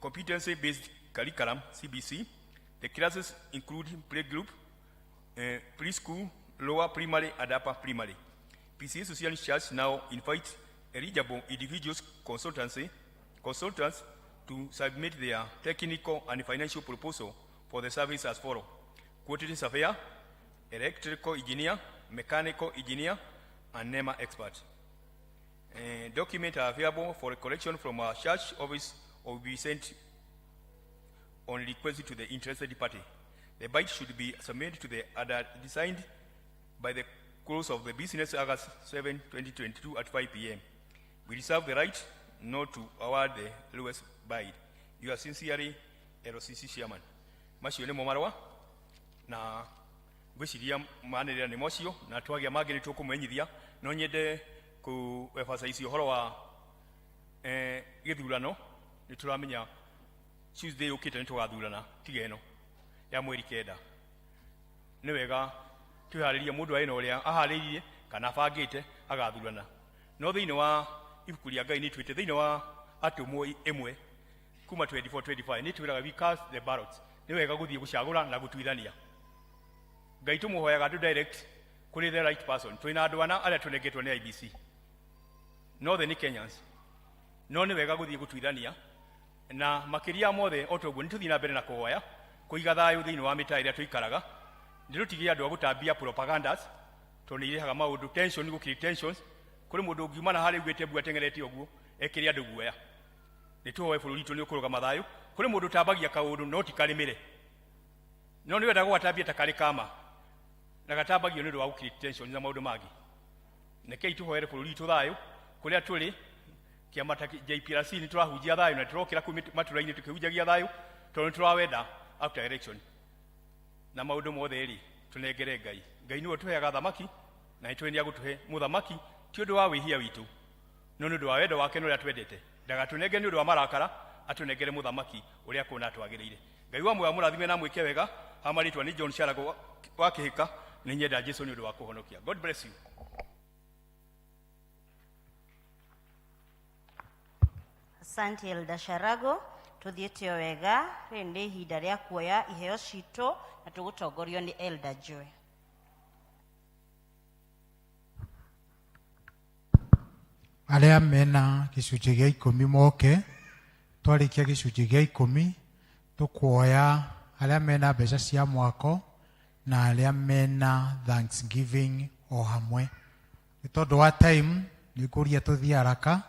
competency-based curriculum, CBC. The classes include playgroup, preschool, lower primary, and upper primary. P.C.E.A Social Church now invites eligible individuals consultants to submit their technical and financial proposal for the service as follows: quantity surveyor, electrical engineer, mechanical engineer, and NEMA expert. Documents are available for collection from our church office or will be sent on request to the interested party. The bid should be submitted to the other designed by the close of the business August 7, 2022 at 5 p.m. We reserve the right not to award the lowest bid. You are sincerely LCC Chairman. Macio ni momarwa na gwiciria manirira ni mocio na twagia mangi ni tukumenyithia no nyende ku emphasize horo wa githurano ni turamenya Tuesday ukite ni tugathurana tigeno ya mweri kenda ni wega twiharirie mundu aina uria aharirie kana bangite agathurana no thiini wa ibuku ria Ngai ni twite thiini wa atumo imwe kuma 24-25 ni twiraga we cast the ballots ni wega guthie gucagura na gutwithania Ngai tumuhoyaga tu direct kuri the right person twina andu ana aria tunengetwo ni IBC Northern Kenyans no ni wega guthie gutwithania na makiria mothe otoguo nituthina mbere na kuhoya kuiga thayu thiini wa mitaa iria tuikaraga ndirutigie andu agutambia propagandas tonirehaga maundu tension gukiri tensions kuri mundu ngiumana hari gwite bua tengereti oguo ekiri andu guoya nituhoe bururi tu ni ukuruga mathayu kuri mundu tambagia kaundu no tikarimire no ni wenda gwatambia takari kama na gatambagio ni ndu wa gukiri tension na maundu mangi nekei tuhoere bururi tu thayu kuria turi kiama ta JPRC ni turahujia thayu na turokira ku maturaini tukihunjagia thayu tondu turawenda after election na maundu mothe ri tunengere Ngai niwe tuheaga thamaki na itwenia gutuhe muthamaki ti undu wa wihia witu no ndu wa wendo wake nuria twendete ndagatunenge ni undu wa marakara atunengere muthamaki uria kuna atwagiriire Ngai wa mwe murathime na mwike wega amaritwa ni John Sharago wa kihika ni nyenda Jesu ni undu wa kuhonokia. God bless you. Asante Elda Sharago tuthiete wega rindi ihinda ria kuoya iheo citu na tugutongorio ni Elda Joy. Aria mena gicunjĩ gĩa 10 moke. Twarikia gicunjĩ gĩa 10 tukuoya aria mena mbeca cia mwako na aria mena Thanksgiving o hamwe. Nĩtondũ wa time nikuria tuthie haraka.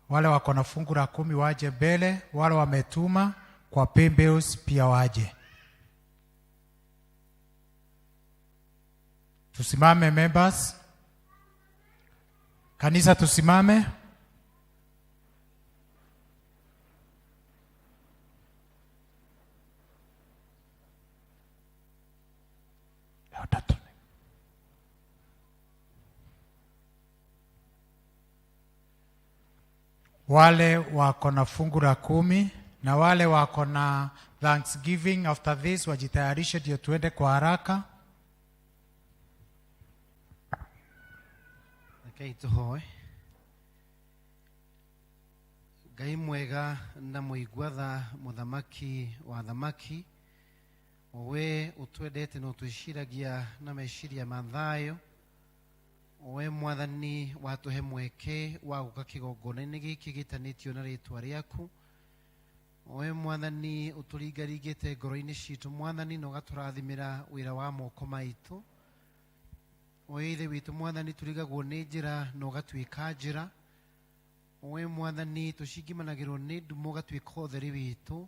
Wale wako na fungu la 10 waje mbele, wale wametuma kwa pay bills pia waje. Tusimame members. Kanisa tusimame. Wale wako na fungu la 10 na wale wako na Thanksgiving after this wajitayarishe ndio tuende kwa haraka. Okay, tuhoe. Ngai mwega na muigwatha muthamaki wa thamaki. Owe utwendete no twishiragia na meshiria mathayo. Owe mwathani watuhe mweke wa guka kigongona-inĩ gĩkĩ gĩtanĩtio na rĩtwa rĩaku. Owe mwathani uturingaringĩte ngoro-inĩ citũ mwathani na ũgatũrathimĩra wĩra wa moko maitũ. Owe ithe witũ mwathani turigagwo nĩ njĩra na ũgatuĩka njĩra. Owe mwathani tũcingimanagĩrwo nĩ ndumo ũgatuĩka ũtheri witũ.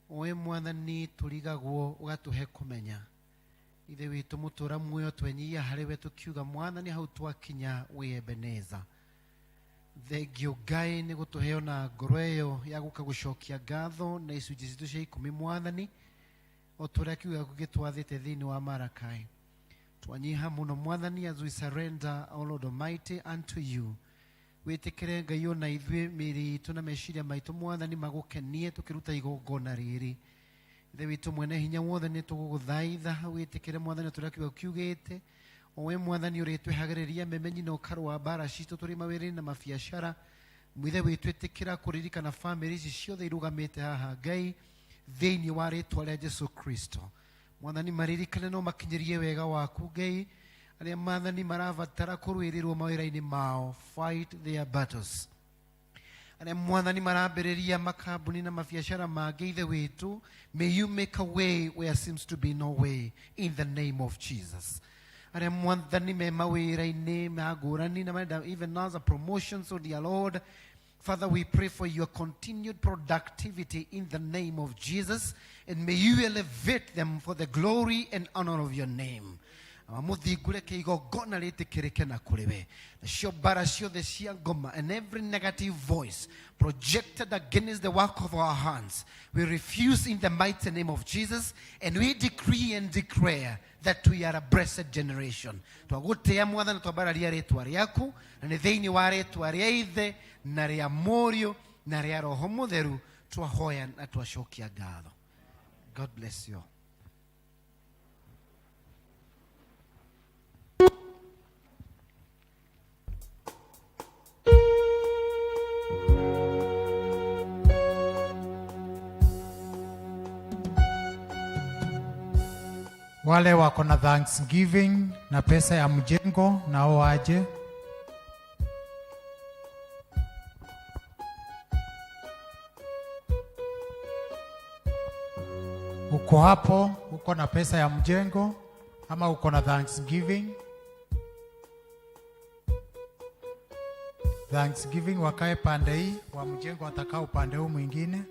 Owe mwathani turigagwo ũgatũhe kũmenya. Ithe witũ mũtũra muoyo twenyia harĩ we tukiuga mwathani hau twakinya we Ebeneza. Thengio Ngai nĩ gũtũhe ona ngoro ĩyo ya gũka gũcokia ngatho na icunjĩ citũ cia 10 mwathani o tũrĩa kiuga gĩtwathĩte thĩinĩ wa Marakai. Twanyiha muno mwathani as we surrender, O Lord Almighty, unto you. Wĩtĩkĩre Ngai ona ithuĩ mĩĩrĩ itũ na meciria maitũ mwathani magũkenie tũkĩruta igongona rĩrĩ. Ithe witũ mwene hinya wothe nĩ tũgũgũthaitha wĩtĩkĩre mwathani tũrĩa kiuga kiugĩte. Owe mwathani ũrĩtwehagĩrĩria memenyi na ũkarũa mbara citũ tũrĩ mawĩra-inĩ na mabiacara. Mwithe witũ ĩtĩkĩra kũririkana famĩlĩ ici ciothe irũgamĩte haha Ngai thĩinĩ wa rĩtwa rĩa Jesu Kristo. Mwathani maririkane no makinyĩrie wega waku Ngai arĩa mwathani marabatara kũrũĩrĩrwo mawĩra-inĩ mao, fight their battles. Arĩa mwathani marambĩrĩria makambuni na mabiacara mangĩ ithe witũ, may you make a way where seems to be no way in the name of Jesus. Arĩa mwathani me mawĩra-inĩ ma ngũrani na even as a promotion, so dear Lord, Father, we pray for your continued productivity in the name of Jesus, and may you elevate them for the glory and honor of your name. Muthingure kĩigongona rĩtĩkĩrĩke na kũrĩ we. Nacio mbara ciothe cia ngoma and every negative voice projected against the work of our hands, we refuse in the mighty name of Jesus, and we decree and declare that we are a blessed generation. Twagũtĩa mwathani twambararia rĩtwa rĩaku na nĩ thĩinĩ wa rĩtwa rĩa Ithe na rĩa Mũriũ na rĩa Roho Mũtheru twahoya na twacokia ngatho. God bless you. Wale wako na Thanksgiving na pesa ya mjengo nao waje. Uko hapo, uko na pesa ya mjengo ama uko na Thanksgiving? Thanksgiving wakae pande hii, wa mjengo watakao upande huu mwingine.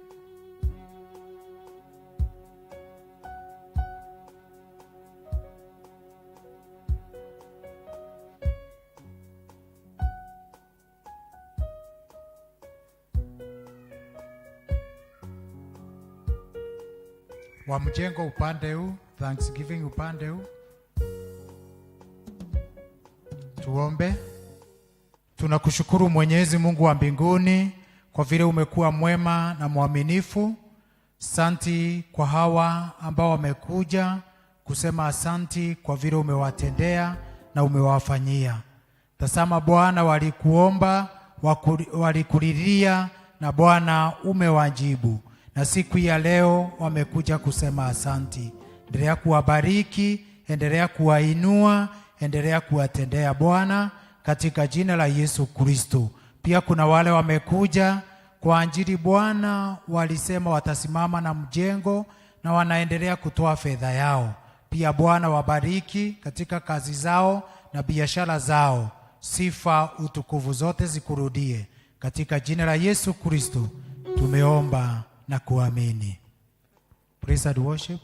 Wa mjengo upande huu, Thanksgiving upande huu. Tuombe. Tunakushukuru Mwenyezi Mungu wa mbinguni kwa vile umekuwa mwema na mwaminifu. Asanti kwa hawa ambao wamekuja kusema asanti kwa vile umewatendea na umewafanyia. Tazama Bwana, walikuomba, walikulilia na Bwana umewajibu. Na siku ya leo wamekuja kusema asanti. Endelea kuwabariki, endelea kuwainua, endelea kuwatendea Bwana, katika jina la Yesu Kristo Pia kuna wale wamekuja kwa ajili Bwana walisema watasimama na mjengo na wanaendelea kutoa fedha yao. Pia Bwana wabariki katika kazi zao na biashara zao. Sifa utukufu zote zikurudie. Katika jina la Yesu Kristo tumeomba na kuamini. Praise and worship.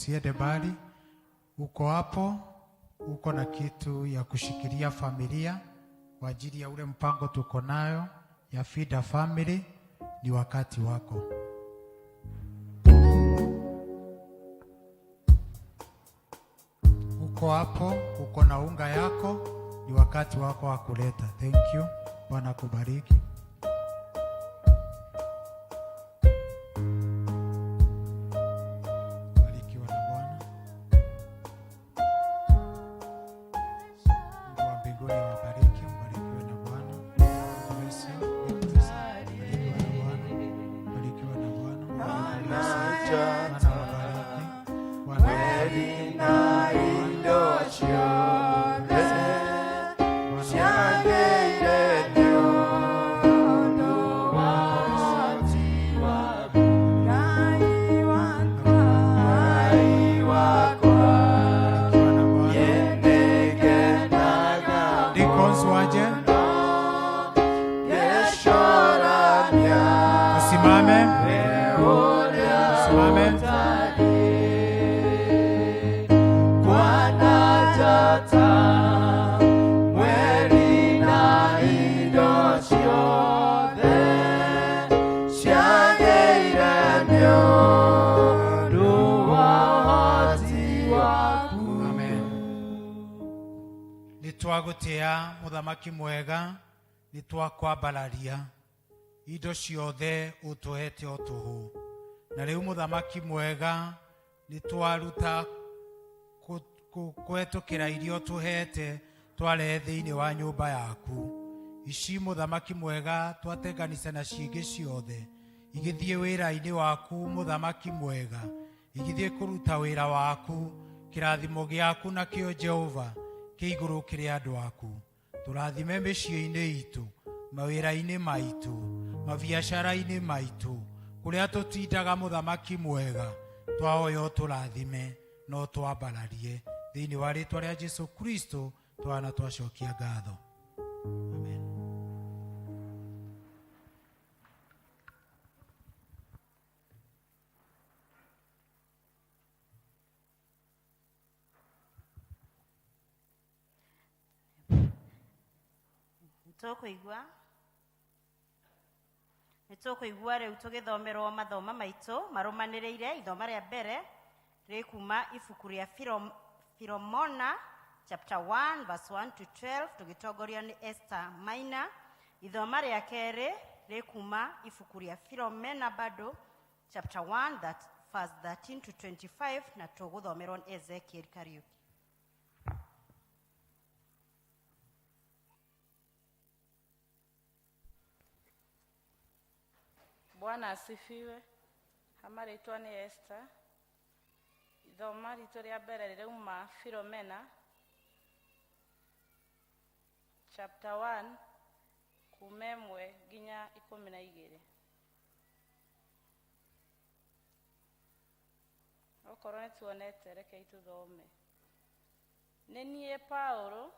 Usiende mbali. Uko hapo, uko na kitu ya kushikilia familia kwa ajili ya ule mpango tuko nayo ya Feed a Family, ni wakati wako. Uko hapo, uko na unga yako, ni wakati wako wa kuleta. Thank you. Bwana kubariki. Nitwagutia muthamaki mwega nitwakwambararia indo ciothe utuhete otuhu na riu muthamaki mwega nitwaruta kwetukira irio tuhete tware thiini wa nyumba yaku ici muthamaki mwega twatenganisa na ciingi ciothe igithie wira-ini waku muthamaki mwega igithie kuruta wira waku kirathimo giaku na kio Jehova kiiguru kiri andu aku turathime micii-ini itu mawira-ini maitu mabiacara-ini maitu kuria tutindaga muthamaki mwega twaoyo turathime no twambararie thiini wa ritwa ria Jesu Kristo twana twacokia ngatho. Amen. nitũkũigua rĩu tũgĩthomerwo mathoma maitũ marũmanĩrĩire ithoma rĩa mbere rĩkuma ibuku rĩa Philomona chapter 1 verse 1 to 12 tũgĩtongorio nĩ Esther Maina. Ithoma rĩa kerĩ rĩkuma ibuku rĩa Philomena bado chapter 1 that verse 13 to 25 na tũgũthomerwo nĩ Ezekiel Kariuki. Bwana asifiwe. Hamaritwa ni Esther. Ithoma ritũ rĩa mbere rĩrauma Philomena chapter 1 kuma 1 nginya 12. Okorwo nĩtuonete rekei tũthome. Nĩ niĩ Paulo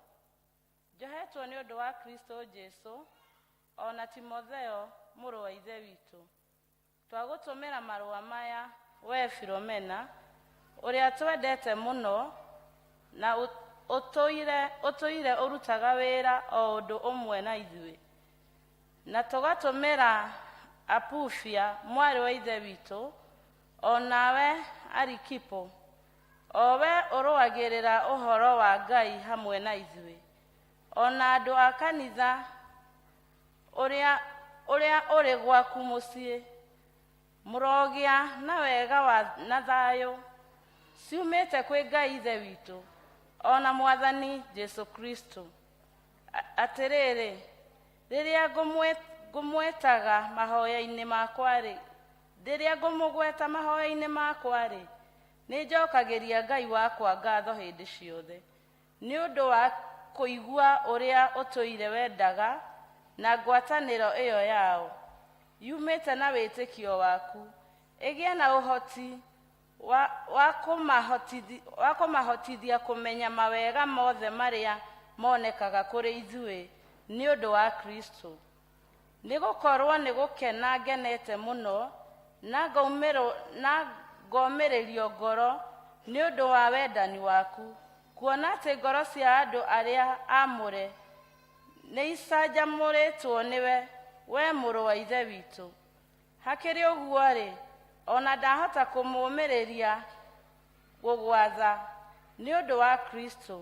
njohetwo nĩ ũndũ wa Kristo Jesu ona Timotheo mũrũ wa ithe witũ twagũtũmĩra marũa maya we Philomena ũrĩa twendete mũno na ũtũire ũrutaga wĩra o ũndũ ũmwe na ithuĩ na tũgatũmĩra Apufia mwarĩ wa ithe witũ o nawe Arikipo o we ũrũagĩrĩra ũhoro wa Ngai hamwe na ithuĩ o na andũ a kanitha ũrĩa ũrĩ gwaku mũciĩ mũrogĩa na wega na thayũ ciumĩte kwĩ Ngai ithe witũ o na Mwathani Jesu Kristo. Atĩrĩrĩ, rĩrĩa ngũmwĩtaga mahoya-inĩ makwa-rĩ, rĩrĩa ngũmũgweta mahoya-inĩ makwa-rĩ, nĩnjokagĩria Ngai wakwa ngatho hĩndĩ ciothe nĩ ũndũ wa kũigua ũrĩa ũtũire wendaga na ngwatanĩro ĩyo yao yumĩte na wĩtĩkio waku ĩgĩe na ũhoti wa kũmahotithia kũmenya mawega mothe marĩa monekaga kũrĩ ithuĩ nĩ ũndũ wa Kristo. Nĩgũkorwo nĩ gũkena ngenete mũno na ngomĩrĩrio ngoro nĩ ũndũ wa wendani waku kuona atĩ ngoro cia andũ arĩa amũre nĩ icanjamũrĩtwo nĩwe we mũrũ wa ithe witũ. Hakĩrĩ ũguo-rĩ, ona ndahota kũmũmĩrĩria gũgwatha nĩ ũndũ wa Kristo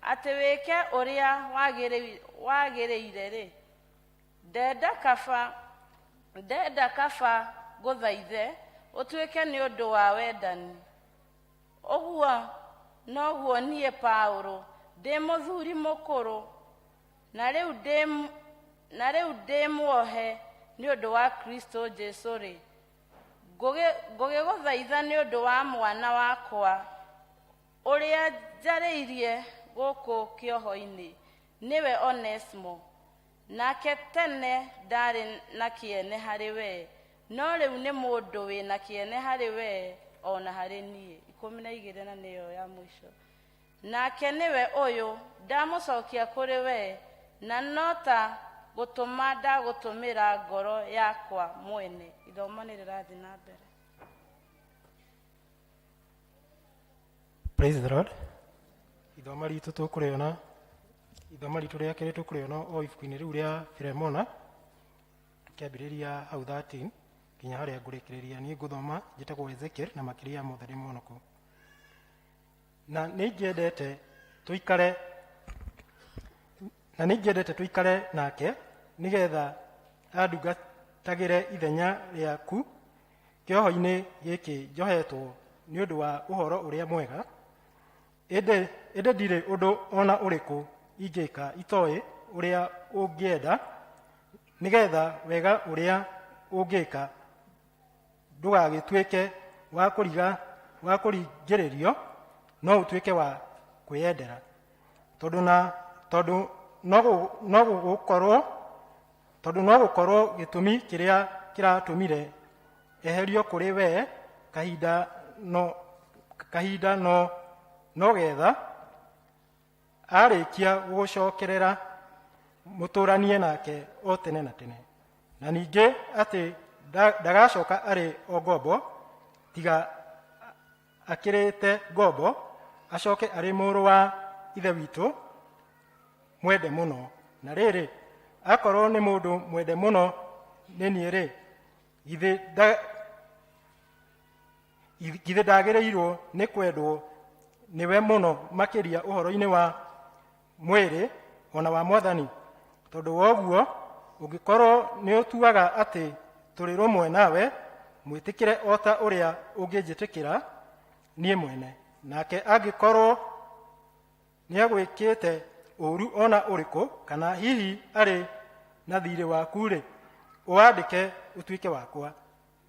atĩ wĩke ũrĩa wagĩrĩire-rĩ, ndenda kaba gũthaithe ũtuĩke nĩ ũndũ wa wendani. Ũguo noguo niĩ Paulo ndĩ mũthuri mũkũrũ na rĩu ndĩ muohe nĩ ũndũ wa Kristo Jesu-rĩ, ngũgĩgũthaitha nĩ ũndũ wa mwana wakwa ũrĩa njarĩirie gũkũ kĩoho-inĩ nĩwe Onesimo, nake tene ndarĩ na kĩene harĩ we no rĩu nĩ mũndũ wĩ na kĩene harĩ we ona harĩ niĩ. 12 na nĩyo ya mũico. Nake nĩwe ũyũ ndamũcokia kũrĩ we na no ta gũtũma nda gũtũmĩra ngoro yakwa mwene. Ithoma nĩ rĩrathiĩ na mbere. Praise the Lord. Ithoma ritũ tũkũrĩona, ithoma ritũ rĩa kerĩ tũkũrĩona o ibuku-inĩ rĩu rĩa Filemona, tukĩambĩrĩria hau 13 nginya harĩa ngũrĩkĩrĩria. Niĩ ngũthoma njĩtagwo Ezekiel na makĩria mothe nĩ monoko. Na nĩ ingĩendete tuikare nake nigetha andungatagĩre ithenya rĩaku kĩoho-inĩ gĩkĩ njohetwo nĩ ũndũ wa ũhoro ũrĩa mwega. Ĩndĩ ndirĩ ũndũ ona ũrĩkũ ingĩka itoĩ ũrĩa ũngĩenda, nigetha wega ũrĩa ũngĩka ndũgagĩtuĩke wa kũringĩrĩrio, no ũtuĩke wa kwĩyendera. Tondũ no gũkorwo gĩtũmi kĩrĩa kĩratũmire eherio kũrĩ we kahinda no getha arĩkia gũgũcokerera mũtũranie nake o tene na tene. Na ningĩ atĩ ndagacoka arĩ o ngombo, tiga akĩrĩte ngombo, acoke arĩ mũrũ wa ithe witũ mwende mũno. Na rĩrĩ, akorwo nĩ mũndũ mwende mũno nĩ niĩ-rĩ, githĩ ndagĩrĩirwo nĩ kwendwo nĩwe mũno makĩria ũhoro-inĩ wa mwĩrĩ ona wa Mwathani. Tondũ woguo ũngĩkorwo nĩ ũtuaga atĩ tũrĩ rũmwe nawe, mwĩtĩkĩre o ta ũrĩa ũngĩnjĩtĩkĩra niĩ mwene. Nake angĩkorwo nĩagwĩkĩte ũru ona ũrĩkũ, kana hihi arĩ na thirĩ waku-rĩ, ũwandĩke ũtuĩke wakwa.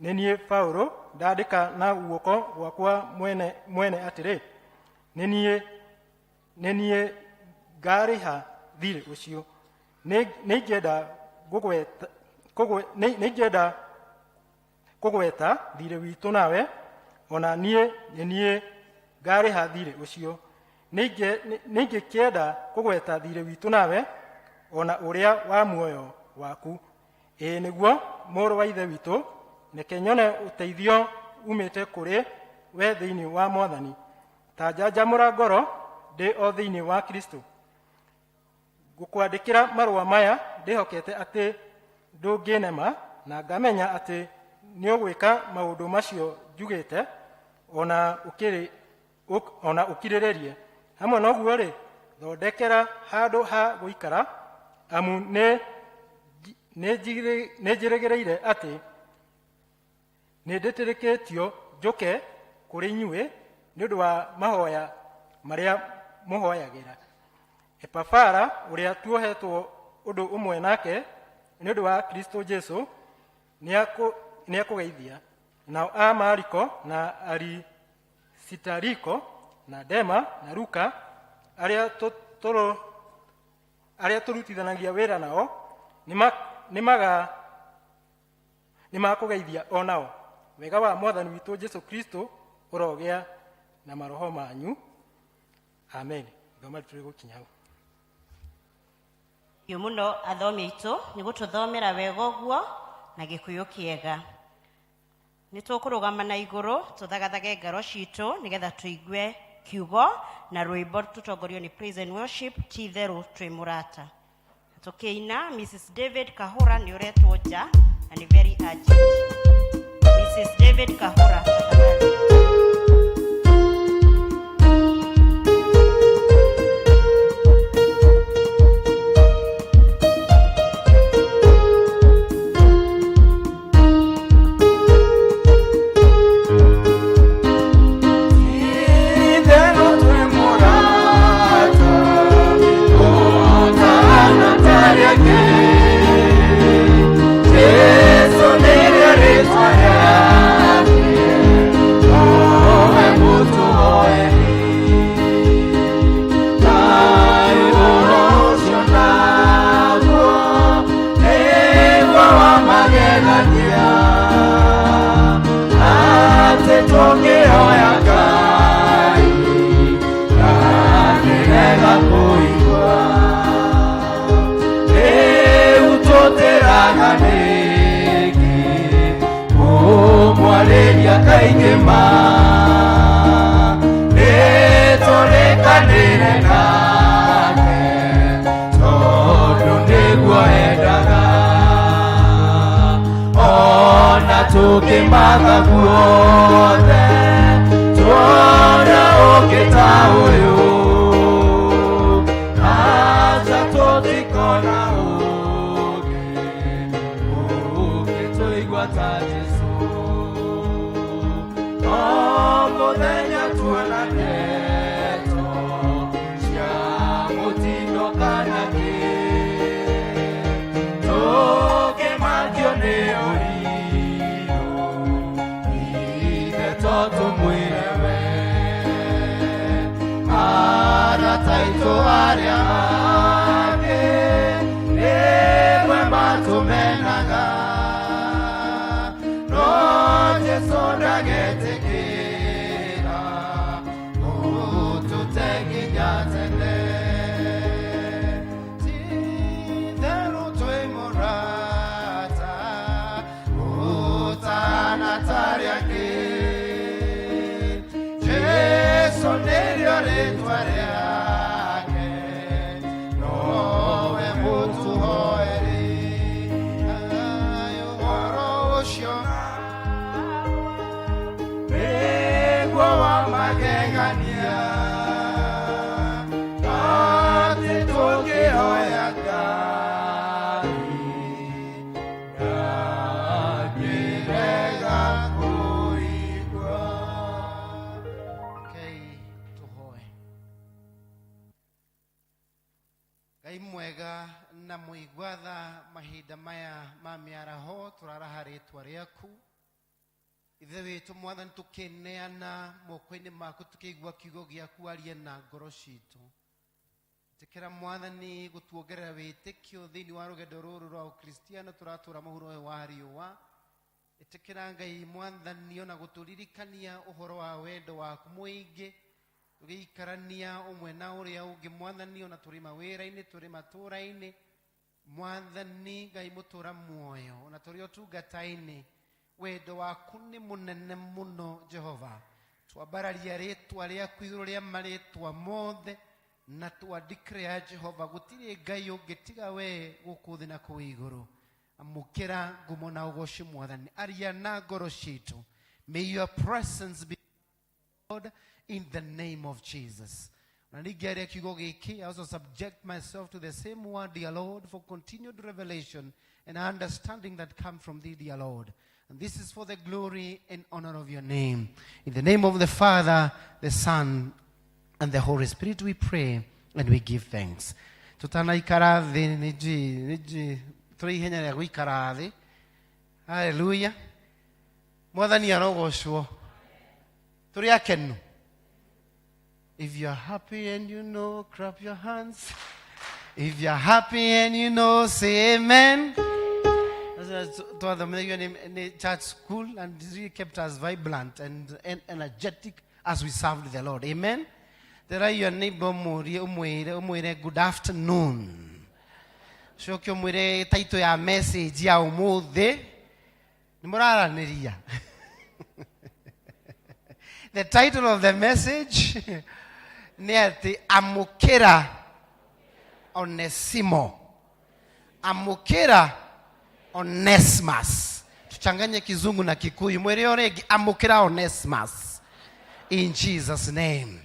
Nĩ niĩ Paulo ndandĩka na guoko gwakwa mwene atĩrĩ, nĩ niĩ ngarĩha thirĩ ũcio. Nĩ ingĩenda kũgweta thirĩ witũ nawe, ona niĩ nĩ niĩ ngarĩha thirĩ ũcio. Nĩ ingĩkĩenda kũgweta thirĩ witũ nawe, ona ũrĩa wa muoyo waku. Ĩĩ nĩguo mũrũ wa ithe witũ, reke nyone ũteithio umĩte kũrĩ we thĩinĩ wa Mwathani. Ta njanjamũra ngoro ndĩ o thĩinĩ wa Kristo. Ngũkwandĩkĩra marũa maya ndĩhokete atĩ ndũngĩnema, na ngamenya atĩ nĩ ũgwĩka maũndũ macio njugĩte, ona ũkirĩrĩrie. Hamwe noguo-rĩ, thondekera handũ ha gũikara, amu nĩ njĩrĩgĩrĩire atĩ nĩ ndĩtĩrĩkĩtio njũke kũrĩ inyuĩ nĩ ũndũ wa mahoya marĩa mũhoyagĩra. Epafara ũrĩa tuohetwo ũndũ ũmwe nake nĩ ũndũ wa Kristo Jesu nĩ akũgeithia. Nao a Mariko na Arisitariko na Dema na Luka arĩa tũrutithanagia wĩra nao nĩ makũgeithia o nao. Wega wa Mwathani witũ Jesu Kristo ũrogĩa na maroho manyu. Amen. Thoma tũrĩ gũkinya hau. Mũno athomi aitũ nĩ gũtũthomera wega ũguo na Gĩkũyũ kĩega. Nĩ tũkũrũgama na igũrũ tũthagathage ngaro citũ nĩgetha tũigue kiugo na rwĩmbo tũtongorio nĩ praise and worship ti itherũ twĩ mũrata. Tũkĩina Mrs. David Kahura nĩ ũretwo nja na nĩ very urgent. Mrs. David Kahura, tafadhali. tukimatha guothe tuona ukitaũyũ aca tũtikona ũgĩtũigua ta Jesũ o mũthenya tuona ndeto cia mũtino kana kĩ tũkĩmakio nĩ ũrirũ ithe tũtũmwĩre we arataitũ arĩa angĩ nĩwe matũmenaga no Jesũ ndagetĩkĩra gũtũte nginya tene ti-itherũ twĩ mũrata gũtana tarĩ angĩ Jesũ nĩrĩo rĩtwa rĩake nowe mũtũhoeri ũhoro ũcio nĩguo wa magegania atĩ tũngĩhoya Ngai ndangĩrega kũigua. Ngai tũhoe. Ngai mwega na mũigwatha mahinda maya ma mĩaraho tũraraha rĩtwa rĩaku ithe witũ mwathani tũkĩneana moko-inĩ maku tũkĩigua kiugo gĩaku arie na ngoro citũ tĩkĩra mwathani gũtuongerera wĩtĩkio thĩinĩ wa rũgendo rũrũ rwa ũkristiano tũratũra mũhuro ũyũ wa riũa ĩtĩkĩra Ngai mwathani ona gũtũririkania ũhoro wa wendo waku mũingĩ tũgĩikarania ũmwe na ũrĩa ũngĩ mwathani ona tũrĩ mawĩra-inĩ tũrĩ matũũra-inĩ mwathani Ngai mũtũũra muoyo ona tũrĩ ũtungata-inĩ wendo waku nĩ mũnene mũno Jehova twambararia rĩtwa rĩaku igũrũ rĩa marĩtwa mothe na twadeclare Jehova gũtirĩ Ngai ũngĩ tiga we gũkũ thĩ na kũu igũrũ amũkĩra ngumo na ũgoci mwathani aria na ngoro citũ may your presence be Lord in the name of Jesus. I also subject myself to the same word, dear Lord, for continued revelation and understanding that come from thee, dear Lord. And this is for the glory and honor of your name. In the name of the Father, the Son, and the Holy Spirit we pray and we give thanks. Hallelujah. Mwathani arogocwo. Turi akenu. If you're happy and you know, clap your hands. If you're happy and you know, say amen. To the church school, and it really kept us vibrant and energetic as we served the Lord. Amen. There are your neighbor, good afternoon. So, title ya message ya umuthi. The title of the message ni ati amukira Onesimo. Amukira Onesimus. Tuchanganye Kizungu na Kikuyu. Mwerioregi amukira Onesimus. In Jesus' name.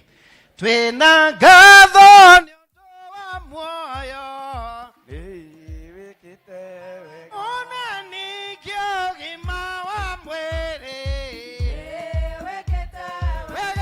Twena gatho nyotoa moyo. Ona nikyo gima wa mwere. We're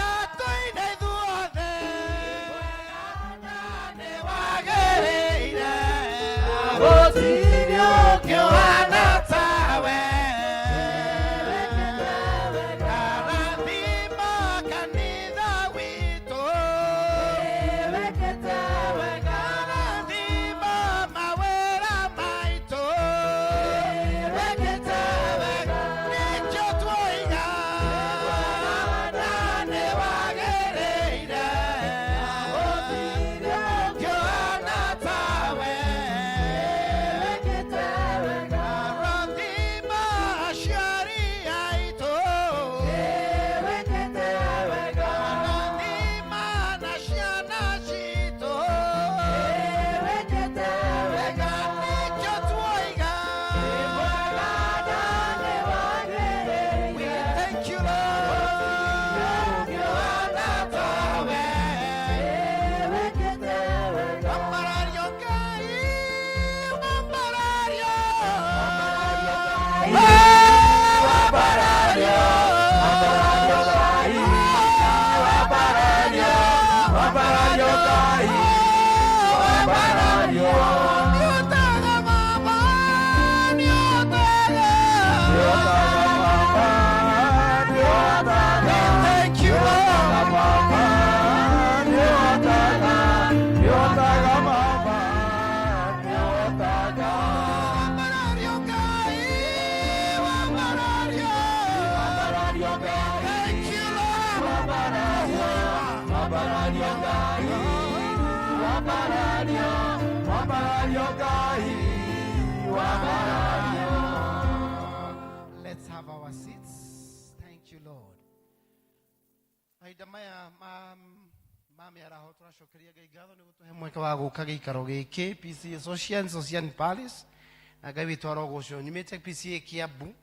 wambarario Ngai, wambarario, wambarario Ngai, wambarario. Let's have our seats. Thank you, Lord. Aidamaya mami araho turacokeria Ngai ngatho nĩ gũtũhe mweke wa gũka gĩikaro gĩkĩ P.C.E.A Social Palace na Ngai witũ arogocwo. Nyumĩte P.C.E.A Kiambu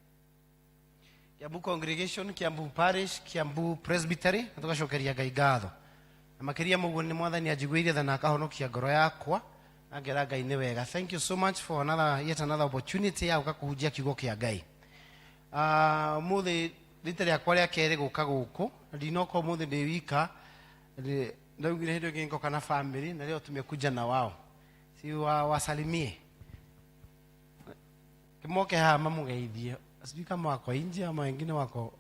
Congregation, Kiambu Parish, Kiambu Presbytery, na tugacokeria Ngai ngatho. Na makĩria mũguo nĩ Mwathani anjiguĩire tha na akahonokia ngoro yakwa na ngera Ngai nĩ wega. Thank you so much for yet another opportunity ya gũka kũhunjia kiugo kĩa Ngai. Mũthĩ rita rĩakwa rĩa kerĩ gũka gũkũ, na ndinoka ũmũthĩ ndĩ wika, ndaugire hĩndĩ ĩngĩ ngoka na family, na leo tumekuja na wao. Si wasalimie. Kimoke haha mamũgeithie. Sijui kama wako nje ama wengine wako.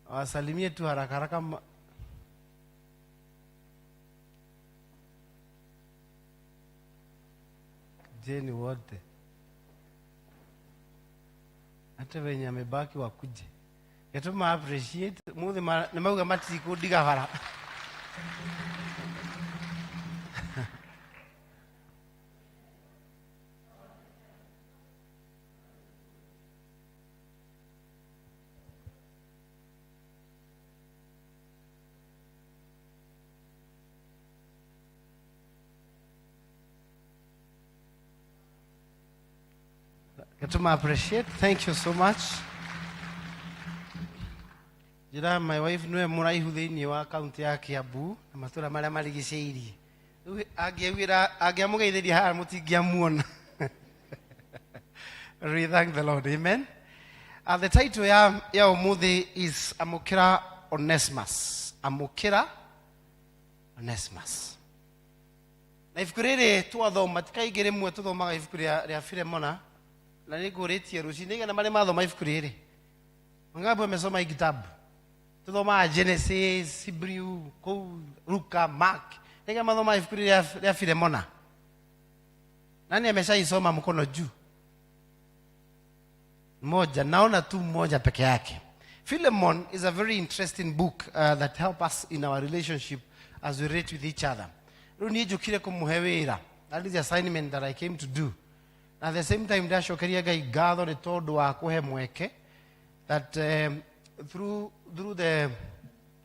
Wasalimie tu haraka haraka. Jeni wote. Hata wenye amebaki wakuje. Yatuma appreciate. Muthi nimauga matisi kudiga hara. Yatuma appreciate. Thank you so much. Jira, my wife nwe muraihu thĩinĩ wa kaunti ya Kiambu na matũra marĩa marigicĩirie. Angiamũgeithĩria haha mũtingĩamuona. We thank the Lord. Amen. The title ya ũmũthĩ is Amũkĩra Onesimus. Amũkĩra Onesimus. Na ibuku rĩrĩ twathoma tikaingĩ rĩmwe tũthomaga ibuku rĩa Philemona na nĩngũrĩtie rũciinĩ igana marĩa mathoma ibuku rĩrĩ. Wangapi wamesoma hii kitabu? Tudoma Genesis, Hebrew, Luka, Mark. Nige madoma ifikiri ya Philemona. Nani ameshaisoma mkono juu? Moja, naona tu moja peke yake. Philemon is a very interesting book that help us in our relationship as we relate with each other. Runi jukire kumuhewera. That is the assignment that I came to do. At the same time, dashokeria Ngai ngatho nĩ tondũ wa kũhe mweke that through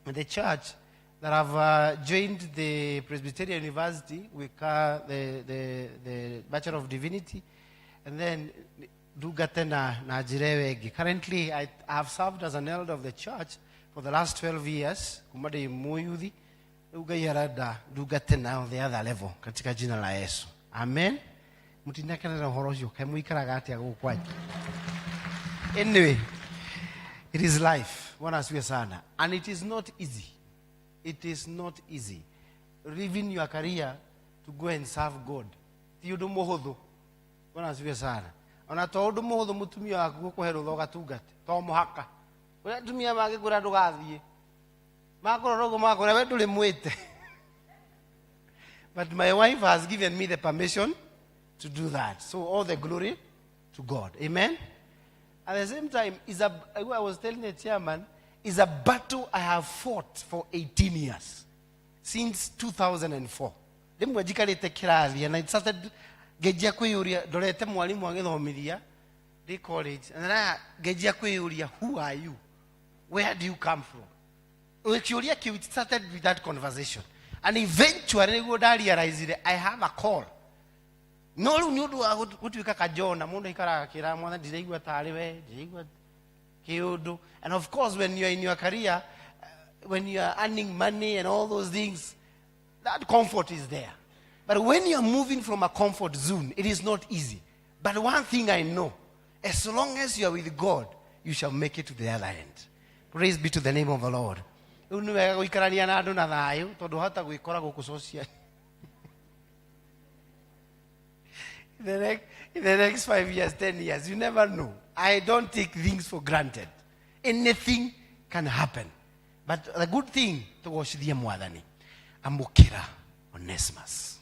the church that have joined the Presbyterian University with the Bachelor of Divinity, and then do gatena na jirewegi. Currently, I have served as an elder of the church for the last 12 years. Kumade moyudi ugayarada do gatena on the other level. Katika jina la Yesu. Amen. Mutinakana na horosho kamuikara gati ya gukwaji. Anyway, it is life. Bwana asifiwe sana. And it is not easy. It is not easy. Leaving your career to go and serve God. Tiudu muhuthu. Bwana asifiwe sana. Ona tondu muhuthu mutumia waku gukuherwo thoga tungate. To muhaka. Ura tumia magikura ndugathie. Makororogo makora we nduri mwite. But my wife has given me the permission to do that. So all the glory to God. Amen. At the same time, I was telling the chairman, is a battle I have fought for 18 years. Since 2004. And I started gejia kwiyuria dorete mwalimu agithomiria the college. And then I gejia kwiyuria, who are you? Where do you come from? It started with that conversation. And eventually I realized I have a call. No nyudu gutuika kajona mundu ikara kira mwana ndireigwa tariwe ndireigwa kiudu. And of course when you are in your career, when you are earning money and all those things, that comfort is there. But when you are moving from a comfort zone, it is not easy. But one thing I know, as long as you are with God, you shall make it to the other end. Praise be to the name of the Lord. In the next 5 years, 10 years, you never know. I don't take things for granted. Anything can happen. But the good thing to watch the Mwadani, Amukira Onesimus.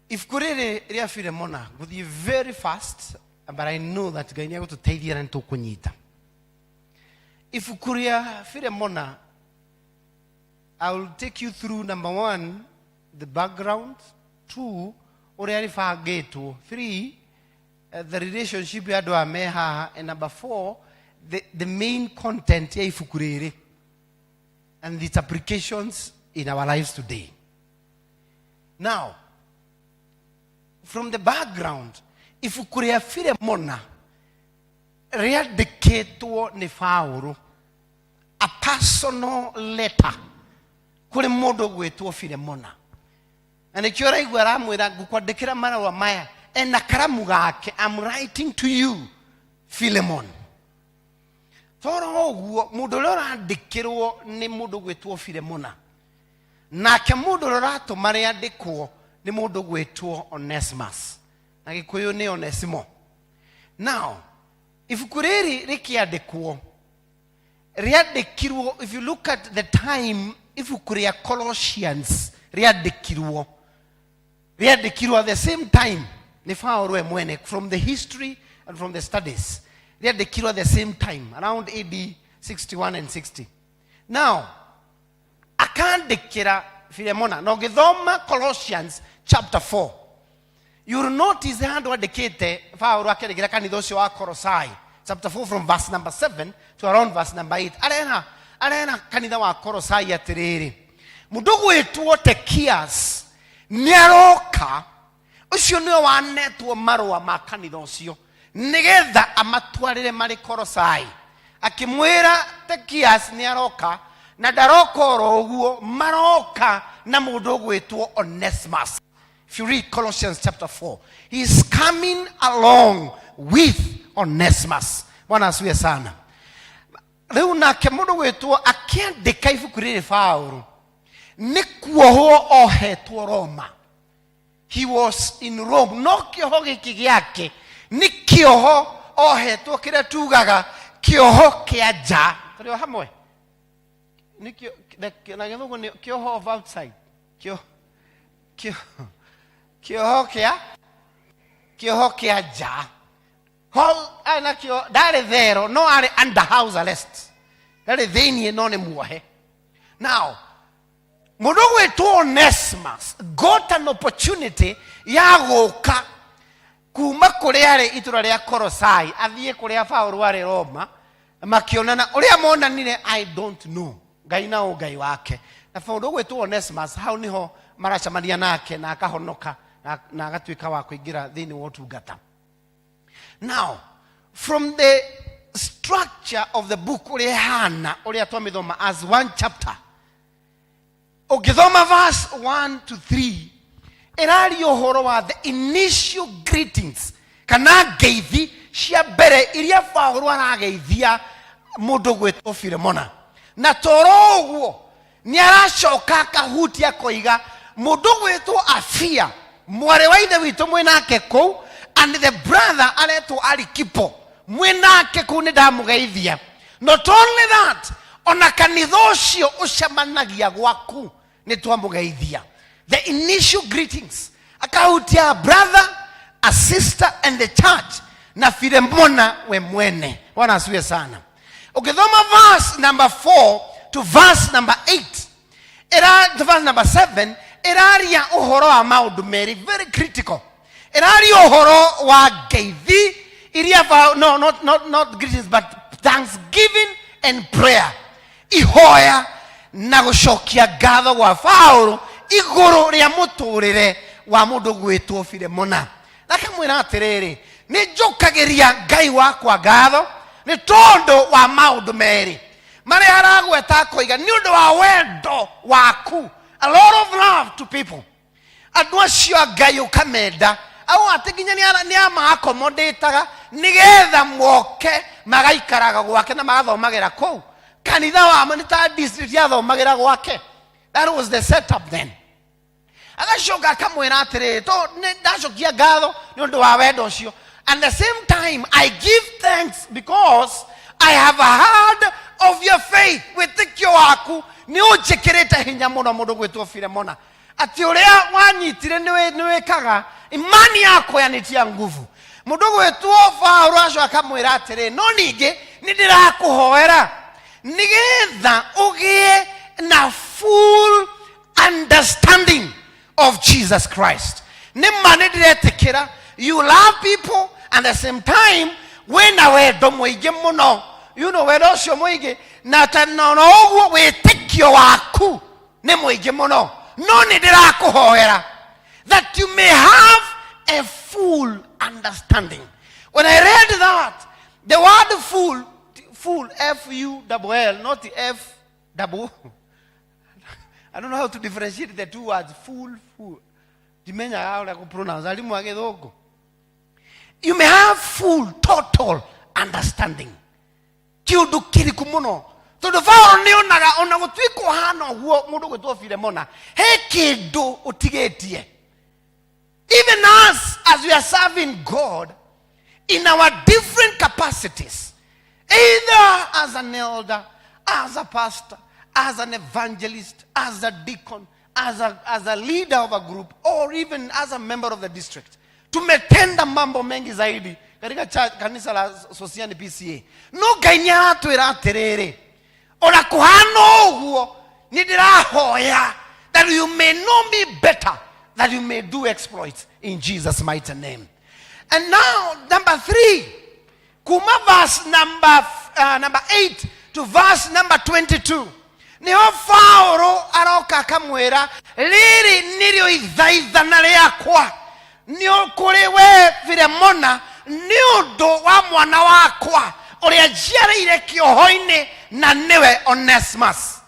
If Kurere Ria Philemona would be very fast, but I know that Gainyago to take the and to Kunyita. Ifukuria Filemona, I will take you through number 1, the background, 2, Orearifa 3, the relationship ya do ameha, and number 4, the main content ya ifukurere and its applications in our lives today. Now, from the background, ifukuria Filemona readiketo ni Paulo, a personal letter kule modo gwetwo Filemona. And if you're gukwandikira marua maya ena karamu gake, I'm writing to you Philemon. Toro oguo mundu uria urandikirwo ni mundu gwetwo Filemona. Nake mundu uria uratuma riandikwo ni mundu gwetwo Onesimus. Na Gikuyu ni Onesimo. Now, ifukuriri rikiandikwo riandikirwo, if you look at the time, ifukuria Colossians riandikirwo at the same time ni Paulo mwene, from the history and from the studies, riandikirwo at the same time around AD 61 and 60. Now akandikira Filemona no githoma Colossians chapter 4, you will notice hand wandikite Paulo akandikira kanitha ucio wa Colossae chapter 4 from verse number 7 to around verse number 8. Arena kanitha wa Colossae atiriri, mundu gwitwo Tekias niaroka, ucio niwe wanetwo marua ma kanitha ucio nigetha amatwarire mari Colossae, akimwira Tekias niaroka na daroka oro uguo maroka na mundu gwitwo Onesimus. If you read Colossians chapter 4, he is coming along with Onesimus. Bwana asifiwe sana. Leo nake mundu gwitwo akiandika ibuku riri Paulo ni kuohwo ohetwo Roma. He was in Rome. No kioho giki giake ni kioho ohetwo kire tugaga kioho kia ja. Trio hamwe ni na githugu ni kioho of outside. Kioho kia ja. Ho ana kio dare there no are under house arrest. Dare theni no ne muohe. Now mundu gwetwo Onesimus got an opportunity ya guka kuma kuri ari itura ria Colossae athie kuri Paulo ari Roma, makionana uria monanire I don't know ngai na ngai wake. Na mundu gwetwo Onesimus hau niho maracamania nake na akahonoka na agatuika wa kuingira thini wa utungata. Now, from the structure of the book uria hana uria twamithoma as one chapter, ogithoma verse 1 to 3, irari uhoro wa the initial greetings kana ngeithi cia mbere iria Paulo arageithia mundu gwetwo Filemona. Na toro uguo ni aracoka kahutia koiga mundu gwetwo Afia mware wa ithe witu mwenake kou, and the brother aletwo Arikipo mwenake kou ni ndamugeithia. Not only that, ona kanitha ucio ucemanagia gwaku ni twamugeithia. The initial greetings akahutia a brother, a sister and the church na Filemona we mwene. Bwana asifiwe sana. Ukithoma verse number 4 to verse number 8, to verse number 7, iraria uhoro wa maundu meri, very critical. Iraria uhoro wa ngeithi iria not greetings but thanksgiving and prayer. Ihoya na gucokia ngatho gwa Paulo iguru ria muturire wa mundu gwitwo Filemona. Nakamwira atiriri, ni njukagiria ngai wakwa ngatho ni tondu wa maundu meri mari aragweta koiga ni undu wa wendo waku, a lot of love to people. Andu acio ngai ukamenda au atiginya ni ama accommodataga nigetha mwoke magaikaraga gwake na magathomagira kou kanitha wa manita district ya thomagira gwake. That was the setup then. Agacoka akamwira atiri to ndacokia ngatho ni undu wa wendo ucio, and the same time I give thanks because I have heard of your faith. Witikio waku ni unjikirite hinya muno mundu gwitwo Filemona, ati uria wanyitire niwe kaga imani yako yanitia nguvu. Mundu gwitwo Paulo aco akamwira atiri no ningi ni ndirakuhoera nigetha ugie na full understanding of Jesus Christ. Nimanediretekera, you love people and at the same time when awe domoige muno, you know where osho moige na tanono we take your waku nemoige muno no nidira kuhoera, that you may have a full understanding. When I read that, the word full, F-U-L-L, not the F-double. I don't know how to differentiate the two words, full. You may have full, total understanding. Kiudu kirikumono. To the far ni ona gutwiko hano huo mundu gwetu Filemona. He kidu utigetie. Even us, as we are serving God in our different capacities, either as an elder, as a pastor, as an evangelist, as a deacon, as a leader of a group, or even as a member of the district, tumetenda mambo mengi zaidi katika kanisa la Sosiani P.C.E.A. No ganya twira terere ona kuhano huo nidirahoya that you may know me better, that you may do exploits in Jesus' mighty name. And now, number 3, kuma verse number 8 to verse number 22. Niho Paulo aroka kamwera riri nirio ithaithana riakwa nio kuri we Filemona ni undu wa mwana wakwa uria njiarĩire kĩoho-inĩ na niwe Onesimus.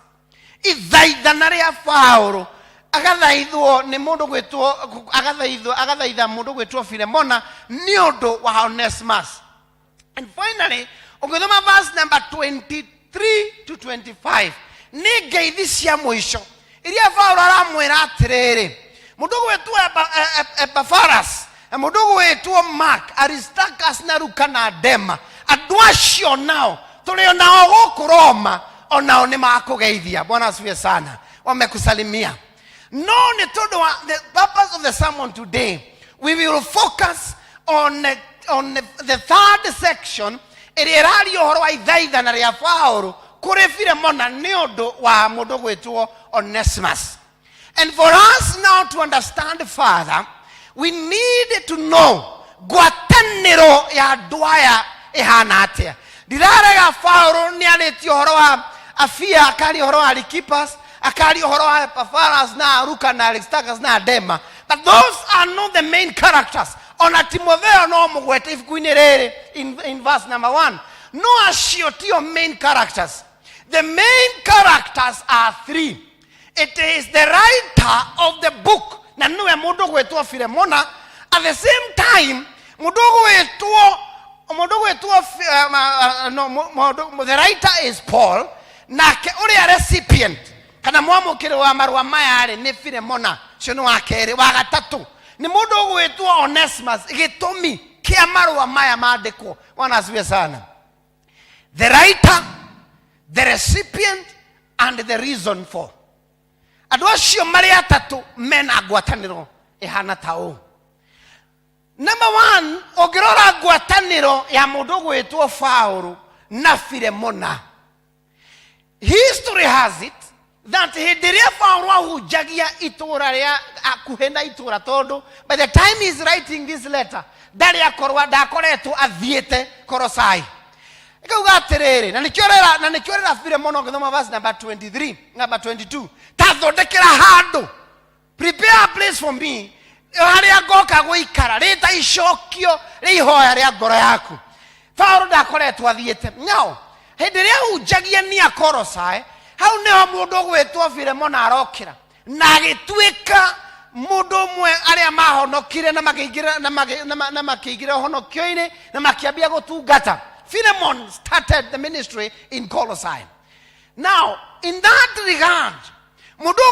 Ithaithana ria Paulo agathaithwo ni mundu gwitwo agathaitha mundu gwitwo Filemona ni undu wa Onesimus. And finally, ukithoma verse number 23 to 25, ni ngeithi cia mwisho iria Paulo aramwira atiriri mundu gwitwo Epaphras, mundu gwitwo Mark, Aristarchus na Luka na Dema, andu acio nao tuli nao guku Roma onao ni makugeithia. Bwana asifiwe sana, wamekusalimia. No, the purpose of the sermon today, we will focus on the third section. Erirario horo wa ithaithana ria Paulo kuri Filemona ni undu wa mundu gwitwo Onesimus. And for us now to understand further, we need to know gwataniro ya andu aya ihana atia. Ndirarega Paulo ni aritio horo wa Afia, akari horo wa Archippus, akari horo wa Epaphras na Luka na Aristarchus na Dema. But those are not the main characters. Ona Timotheo no mugwete ifuku-ini riri in verse number 1. No acio tio main characters. The main characters are 3. It is the writer of the book na niwe mundu gwetwo Filemona. At the same time, the writer is Paul, na ke uria recipient kana mwamukire wa marua maya ri ni Filemona cio ni wa keri. Wa gatatu ni mundu gwetwo Onesimus, gitumi kia marua maya mandikwo. Bwana asifiwe sana. The writer, the recipient, and the reason for. Andu acio mari atatu mena ngwataniro ihana tao. Number 1, ogirora ngwataniro ya mundu gwetwo Paulo na Filemona. History has it that hidiria Paulo ahujagia itura ria akuhenda itura tondu by the time he is writing this letter ndari akorwa ndakoretwo athiete Kolosai. Ikauga atiriri na nikiorera Filemona ngithoma verse number 23 number 22, tathondekera handu, prepare a place for me haria ngoka guikara rita icokio rihoya ria ngoro yaku. Paulo ndakoretwo athiete. Now hidiria hujagia ni Kolosai, hau niho mundu gwetwo Filemona arokira na agituika mundu mwe aria mahonokire na makiingira honokio-ini na makiambia gutungata. Philemon started the ministry in Colossae. Now, in that regard, mundu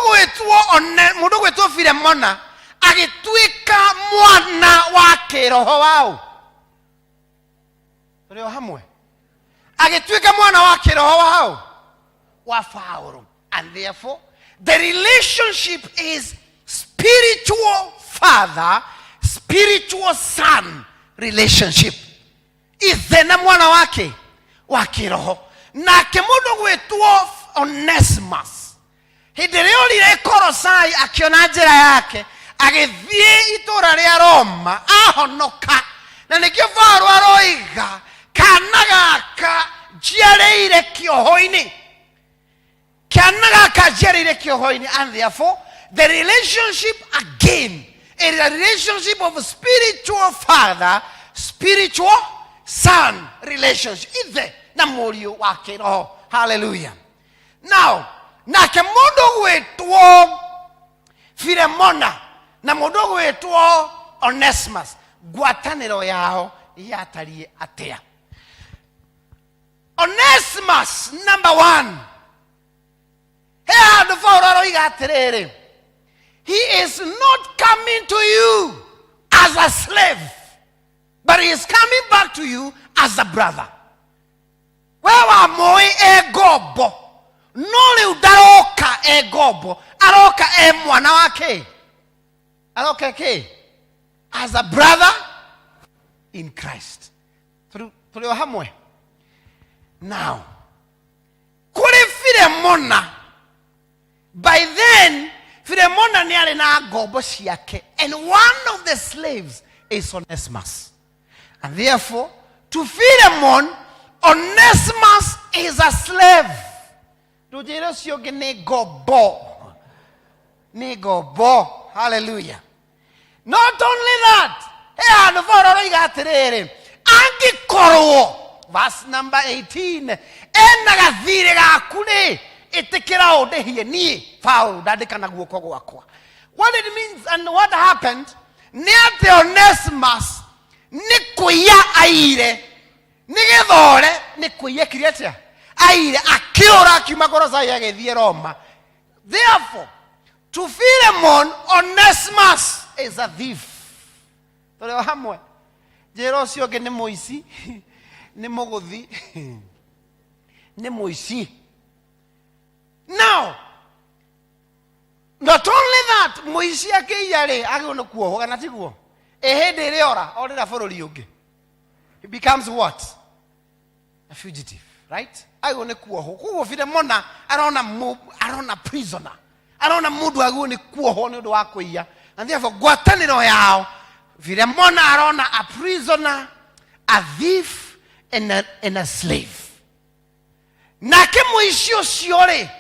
gwetwo Filemona agituika mwana wa kiroho wao. Trio hamwe. Agituika mwana wa kiroho wao wa Paulo. And therefore, the relationship is spiritual father, spiritual son relationship. Ithena mwana wake wa kiroho nake mundu gwitwo Onesimus hindi rio rire Korosai akiona njira yake agithie itura ria Roma ahonoka na nikio Paulo aroiga kana gaka njiareire kioho-ini and therefore the relationship again is a relationship of spiritual father spiritual son relationship ithe na murio wa kiroho. Hallelujah. Now nake mundu gwitwo Filemona na mundu gwitwo Onesimus ngwataniro yao yatarie atia. Onesimus number 1, he is not coming to you as a slave, but he is coming back to you as a brother. Wewa moi egobo noli udaroka egobo aroka mwana wake aroka ke as a brother in Christ. Tulio hamwe. Now, kule Filemona, by then, Filemona ni ale na gobo siake, and one of the slaves is Onesimus. And therefore, to Philemon, Onesimus is a slave. Dujero siyoge ne gobo. Ne gobo. Hallelujah. Not only that, angi koro. Verse number 18. Enagathire gakune itikira odehie ni Paulo dadikana guoko gwakwa. What it means and what happened, niate Onesimus nikuya aire nigethore nikuya kiriatia aire akiora kimakorosa yagethie Roma. Therefore, to Philemon, Onesimus is a thief. Tole hamwe jerosio ge ne moisi ne mogothi ne moisi. Now, not only that, moisi ake yare agone kuo kana tiguo ehede ire ora orira forori yoge, he becomes what? A fugitive, right? Agone kuo kuo Filemona arona prisoner, arona mudu agone kuo ne do akoia, and therefore gwataniro yao Filemona arona a prisoner, a thief, and a slave. Nake moisi ociore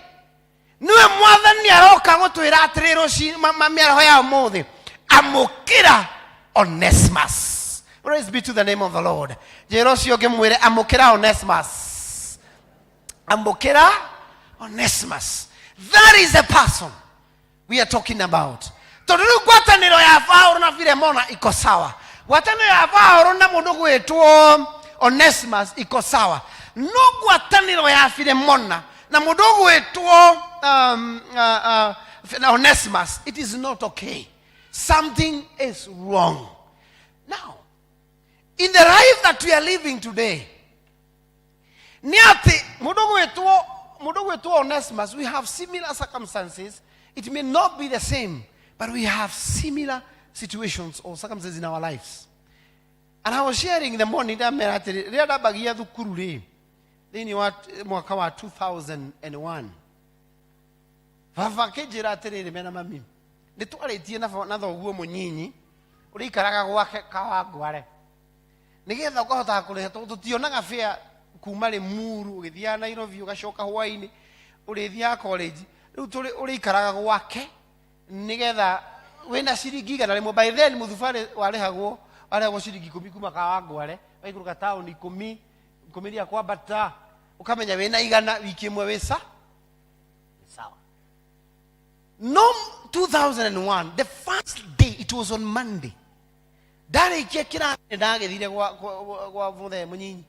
niwe mwathani aroka gutwira atiriro ci mamiaraho ya mothe amukira Onesimus. Praise be to the name of the Lord. Jerocio gemwire amukira Onesimus. Amukira Onesimus. That is the person we are talking about. Toduru gwataniro ya Paulo na Filemona iko sawa. Gwataniro ya Paulo na mundu gwetwo Onesimus iko sawa. No gwataniro ya Filemona na mundu gwetwo Onesimus, it is not okay. Something is wrong. Now, in the life that we are living today, niati mundu gwetwo Onesimus, we have similar circumstances. It may not be the same, but we have similar situations or circumstances in our lives. And I was sharing in the morning that reda bagia thukuru ri thini wa mwaka wa 2001. Vava kejira atiriri mena mami nitwaretie na thoguo munyinyi uri ikaraga gwake kawangware nigetha ukahota kurehe tutionaga fare kuma ri muru ugithia Nairobi ugacoka Hawaii urithia college riu turi uri ikaraga gwake nigetha wena ciringi igana rimwe. By then muthufari warehagwo ciringi 10 kuma kawangware waikuruka town 10 ria kwambata ukamenya wena igana wiki imwe wisa sawa. No, 2001, the first day, it was on Monday. Dari kekira ndagethire gwa muthe munyinyi.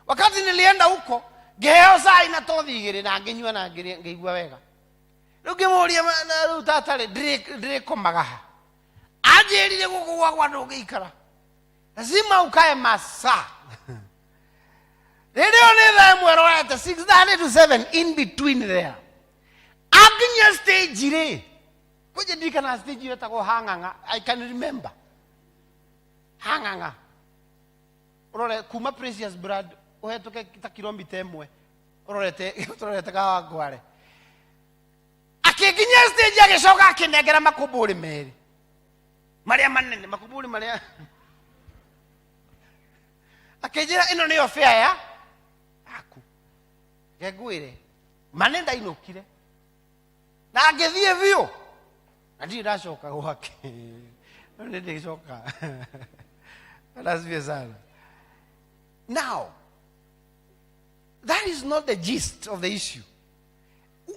Wakati nilienda huko geo saa inatothigire na ngenywa na ngeigua wega. Rugemuria na rutatare dire komagaha. Ajerire guku gwa ndugikara. Lazima ukae masa. Radio never mwero at 6:30 to 7 in between there. Aginya stage re. Koje dika na stage re tako hanganga. I can remember. Hanganga. Urole kuma precious blood ohetoke kita kilomita 1. urorete kawa gware akiginya stage agicoka akinengera makuburi meri maria manene makuburi maria akijira ino niyo fair ya aku gegwire manenda inokire na agithie vio na ndi ndacoka gwake no ndi ndicoka sana. Now that is not the gist of the issue.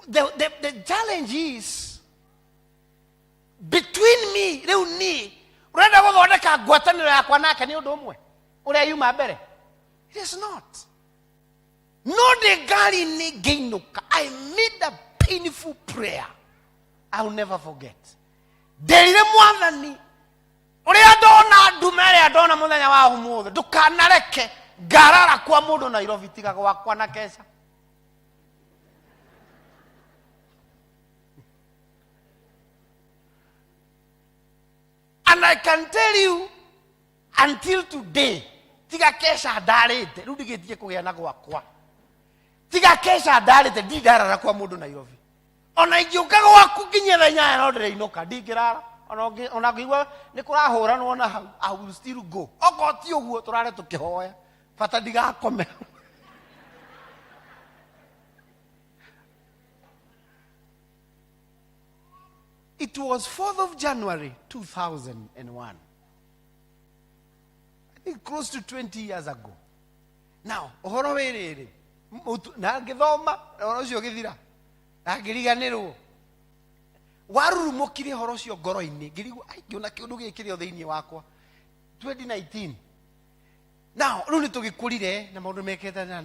The challenge is between me leo ni urenda guthondeka ngwataniro yakwa nake ni undu umwe uria yuma mbere. It is not. No de gari ni geinuka. I made a painful prayer I will never forget. Derire mwathani uria ndona ndumere ndona muthenya wa umuthe ndukanareke ngarara kwa mundu Nairobi tiga gwakwa na kesha. And I can tell you until today tiga kesha ndarite riu ndigitie kugia na gwakwa tiga kesha ndarite ndarara kwa mundu Nairobi ona ingiuka gwaku nginya thenya no ndiriinuka ndingirara ona ngigwa ni kurahura no na hau I will still go okoti uguo turare tukihoya fata ndigakome. It was 4th of January 2001. I think close to 20 years ago. Now, ohoro werere na ngithoma ohoro cio githira na ngiriganirwo warurumukire horo cio ngoro-ini ngirigwo ngiona kiundu gikire thiini wakwa 2019. Now riu ni tugikurire na maundu mekete na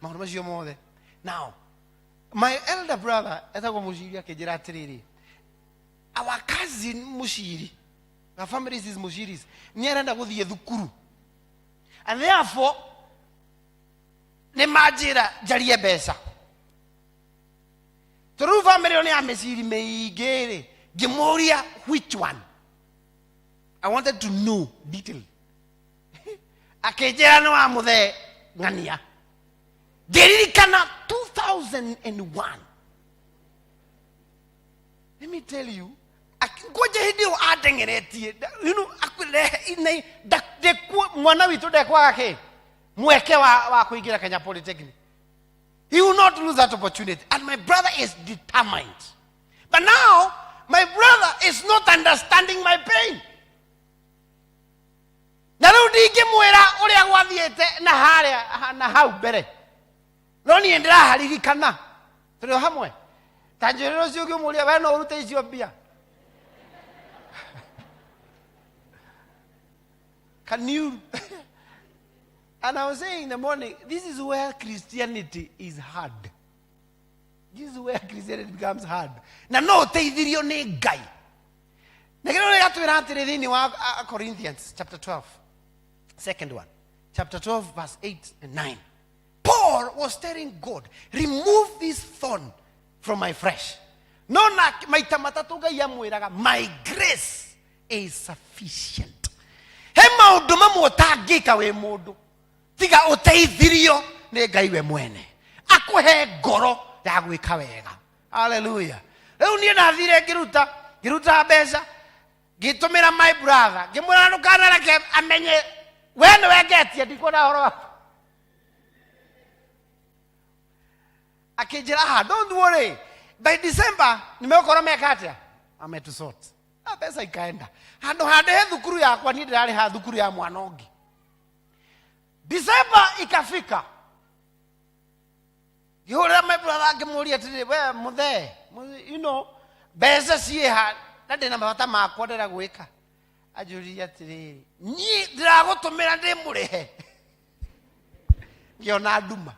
maundu macio mothe. Now my elder brother etagwo Muciri akinjira atiriri our cousin Muciri, our family is Muciris, ni arenda guthie thukuru and therefore ni majira jarie mbeca turu family ni ameciri meigere gimuria which one. I wanted to know detail. Akinjira no amuthe ngania ngiririkana 2001. Let me tell you, ngoja hidio adengeretie akwire mwana witu ndekwaga ki mweke wa kuingira Kenya Polytechnic. He will not lose that opportunity, and my brother is determined. But now my brother is not understanding my pain. Na riu ndingimwira uria gwathiete na haria na hau mbere no ni ndiraharirikana turi hamwe tanjiriro cio ngimuria we no urute icio mbia. Can you? And I was saying in the morning, this is where Christianity is hard. This is where Christianity becomes hard. Na no teithirio ni Ngai. Na kero le gatwira atiri thini wa Corinthians chapter 12. Second one. Chapter 12 verse 8 and 9. Paul was telling God, remove this thorn from my flesh. No na maita matatu Ngai amwiraga, my grace is sufficient. He maundu mamwe utangika we mundu tiga uteithirio ni Ngai we mwene akuhe ngoro ya gwika wega. Hallelujah. Riu nie nathire ngiruta mbeca ngitumira my brother ngimwira ndukanareke amenye we ni wengetie ndikona horo waku. Akinjira don't worry, by December nimekora mekatia ametusort pesa ikaenda handu hande thukuru yakwa ni ndirari ha thukuru ya mwanongi. December ikafika yule my brother ngimuria tiri we muthe you know besa cieha na ndina mabata makwa ndira gwika ajuria tiri ni ndiragutumira ndi murihe ngiona nduma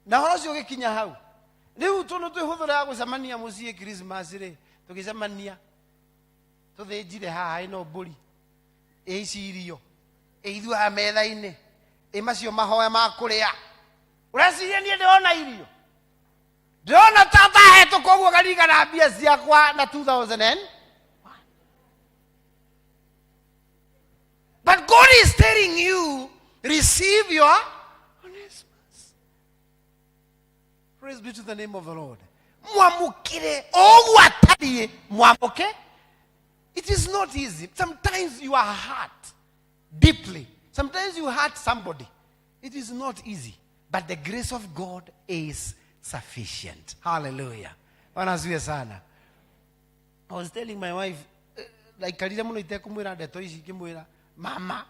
na horo cio gikinya hau riu tunu twihuthira gucemania mucii Christmas ri tugicemania tuthinjire haha ino mburi icirio ithua metha-ini macio mahoya ma kuria ureciria nie ndirona irio ndirona tata hetu koguo garigana mbia ciakwa na 2001. But God is telling you receive your Praise be to the name of the Lord. Mwamukire ogwatarie mwamuke. It is not easy. Sometimes you are hurt deeply. Sometimes you hurt somebody. It is not easy. But the grace of God is sufficient. Hallelujah. Wanasiwe sana. I was telling my wife, like kalira muno itekumwira ndeto ici kimwira mama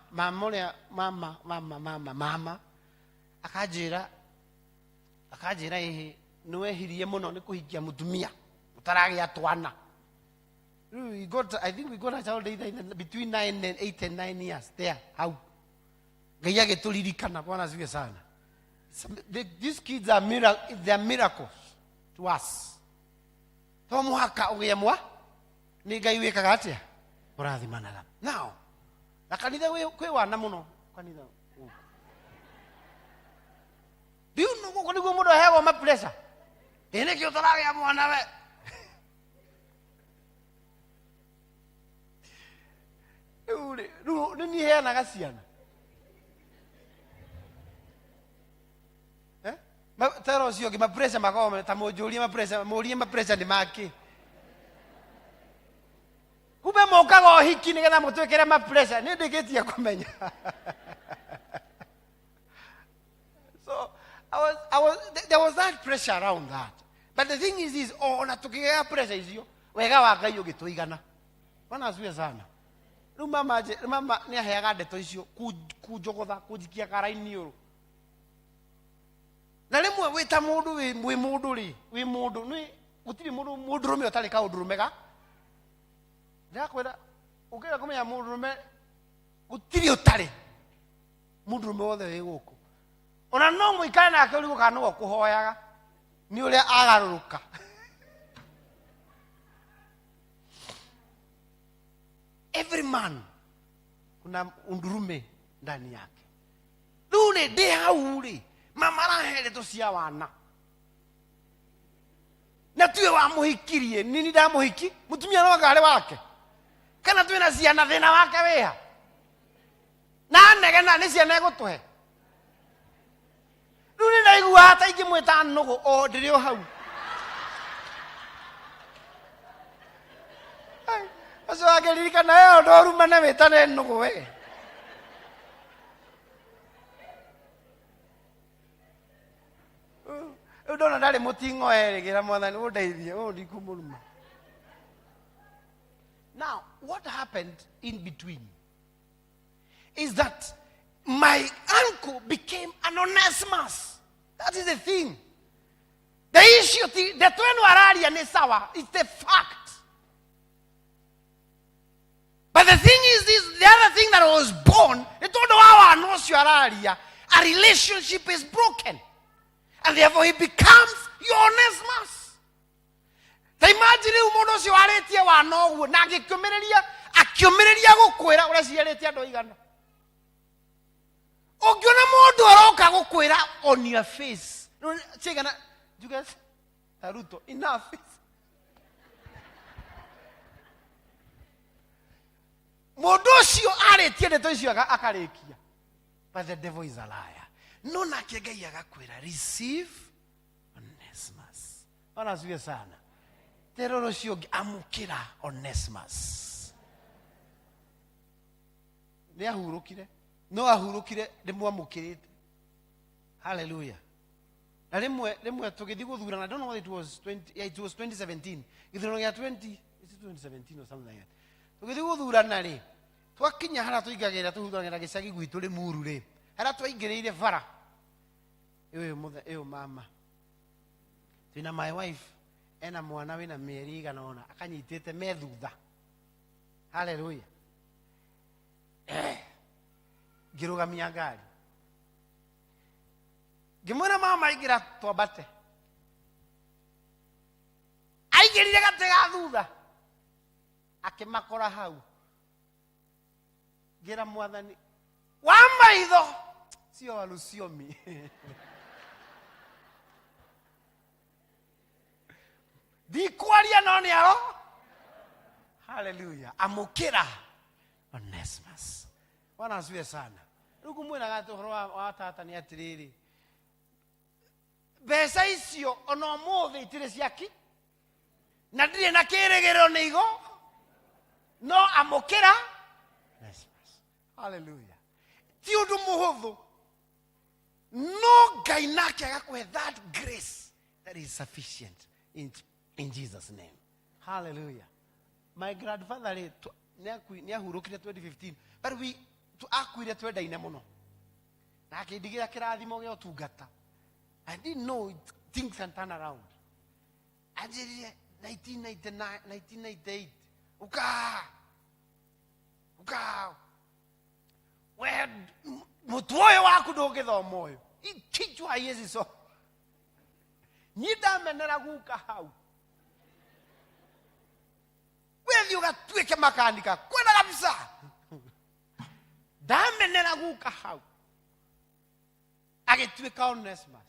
akajira niwe hirie muno ni kuhikia mutumia utaragia twana. I think we got a child between 8 and 9 years there. How? Gaya geturirikana bwana ziwe sana. These kids are miracles to us. To muhaka ugiyemwa ni Ngai wekaga atia urathimanaga. Now na kanitha kwi wana muno kanitha. Do you know ko niguo mundu aheagwo ma pressure? Ene kio taragia mwana we. Ni heanaga ciana. Tero cio ki ma pressure makome ta mujurie ma pressure ni maki. Kube mokaga hiki ni getha mutwekere ma pressure ni ndigitie kumenya. So there was that pressure around that. But the thing is ona tukigea pressure icio wega wa Ngai ugituigana. Bwana asiwe sana. Riu mama ni aheaga ndeto icio kunjogotha kunjikia karaini uru. Na rimwe wita mundu wi mundu ni gutiri mundu rume utari ka udurumega. Ndakwira ukiga kumenya mundu rume gutiri utari mundu rume wothe wi guku. Ona no muikare nake uri gukana no kuhoyaga ni uria agaruruka. Every man kuna undurume ndani yake. Rune de hauri mama rahere to cia wana. Na tuwe wa muhikirie nini da muhiki mutumia no gare wake. Kana tuwe na ciana thina wake weha. Na nege na ni ciana gutuhe. Rune ndaigua hata ingimwita nugu o ndiri o hau. Aso ageririka na yo ndoruma na wetane nugu we. Udona ndari mutingo eregira mwathani undeithie ndikumuruma. Now, what happened in between is that my uncle became an Onesimus. That is the thing. The issue, the twenu araria ni sawa, it's the fact. But the thing is this, the other thing that was born, a relationship is broken. And therefore he becomes your Onesimus. The imagine umono si waretie wa no na akiomereria gukwira ura ciaretie ando igana. Ogiona mundu aroka gukwira on your face. Chegana, you guys, Taruto, enough. Modoshio aretie ndeto icio akarikia. But the devil is a liar. No na Ngai agakwira receive Onesimus. Ona siwe sana. Teroro cio amukira Onesimus. Ni ahurukire. No ahurukire ndimwamukirite. Hallelujah. Na rimwe tugithi guthurana, I don't know what it was, it was 2017. Githurano ya 20, is it 2017 or something like that. Tugithi guthurana ri twakinya hara tuigagira tuhuthangira gicagi gwitu ri muru ri hara twaingiriire bara eyo mama tina my wife ena mwana wina mieri igana ona akanyitite methutha. Hallelujah. Girugamia ngari ngimwira mama igira twambate aigirire gatega thutha akimakora hau gira mwathani wa maitho sio waluciomi. Dikwaria noni aro. Hallelujah. Amukira Onesimus. Bwana asifiwe sana. Ruku mwina gato horo wa tata ni atiriri. Besa icio ona ũmũthĩ itirĩ ciaki na ndirĩ na kĩĩrĩgĩrĩro nĩ igo no amũkĩra Christmas. Hallelujah. Ti ũndũ mũhũthũ no Ngai nake agakũhe that grace that is sufficient in Jesus' name. Hallelujah. My grandfather nĩahurũkire 2015 but akuire twendaine mũno na akĩndigĩra kĩrathimo gĩa ũtungata. I didn't know things can turn around. Anjĩrire 1999, 1998 we mũtu ũyũ waku ndũngĩthoma ũyũ ikichwa haiwezi soma. Nyi ndamenera guka hau wethi ũgatuĩke makanika kwenda kabisa. Ndamenera guka hau agĩtuĩka Onesimus.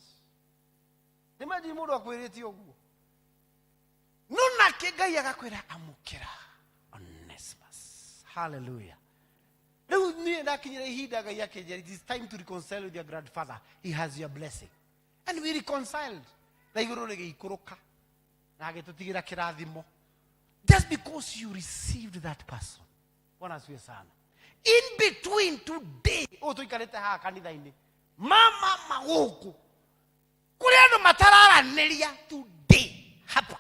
Nĩmaji mũndũ akwĩrĩtie ũguo no nake Ngai agakwĩra amũkĩra Onesimus. Hallelujah. Rĩu niĩ ndakinyĩra ihinda Ngai akĩnjĩra it is time to reconcile with your grandfather. He has your blessing. And we reconciled. Na igũrũ rĩgĩikũrũka na agĩtũtigĩra kĩrathimo. Just because you received that person. Bwana asifiwe sana. In between today tũikarĩte haha kanitha-inĩ mama magũkũ kũrĩ andũ matararanĩria today hapa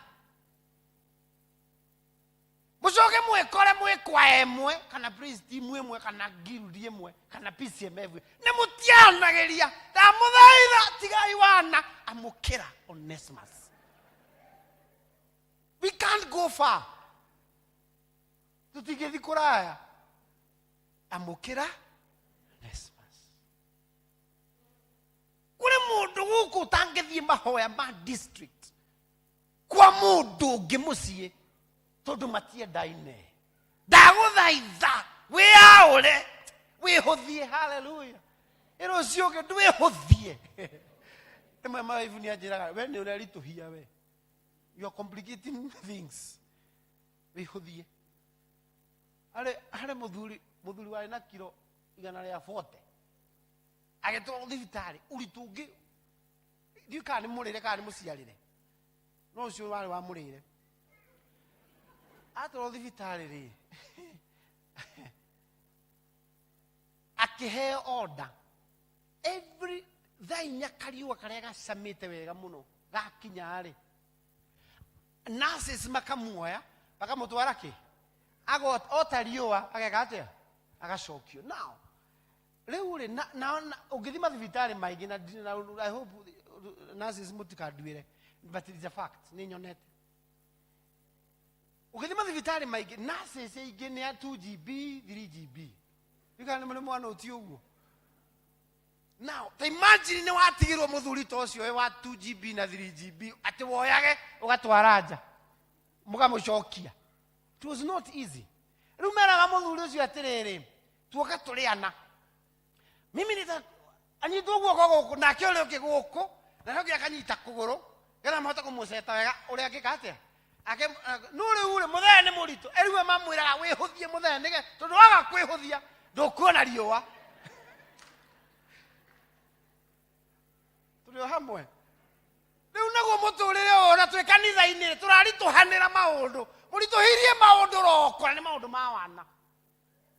mũcoke mwĩkore mwĩkwa ĩmwe kana praise team ĩmwe kana guild ĩmwe kana P.C.E.A nĩ mũtianagĩria ndamũthaitha tigai wana amũkĩra Onesimus. We can't go far. Tutigĩthi kũraya amũkĩra Onesimus. Kũrĩ mũndũ gũkũ ũtangĩthiĩ mahoya ma district kwa mũndũ ũngĩ mũciĩ tondũ matiendaine. Ndagũthaitha wĩaũre wĩhũthie. Hallelujah. Rũciũ ũngĩ ndwĩhũthie. Ĩmwe mawaibu nĩanjĩraga we nĩ ũreritũhia we. You are complicating things. Wĩhũthie. Harĩ mũthuri warĩ na kiro 140 agĩtwarwo thibitarĩ ũritũ ũngĩ ndiũ kana nĩ mũrĩre kana nĩ mũciarĩre no ũcio warĩ wa mũrĩre atwarwo thibitarĩ rĩ akĩheo order every thaa inya kariũa karĩa gacamĩte wega mũno gakinya rĩ nurses makamuoya makamũtwara kĩ ota riũa ageka atĩa agacokio. Now rĩu rĩ ũngĩthi mathibitarĩ maingĩ na I hope nurses mũtikanduĩre but it is a fact nĩ nyonete ũngĩthi mathibitarĩ maingĩ nurses aingĩ nĩ 2GB 3GB ikana nĩ mwana ũti ũguo. Now imagine nĩ watigirwo mũthuri ta ũcio wa 2GB na 3GB atĩ woyage ũgatwara nja mũkamũcokia. It was not easy. Rĩu meraga mũthuri ũcio atĩrĩrĩ tuoka tũrĩana mimi nita anyitwo guoko gũkũ nake ũrĩa ũngĩ gũkũ na ũngĩ akanyita kũgũrũ getha mahote kũmũceta wega ũrĩa angĩka atĩa no rĩu rĩ mũthenya nĩ mũritũ rĩu mamwĩraga wĩhũthie mũthenya nĩge tondũ waga kwĩhũthia ndũkuona riũa. Tũrĩ o hamwe rĩu naguo mũtũrĩre ũyũ na twĩ kanitha-inĩ tũraritũhanĩra maũndũ mũritũhĩrie maũndũ roko nĩ maũndũ ma wana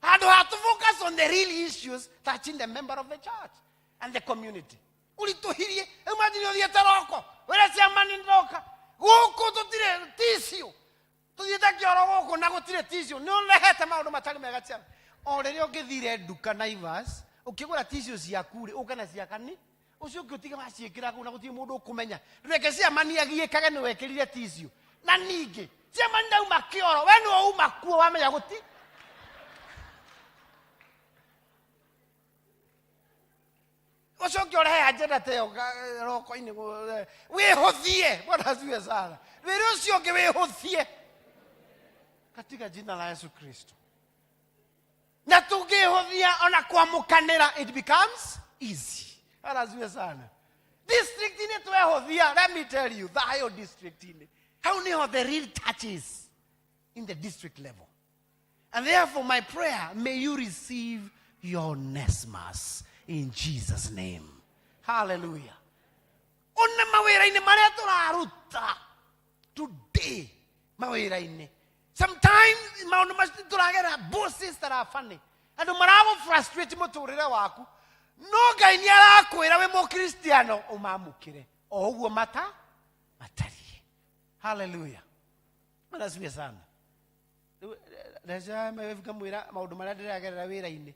handũ ha to focus on the real issues touching the member of the church and the community. Ũritũhirie imagine ũthiĩte roko wĩra ciama nĩ ndoka gũkũ tũtirĩ tissue tuthiĩte kĩoro gũkũ na gũtirĩ tissue nĩ ũrehete maũndũ matarĩ mega ciana. O rĩrĩa ũngĩthire nduka Naivas ũkĩgũra tissue ciaku rĩ ũka na ciakani ucio ũngĩtiga waciĩkĩra kũu na gũtirĩ mũndũ ũkũmenya reke ciama nĩ agĩĩkage nĩ wekĩrire tissue na ningĩ ciama ndauma kĩoro we nĩ wauma kuo wamenya gũti ucio ũngĩorehe agenda ta ĩyo roko-inĩ wĩhũthie. Bwana asifiwe sana. Wĩra ũcio ũngĩ wĩhũthie katika jina la Yesu Kristo. Na tũngĩhũthia ona kwamũkanĩra it becomes easy. Bwana asifiwe sana. District ini twehũthia let me tell you Thayo district ini how niho the real touches in the district level. And therefore my prayer may you receive your Onesimus in Jesus' name. Hallelujah. ona mawira-inĩ marĩa tũraruta today, mawira-inĩ sometimes maũndũ macio tũragerera bosses that are funny, andũ maragũ frustrate mũtũrĩre waku, no Ngai nĩ arakwĩra we mũkristiano ũmamũkĩre o ũguo matariĩ. Hallelujah. Anasifiwe sana. Nasema mewefika mwira maũndũ marĩa ndĩragerera wĩra-inĩ.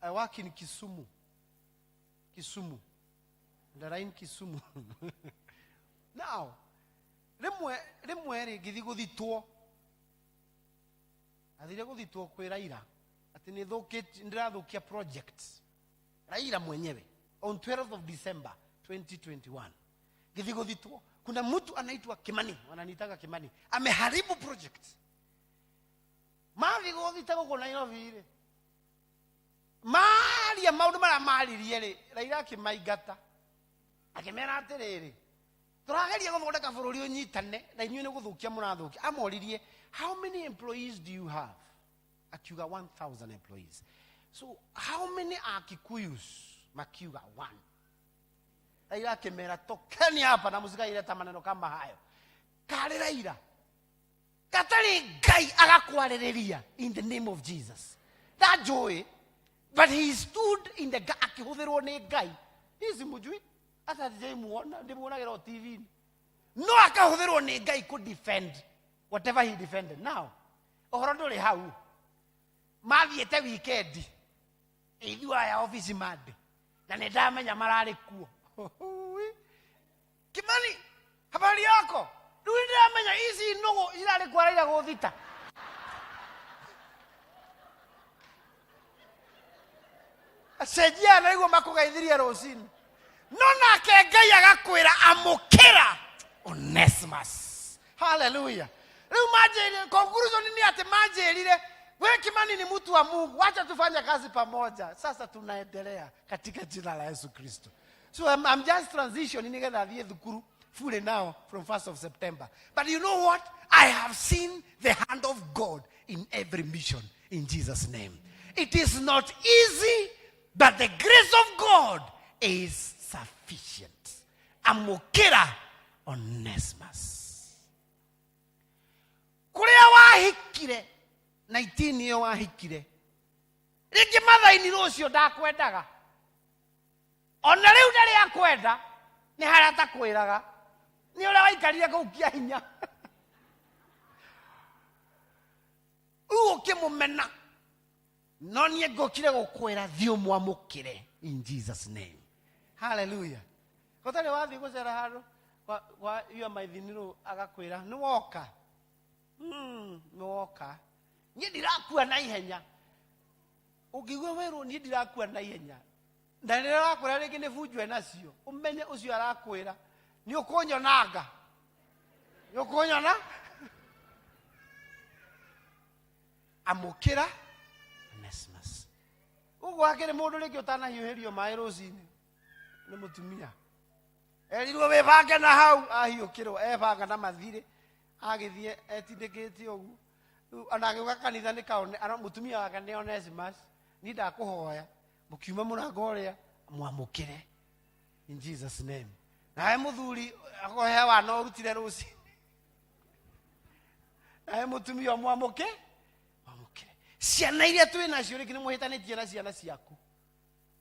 I work in Kisumu. Ndara-in Kisumu. Now, rimwe rĩ ngĩthi gũthitwo. Athire gũthitwo kwĩ Raila. Ati ndĩrathũkia project. Raila mwenyewe on 12th of December 2021. Ngĩthi gũthitwo. Kuna mtu anaitwa Kimani, wananitaka Kimani. Ameharibu project. Mathi gũthita gũkũ Nairobi rĩ. Maria maũndũ marĩa maririe rĩ, Raila akĩmaingata. Akĩmera atĩrĩrĩ, tũrageria gũthondeka bũrũri ũnyitane na inyuĩ nĩ gũthũkia mũrathũkia. Amoririe, how many employees do you have? Akiuga 1,000 employees. So how many are Kikuyus? Makiuga 1. Raila akĩmera tokeni hapa na mũsikaire ta maneno kama hayo. Kari Raila. Katari Ngai agakwarĩrĩria in the name of Jesus. That joy, but he stood in the akĩhũthĩrwo nĩ Ngai. Hizi mujui hata ndimuona ndimuonagĩra TV. No akahũthĩrwo nĩ Ngai could defend whatever he defended. Now, ũhoro ndũrĩ hau. Mathiĩte weekend. Ithuĩ aya office mande. Na nĩ ndamenya mararĩ kuo. Kimani, habari yako? Rĩu ndamenya hizi nũgũ irarĩ kwa Raila gũthita. Sejia na igua makũgeithirie rũcinĩ. No nake Ngai agakwĩra amũkĩra Onesimus. Hallelujah. Rĩu manjĩrire, conclusion ni ati manjĩrire, we Kimani ni mtu wa Mungu, wacha tufanye kazi pamoja. Sasa tunaendelea katika jina la Yesu Kristo. So I'm just transitioning nigetha thiĩ thukuru fully now from 1st of September. But you know what? I have seen the hand of God in every mission in Jesus' name. It is not easy, but the grace of God is sufficient. Amũkĩra Onesimus. Kũrĩa wahikire 19 iyo wahikire. Rĩngĩ mathaini rũcio ndakwendaga. Ona rĩu ndarĩ akwenda nĩ harĩa takwĩraga. Nĩ ũrĩa waikarire kũu kia hinya. Ũkĩmũmena. No niĩ ngũkire gũkwĩra thiĩ ũmwamũkĩre in Jesus' name. Hallelujah. Gũtarĩ wathiĩ gũcera handũ kwa iyo maithinirũ agakwĩra nĩ woka. Nĩ woka. Niĩ ndirakua na ihenya. Ũngĩigua werũ niĩ ndirakua na ihenya. Na rĩrĩa arakwĩra rĩngĩ nĩ bunjwe nacio. Ũmenye ũcio arakwĩra nĩ ũkũnyonanga. Nĩ ũkũnyona? Amũkĩra Onesimus. Ũguo akĩrĩ mũndũ rĩngĩ ũtanahiũhĩrio maĩ rũcinĩ. Nĩ mũtumia. Erirwo wĩbange na hau ahiũkĩrwo ebanga na mathirĩ. Agĩthiĩ etindĩkĩte ũguo. Ona agĩũka kanitha nĩ kaone mũtumia wake nĩ Onesimus. Ni ndakũhoya mũkiuma mũrango ũrĩa mwamũkĩre in Jesus' name. Nawe mũthuri akohe wana ũrutire rũcinĩ. Nawe mũtumia mwamũkĩre. Ciana iria twĩ nacio rĩngĩ nĩ mũhĩtanĩtie na ciana ciaku.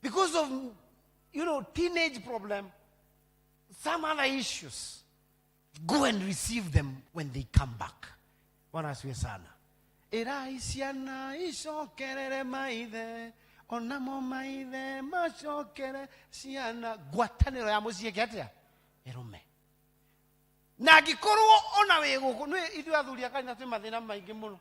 Because of, teenage problem, some other issues. Go and receive them when they come back. Bwana asifiwe sana. Erai ciana icokerere maithe, onamo maithe macokere ciana. Ngwatanĩro ya mũciĩ kĩatĩa? Ĩrũme. Na angĩkorwo ona wĩ gũkũ, nĩ ithuĩ athuri a kanitha twĩ mathĩna maingĩ mũno.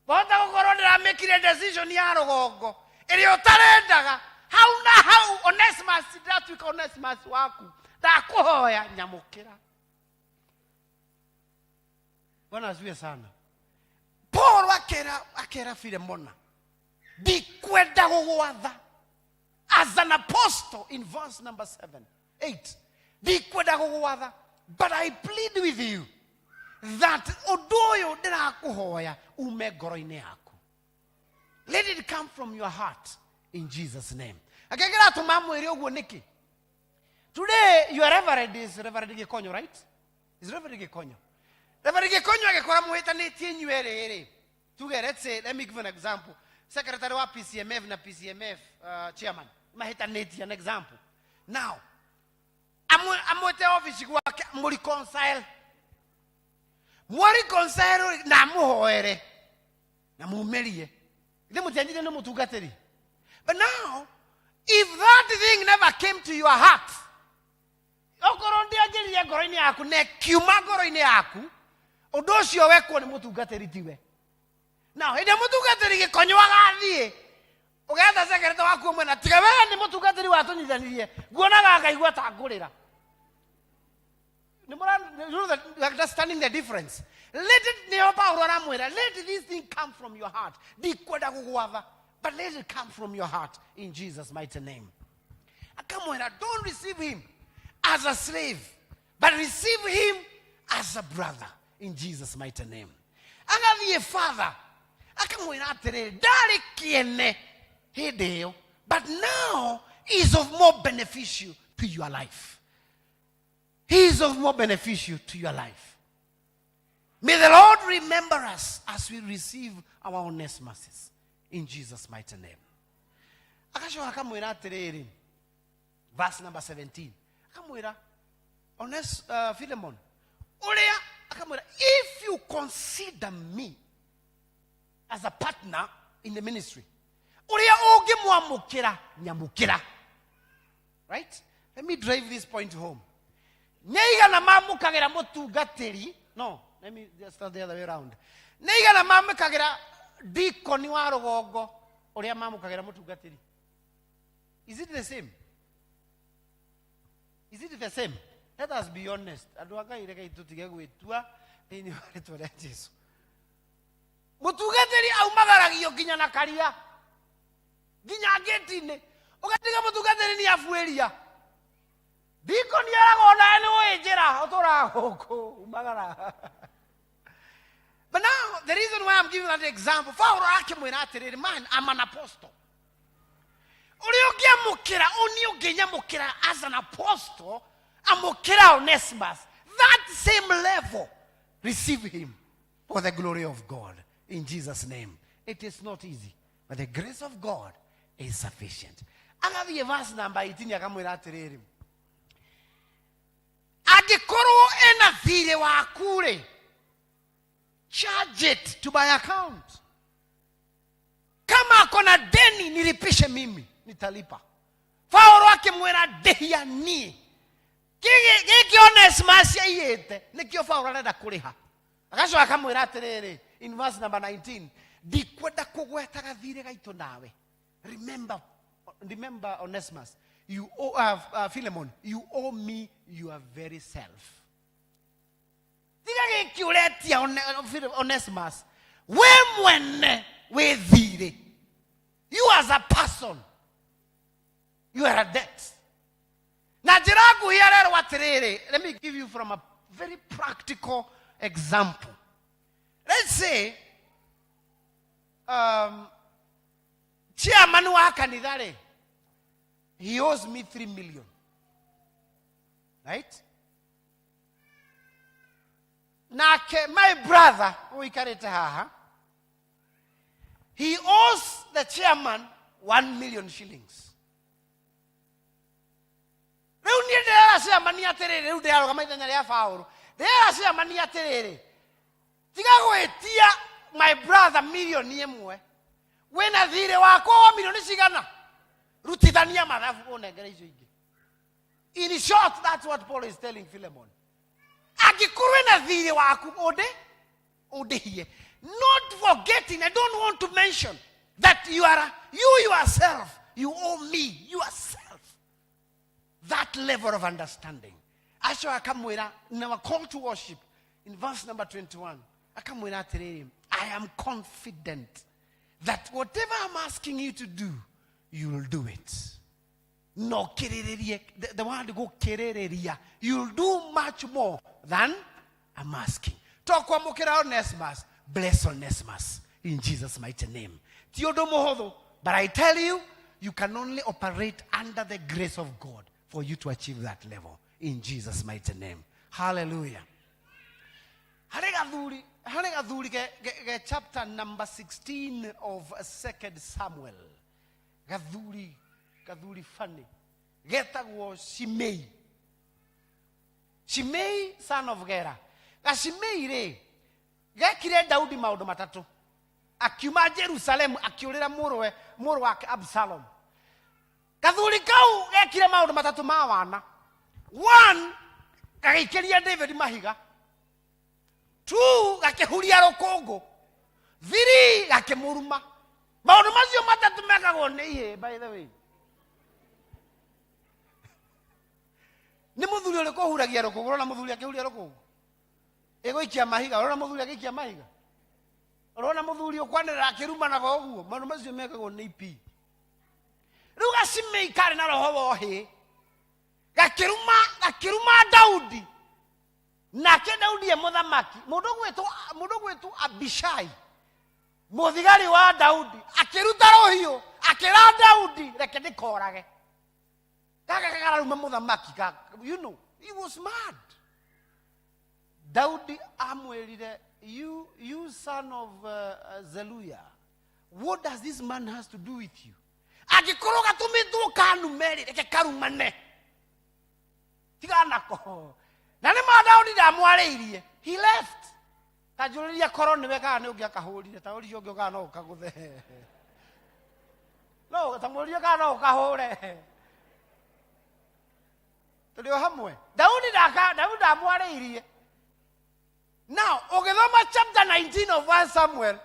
Wahota gũkorwo ndĩramĩkire decision ya rũgongo ĩrĩa ũtarendaga. Hau na hau Onesimus ndatuĩka Onesimus waku. Ndakũhoya nyamũkĩra. Bwana asifiwe sana. Paul akera Philemona, ndikwenda gũgwatha as an apostle in verse number 8. Ndikwenda gũgwatha, but I plead with you that ũndũ ũyũ ndĩrakũhoya ume ngoro-inĩ yaku. Let it come from your heart in Jesus' name. Akĩgera atũma mwĩrĩ ũguo nĩkĩ? Today, your reverend is Reverend Gikonyo, right? Is Reverend Gikonyo. Reverend Gikonyo agekora muhitanitie inyuĩ rĩrĩ. Let's say, let me give an example. Secretary wa PCMF na PCMF chairman. Mahitanitie an example. Now, amwete office gwake mũreconcile. Mũreconcile na mũhoere. Na mumerie. Ithe mũtianjire nĩ mũtungatĩri. But now, if that thing never came to your heart, okorwo ndĩanjĩrire ngoro-inĩ yaku na kiuma ngoro-inĩ yaku, ũndũ ũcio wekwo nĩ mũtungatĩri tiwe. Now, hĩndĩ mũtungatĩri Gĩkonyo agathiĩ, ũgetha secretary waku mwena, tiga wee nĩ mũtungatĩri watũnyithanirie, nguonaga ngaigua ta ngũrĩra. You're understanding the difference. Let this thing come from your heart. But let it come from your heart in Jesus' mighty name. Don't receive him as a slave, but receive him as a brother in Jesus' mighty name. Another father, but now is of more beneficial to your life. He is of more beneficial to your life. May the Lord remember us as we receive our honest mercies. In Jesus' mighty name. Verse number 17. Honest Philemon. If you consider me as a partner in the ministry, right? Let me drive this point home. No, let me just start the other way around. Is it the same? Is it the same? Let us be honest. Mutugateri aumagaragio ginya na karia. Ginya getine. Ugatiga mutugateri ni afueria. Diko ni aragona ene wejera otora hoko umagara. But now, the reason why I'm giving that example, man, I'm an apostle. As an apostle, I'm Onesimus. That same level, receive him for the glory of God. In Jesus' name. It is not easy, but the grace of God is sufficient. I have the verse number 18. Agikoro ena vile wa akure. Charge it to my account. Kama akona deni nilipishe mimi, nitalipa. Paulo akimwera dehia ni. Kiki Onesimus yete, nikio Paulo anada kuriha. Akasho akamwera atiriri in verse number 19. Dikwenda kugwetaga thire gaito nawe. Remember Onesimus. You owe Philemon, you owe me your very self. Onesimus, you as a person, you are a debt. Let me give you from a very practical example. Let's say, chairman wa kanithare, he owes me 3 million. Right? My brother, he owes the chairman 1 million shillings. My brother million yemwe. When a dire wako million sigana. Rutidania madafu onegrejo. In short, that's what Paul is telling Philemon. Not forgetting, I don't want to mention that you yourself, you owe me yourself that level of understanding. I in our call to worship, in verse number 21, I am confident that whatever I'm asking you to do, you will do it. No, the one to go kerereria. You'll do much more than I'm asking. Talk one more Onesimus. Bless Onesimus in Jesus' mighty name. But I tell you, you can only operate under the grace of God for you to achieve that level in Jesus' mighty name. Hallelujah. Hallelujah. Chapter number 16 of 2 Samuel. Gathuri funny. Getagwo Shimei. Shimei, son of Gera. Shimei re. Gekire Daudi maundu matatu. Akiuma Jerusalem, akiurira muru wake Absalom. Gathuri kau gekire maundu matatu ma wana. One, gagikiria David mahiga. Two, gakihuria rokongo. Three, gakimuruma. Maundu macio matatu mekagwo ni ihe, by the way. Ni muthuri uri kuhuragia rokongo, urona muthuri akihuria rokongo. Ego ikia mahiga, urona muthuri akikia mahiga. Urona muthuri ukwanira akiruma na goguo, maundu macio mekagwo ni ipi. Riu Shimei kari na roho wohi. Gakiruma Daudi. Nake Daudi e muthamaki. Mundu gwitu Abishai. Muthigari wa Daudi. Akiruta rohio. Akira Daudi. Reke ndikorage. Kakaruma muthamaki. You know, he was mad. Daudi amwirire, you son of Zeruiah. What does this man has to do with you? Agikoro gatumitwo kanumeri. Reke karumane. Tiganako. Nani Daudi ndamwariirie. He left. Kajuriria koroni weka ni ungia kahurire. Tauri ungia kana ukaguthe. No, tamuria kana ukahure. Tulio hamwe. Daudi ndamwariirie. Now, ogethoma chapter 19 of 1 Samuel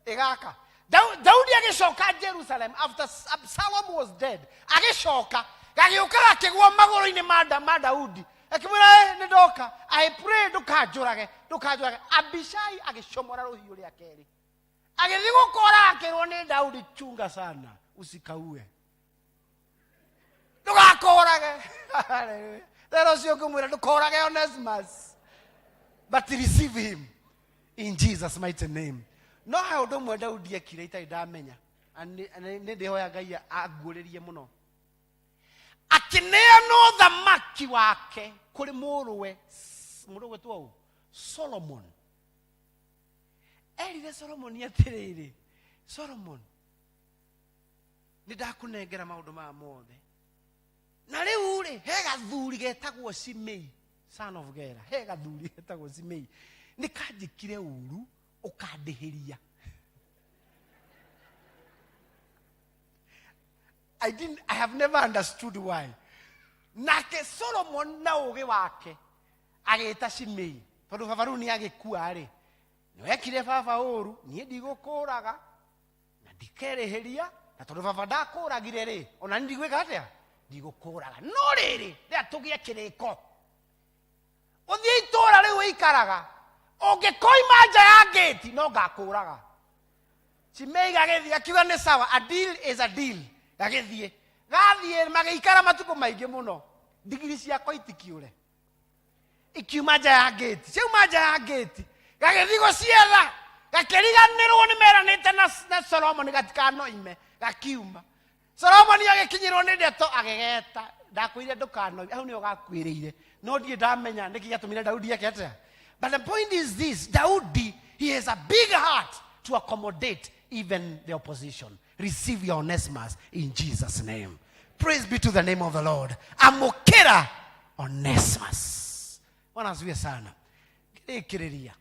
igaka. Daudi agishoka Jerusalem after Absalom was dead. Agishoka. Gagiuka akigwa magoro-ini ma Daudi. Akimwira ni ndoka. I pray ndukajurage. Abishai agishomora rohio ria keri. Agithi gukora akirwo ni Daudi, chunga sana usikaue. Ndugakorage. Hallelujah. Lero cio kumwira ndukorage Onesimus. But receive him in Jesus' mighty name. No how do mwe Daudi ekire itai ndamenya. Ni ndihoya Ngai aguririe muno. Akineano thamaki wake kuri muruwe tu Solomon. Erire Solomon yatiriri. Solomon, nidakunengera maundu ma mothe. Na riu ri he gathuri getagwo Shimei, son of Gera. He gathuri getagwo Shimei. Nikajikire uru ukandihiria. I have never understood why. Nake Solomon na uge wake ageta Shimei. Tondu babaru ni agikua ri. Niwekire baba uru, nie ndigukuraga na ndikereheria, na tondu baba ndakuragire ri, ona ndigwika atia? Ndigukuraga. No riri, ria tugie kiriko. Uthie itura riu ikaraga. Ungikoima nja ya gate no ngakuraga. Shimei gagithie akiuga ni sawa, a deal is a deal. Gagithie magikara matuko maingi muno. Digiri ciakwa itikiure. Ikiuma nja ya gate. Ciuma nja ya gate. Gagithie gucietha. Gakiriganirwo ni meranite na Solomon gatikanoime. Gakiuma. Solomon agikinyirwo ni ndeto agegeta. Ndakwire ndukanoime. Hau ni ugakwiriire. No ndie ndamenya niki gatumire Daudi akete. But the point is this, Daudi, he has a big heart to accommodate even the opposition. Receive your Onesimus in Jesus' name. Praise be to the name of the Lord. Amokera Onesimus. Wana asifiwe sana. Kiriria.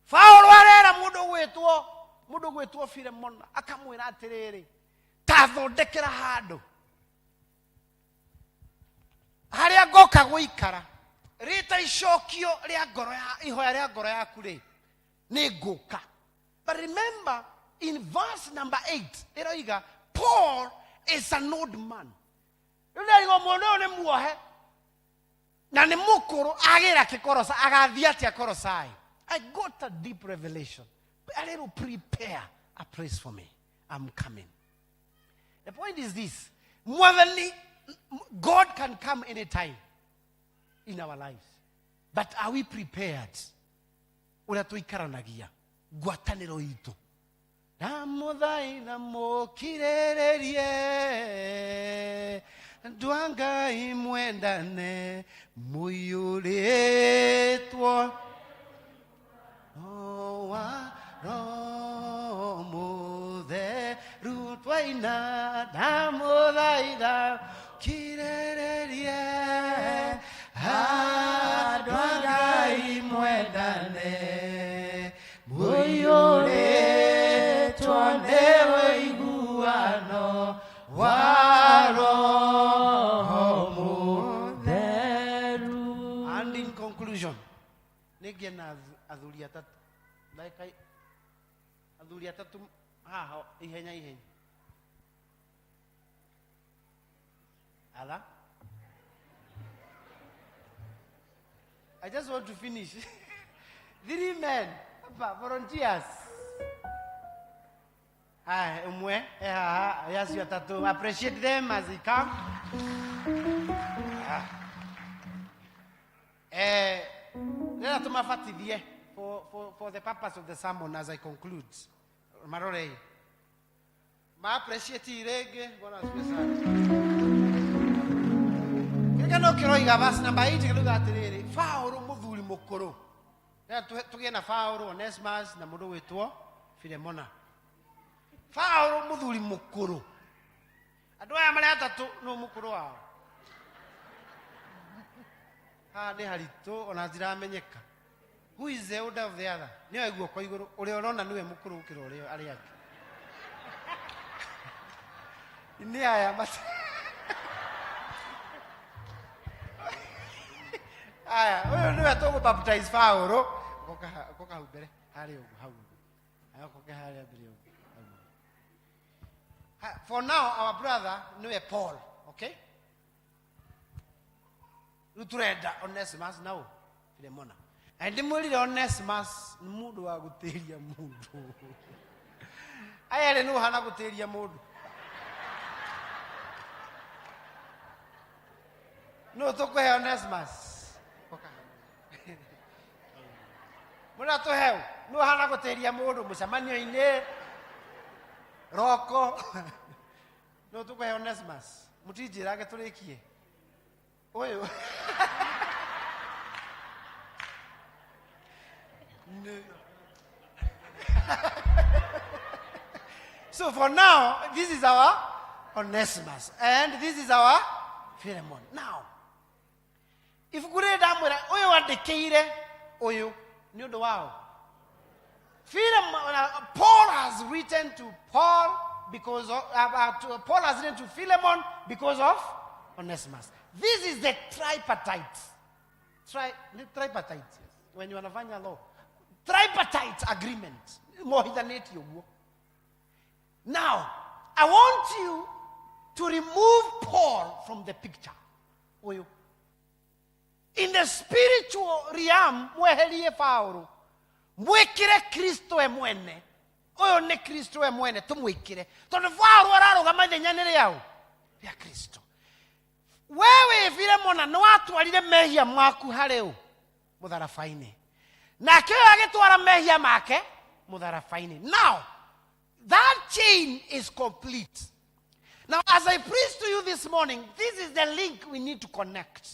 Paulo arera mundu gwetwo Filemon akamwira atiriri. Tathondekera handu. Haria ngoka guikara. Rita icokio ria ngoro ya ihoya ria ngoro yaku ri ni nguka. But remember in verse number 8 iroiga Paul is an old man. Ndaigo mundu ni muohe na ni mukuru agira kikorosa agathia atia korosai. I got a deep revelation. A little prepare a place for me. I'm coming. The point is this. God can come anytime in our lives. But are we prepared? Ura tuikaranagia gwataniro itu. Namudai namokirererie Dwangai mwendane muyuritwo wa roho mutheru twaina ndamuthaitha kirererie andũ a Ngai mwendane mũiyũrĩtwo nĩ ũiguano wa roho mũtheru. And in conclusion, nĩngĩe na athuri atatũ athuri atatũ haha ihenya ihenya. Ala, I just want to finish. 3 men, volunteers. Hi, umwe, yes, you have to appreciate them as they come. Let us mafatidie for the purpose of the sermon as I conclude. Marore, ma appreciate irege, bona asifiwe. Kigano kiroiga verse number 8 kiruga atiriri, Paulo muthuri mukuru. Tugie na Paulo, Onesimus na mundu witwo Philemona. Paulo muthuri mukuru. Andu aya mari atatu no mukuru wao. Ni haritu ona ndiramenyeka. Who is the older of the other? Ni aiguo kwa iguru uri urona niwe mukuru ukiro uri ari yake. Ni aya but aya uyu niwe tugu baptize Paulo koka ubere hari ugu hau. Ayo koka hari abiri ugu. For now our brother niwe Paul, okay? Lutureda Onesimus now Philemona. And the mwili Onesimus ni mundu wa guteria mundu. Aya no hana guteria mundu. No tokwe Onesimus. Muna to heu no hana guteria mundu mucamanio ine roko. No tokwe Onesimus. Mutijira ge turikie. Oyo. So for now, this is our Onesimus, and this is our Philemon. Now, if we read that, oyo wadekeire oyo ni ndo wao. Philemon, Paul has written to Paul because of Paul has written to Philemon because of Onesimus. This is the tripartite. Tripartite. Yes. When you wanafanya law, tripartite agreement. Now, I want you to remove Paul from the picture. In the spiritual realm, mwehelie Paulo. Mwekire Kristo emwene. Oyo ne Kristo emwene tumwekire. Tondu Paulo ararugama nyanere yao ya Kristo. Wewe Philemona no atwarire mehia maku hareu mutharafaini. Na kio agitwara mehia make mutharafaini. Now, that chain is complete. Now, as I preach to you this morning, this is the link we need to connect.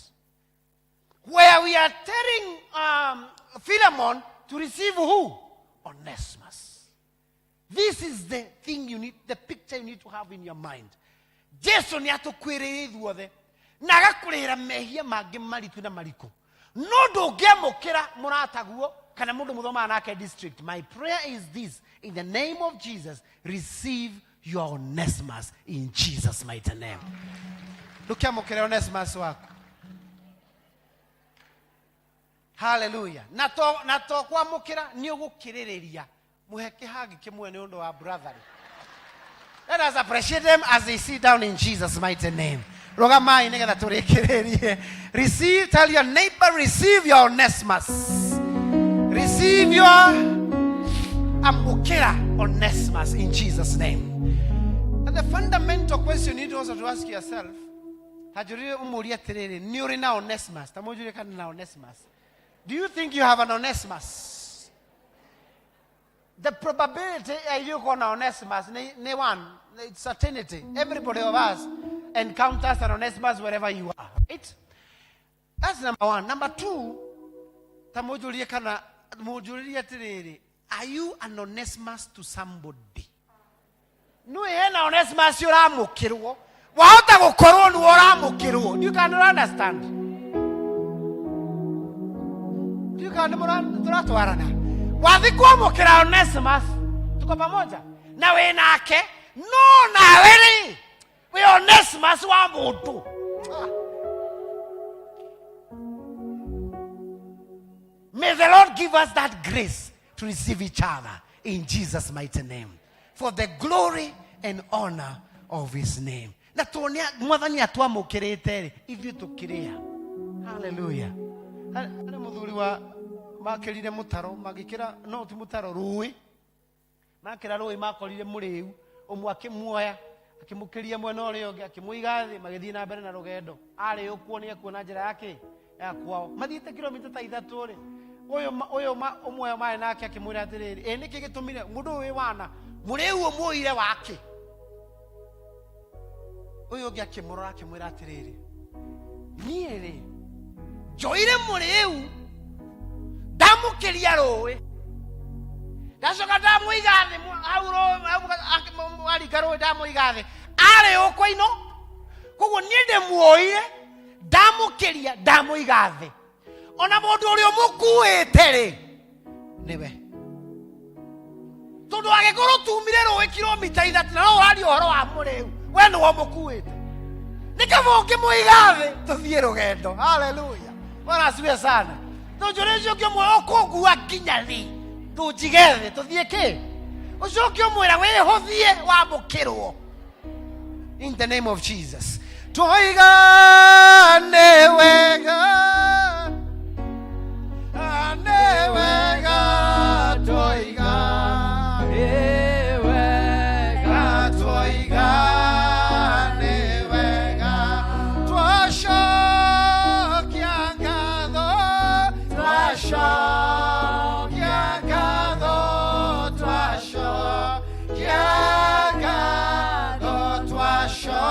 Where we are telling Philemon to receive who? Onesimus. This is the thing you need, the picture you need to have in your mind. Jesu ni atukwiririthuo the. Nagakurira mehia mangĩ maritu na mariku. No ndũngĩamũkĩra mũrataguo kana mũndũ mũthoma nake district. My prayer is this: in the name of Jesus, receive your Onesimus in Jesus' mighty name. Ndũkĩamũkĩre Onesimus wako. Hallelujah. Na to kwamũkĩra nĩ ũgũkirĩrĩria. Mũheke hagi kĩmwe nĩ ũndũ wa brotherly. Let us appreciate them as they sit down in Jesus' mighty name. Receive, tell your neighbor, receive your Onesimus. Receive your Amukira Onesimus in Jesus' name. And the fundamental question you need also to ask yourself, do you think you have an Onesimus? The probability you go on Onesimus, it's certainty. Everybody of us encounters an Onesimus wherever you are, right? That's number one. Number two, tamujulie kana mujulie tiriri. Are you an Onesimus to somebody? No, ena Onesimus yuramukirwo. Wahota gukorwo ni uramukirwo. You cannot understand. You cannot understand. Wathi kuamukira Onesimus. Tuko pamoja. Na we nake no na weri. We Onesimus wa mundu. May the Lord give us that grace to receive each other in Jesus' mighty name, for the glory and honor of his name. Na tuonia mwathani atwamukirite ithu tukiria. Hallelujah. Ana muthuri wa makirire mutaro magikira no ti mutaro ruwi. Makira ruwi makorire muriu umwe akimuoya akimukiria mwena uria ungi akimuiga thi magithii na mbere na rugendo. Ari ukuonia kuona njira yake ya kwao. Mathiite kilomita ta 3 ri. Oyo umwe mai nake akimwira atiriri niki gitumire mundu wi wana muriu umuire wake. Oyo ungi akimurora akimwira atiriri niere joire muriu ndamukiria ruwi ndacoka ndamuiga thi auro arikaro ndamuiga thi ari ukwaino koguo nie ndimuoire ndamukiria ndamuiga thi ona mundu uria mukuite ri niwe tondu agikoro tumire ruwi kilomita 3 na no wari uhoro wa muriu we no mukuite nikamo ngimuiga thi tuthie rugendo. Haleluya, bwana asifiwe sana. Nonjorecio ngimwe okungua nginya thi tunjige thi tuthie ki ucio ngimwira we hothie wa mukirwo in the name of Jesus. Toiga ne wega Newega toiga Newega toiga Newega Twashokia ngado Twashokia ngado Twashokia ngado Twashokia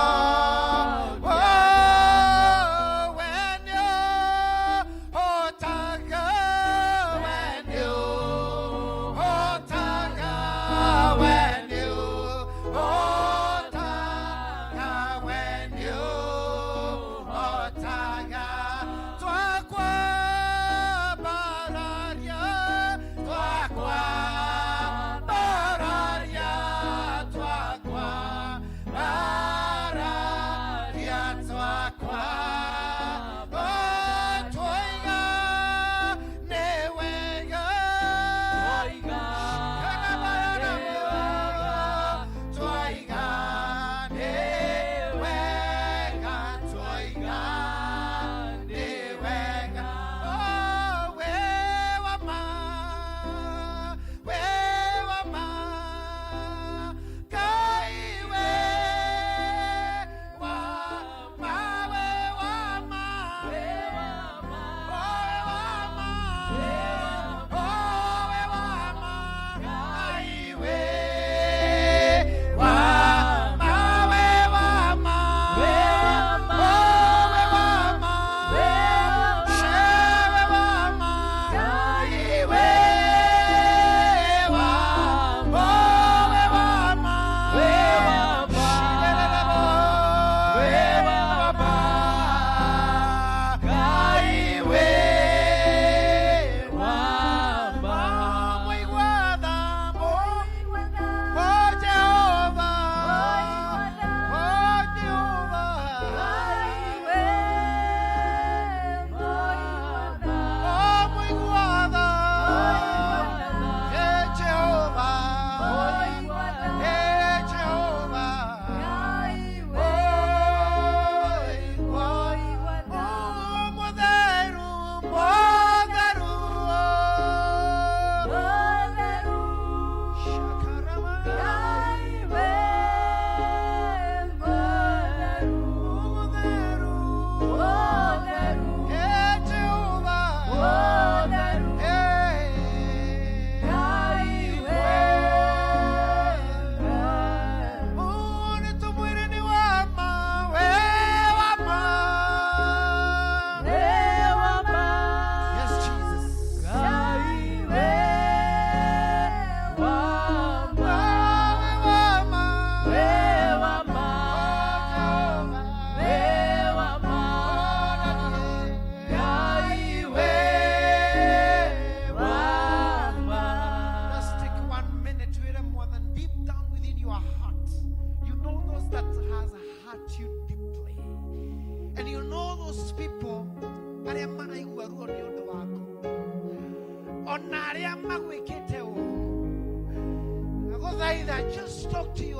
And you know those people aria maraigua ruo ni undu waku ona aria magwikite uru aguthaitha just talk to you.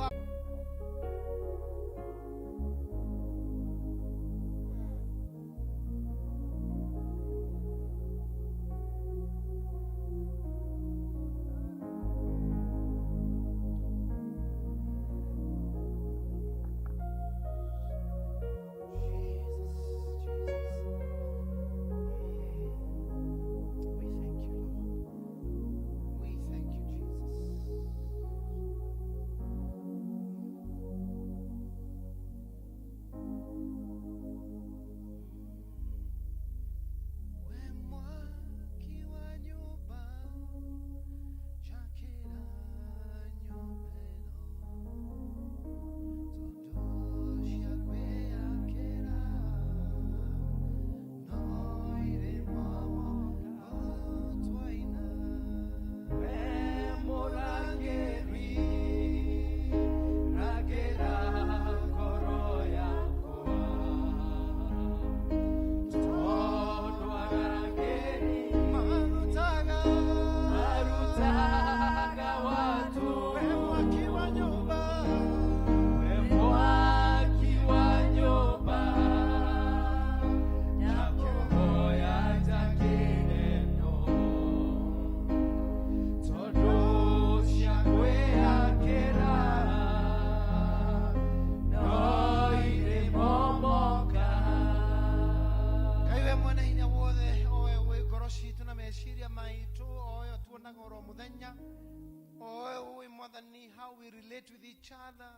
How we relate with each other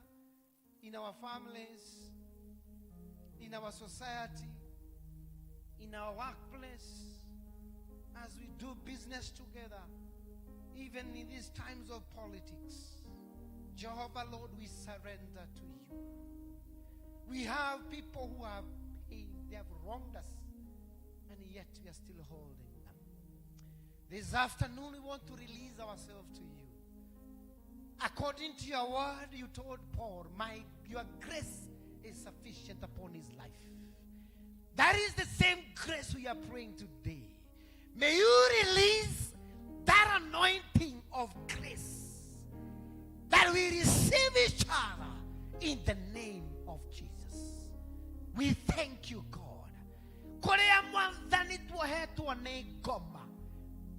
in our families, in our society, in our workplace, as we do business together, even in these times of politics. Jehovah, Lord, we surrender to you. We have people who have pain, they have wronged us, and yet we are still holding them. This afternoon, we want to release ourselves to you. According to your word, you told Paul, your grace is sufficient upon his life. That is the same grace we are praying today. May you release that anointing of grace, that we receive each other in the name of Jesus. We thank you, God.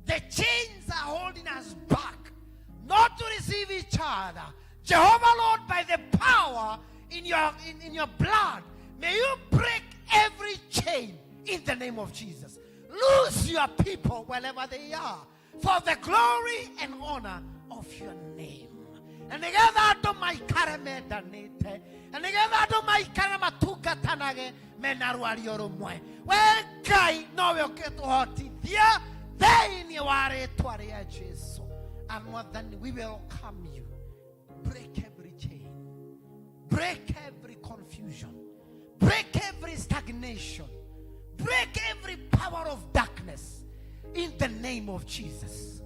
The chains are holding us back not to receive each other. Jehovah, Lord, by the power in your blood, may you break every chain in the name of Jesus. Loose your people wherever they are for the glory and honor of your name. And together to my karame danete, and together to my karama tuka tanage menaruari oromwe. When kai no yo keto hoti dia, they ni ware tuare Jesus. And more than we welcome you. Break every chain. Break every confusion. Break every stagnation. Break every power of darkness in the name of Jesus.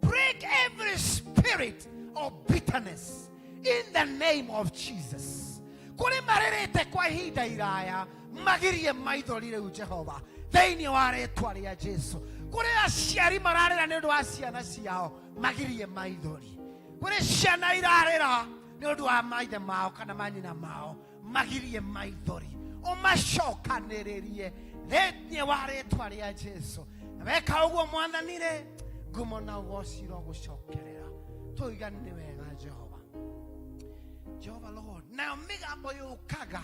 Break every spirit of bitterness in the name of Jesus. Kuri marerete kwa hida iraya magirie maidolire u Jehova. Veini ware twari ya Jesu. Kuri asiari mararera nendo asiana siao magirie maidoli. Kuri siana irarera nendo amaide mao kana manyina mao magirie maidoli. O mashoka nererie retnie ware twari ya Jesu. Weka ugo mwandanire gumona wosiro gushokerera. Toigane wega Jehova. Jehovah Lord. Now migambo yukaga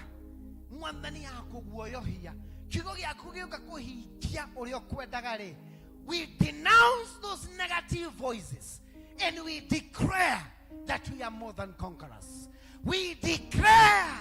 mwandani yako guoyohia. Kigo gyaku gioka kuhikia urio kwendagare. We denounce those negative voices and we declare that we are more than conquerors. We declare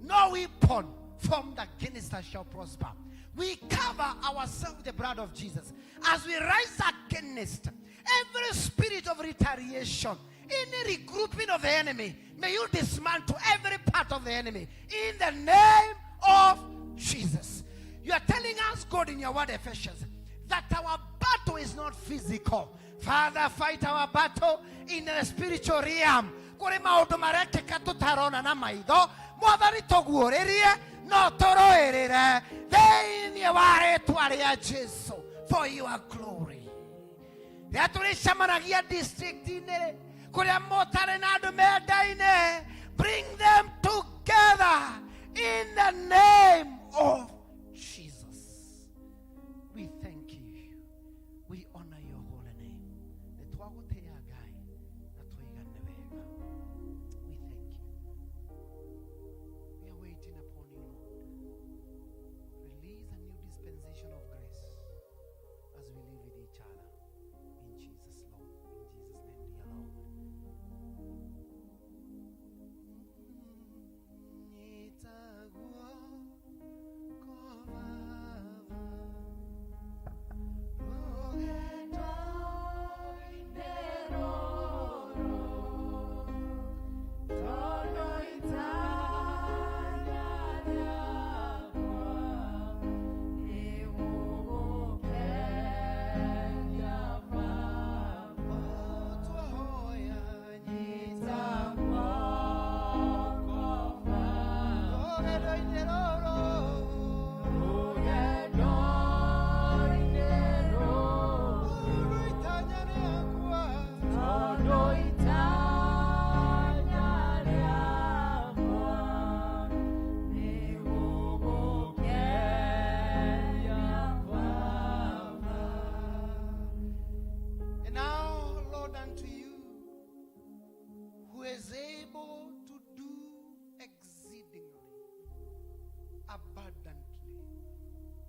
no weapon formed against us shall prosper. We cover ourselves with the blood of Jesus as we rise against every spirit of retaliation, any regrouping of the enemy. May you dismantle every part of the enemy in the name of Jesus. You are telling us, God, in your word, Ephesians, that our battle is not physical. Father, fight our battle in the spiritual realm. Kore maudu mareke katutarona na maido. Mwadhani toguorerie no toroe twirire thĩinĩ wa rĩtwa rĩa Jesu for your glory. Rĩrĩa tũrĩcemanagia district-inĩ kũrĩa mũtarĩ na andũ mendaine, bring them together in the name of Jesus. We thank you. We honor your holy name. Nĩtwagũtĩĩa Ngai na tũigane wega. We thank you. We are waiting upon you, Lord. Release a new dispensation of grace as we live with each other. In Jesus' Lord. In Jesus' name, dear Lord.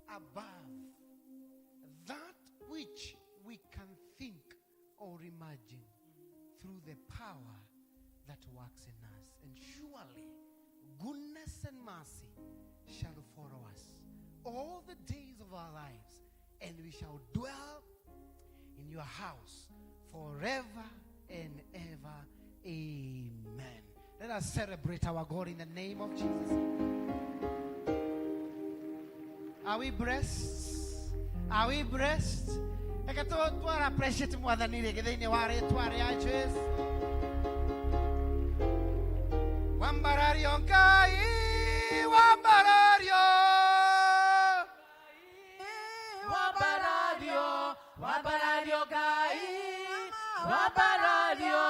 Above that which we can think or imagine through the power that works in us. And surely goodness and mercy shall follow us all the days of our lives, and we shall dwell in your house forever and ever. Amen. Let us celebrate our God in the name of Jesus. Are we blessed? Are we blessed? Eka twara appreciate mwathani rĩngĩ thĩinĩ wa rĩtwa rĩa Jesu. Wambarario Ngai, wambarario. Wambarario, wambarario Ngai, wambarario,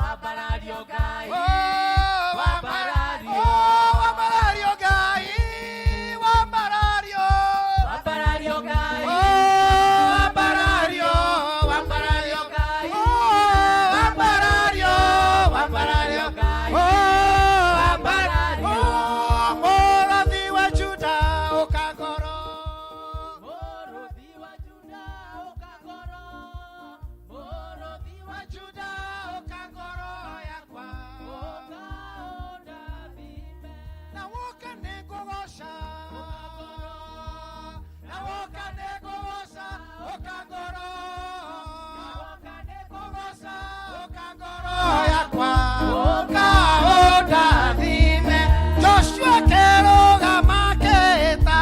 wambarario Ngai. Wambarario, wambarario Ngai, wambarario. Wambarario Ngai. Wambarario, wambarario Ngai. Wambarario, wambarario Ngai. Wambarario. Mũrũthi wa Juda ũkangoro. Mũrũthi wa Juda ũkangoro. Mũrũthi wa Juda ũkangoro yakwa. Ũkaũndathime. Na woka nĩngũgooca. Na woka nĩngũgooca ũkangoro. Na woka nĩngũgooca ũkangoro yakwa. Ũkaũndathime. Joshua kĩrũgama kĩĩta.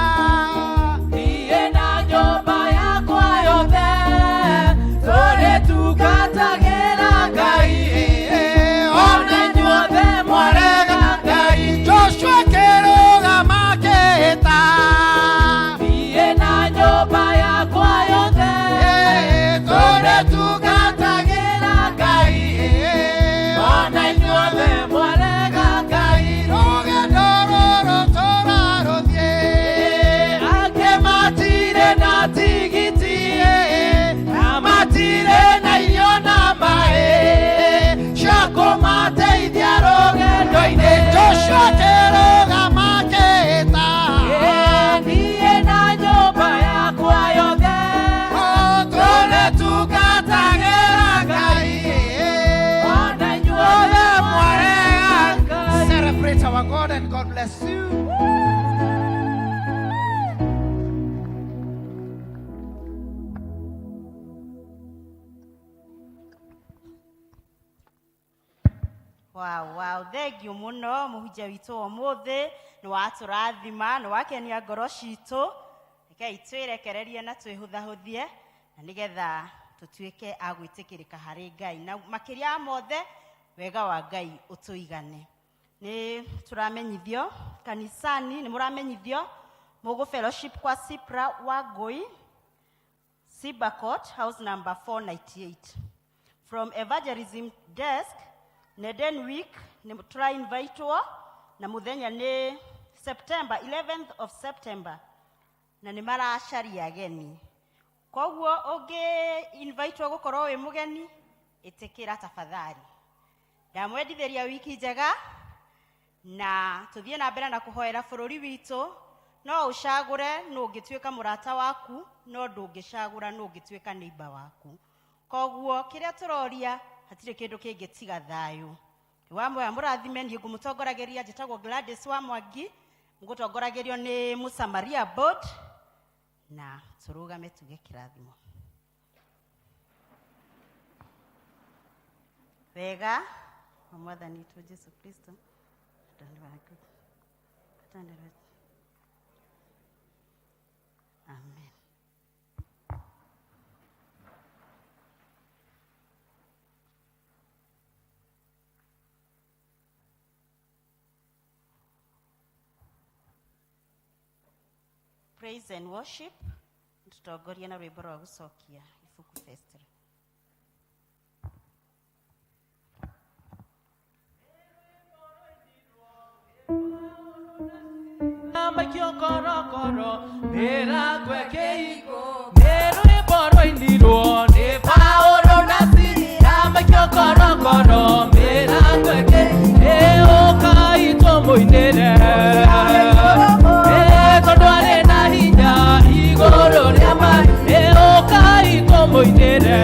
Niĩ na nyũmba yakwa yothe tũrĩtungatagĩra Ngai. Ona inyuothe mwarega Ngai. Joshua kĩrũgama kĩĩta. Niĩ na nyũmba yakwa yothe tũrĩtungatagĩra Ngai. Ona inyuothe mwarega Ngai. Rũgendo rũrũ tũrarũthiĩ. angĩ matirĩ na tigiti Na matirĩ na irio na maĩ cia kũmateithia rũgendo-inĩ. Joshua kĩrũgama kĩĩta. niĩ na nyũmba yakwa yothe tũrĩtungatagĩra Ngai. ona inyuothe mwarega Ngai. Celebrate our God and God bless you. Wow, wow, thank you muno muhunjia witũ wa ũmũthĩ nĩ watũrathima, nĩ wakenia ngoro citũ. Rekei twĩrekererie na twĩhũthahũthie na nĩgetha tũtuĩke a gwĩtĩkĩrĩka harĩ Ngai, na makĩria ya mothe wega wa Ngai ũtũigane. Nĩ tũramenyithio kanisani, nĩ mũramenyithio Mugo Fellowship kwa Sipra Wagoi, Sibakot, house number 498. From Evangelism Desk, Neden Week, try invite na muthenya ni September, 11th of September. Na ni mara ashari ageni. Koguo oge invite gukorwo wi mugeni itikira tafadhali. Ndamwendithĩria wiki njega na tuthie na mbere na kuhoera bururi witu. No ucagure no ngituika murata waku, no ndungicagura no ngituika neighbor waku. Koguo kiria turoria hatire kindu kingitiga thayu. Wamwe amurathime ni ngumutongorageria njitagwo Gladys wa Mwangi, ngutongoragerio ni Musamaria Board na turugame tuge kirathimo. Wega Mwathani wetu Yesu Kristo Amen. Praise and worship. Tutagoria na rwimbo rwa gucokia ifuku festival. Amakio koro koro mera kwekeiko nerwe boro indiro ne paoro nasi amakio koro koro mera kweke e okai tomo inere e todwane na hinya igoro nyama e okai tomo inere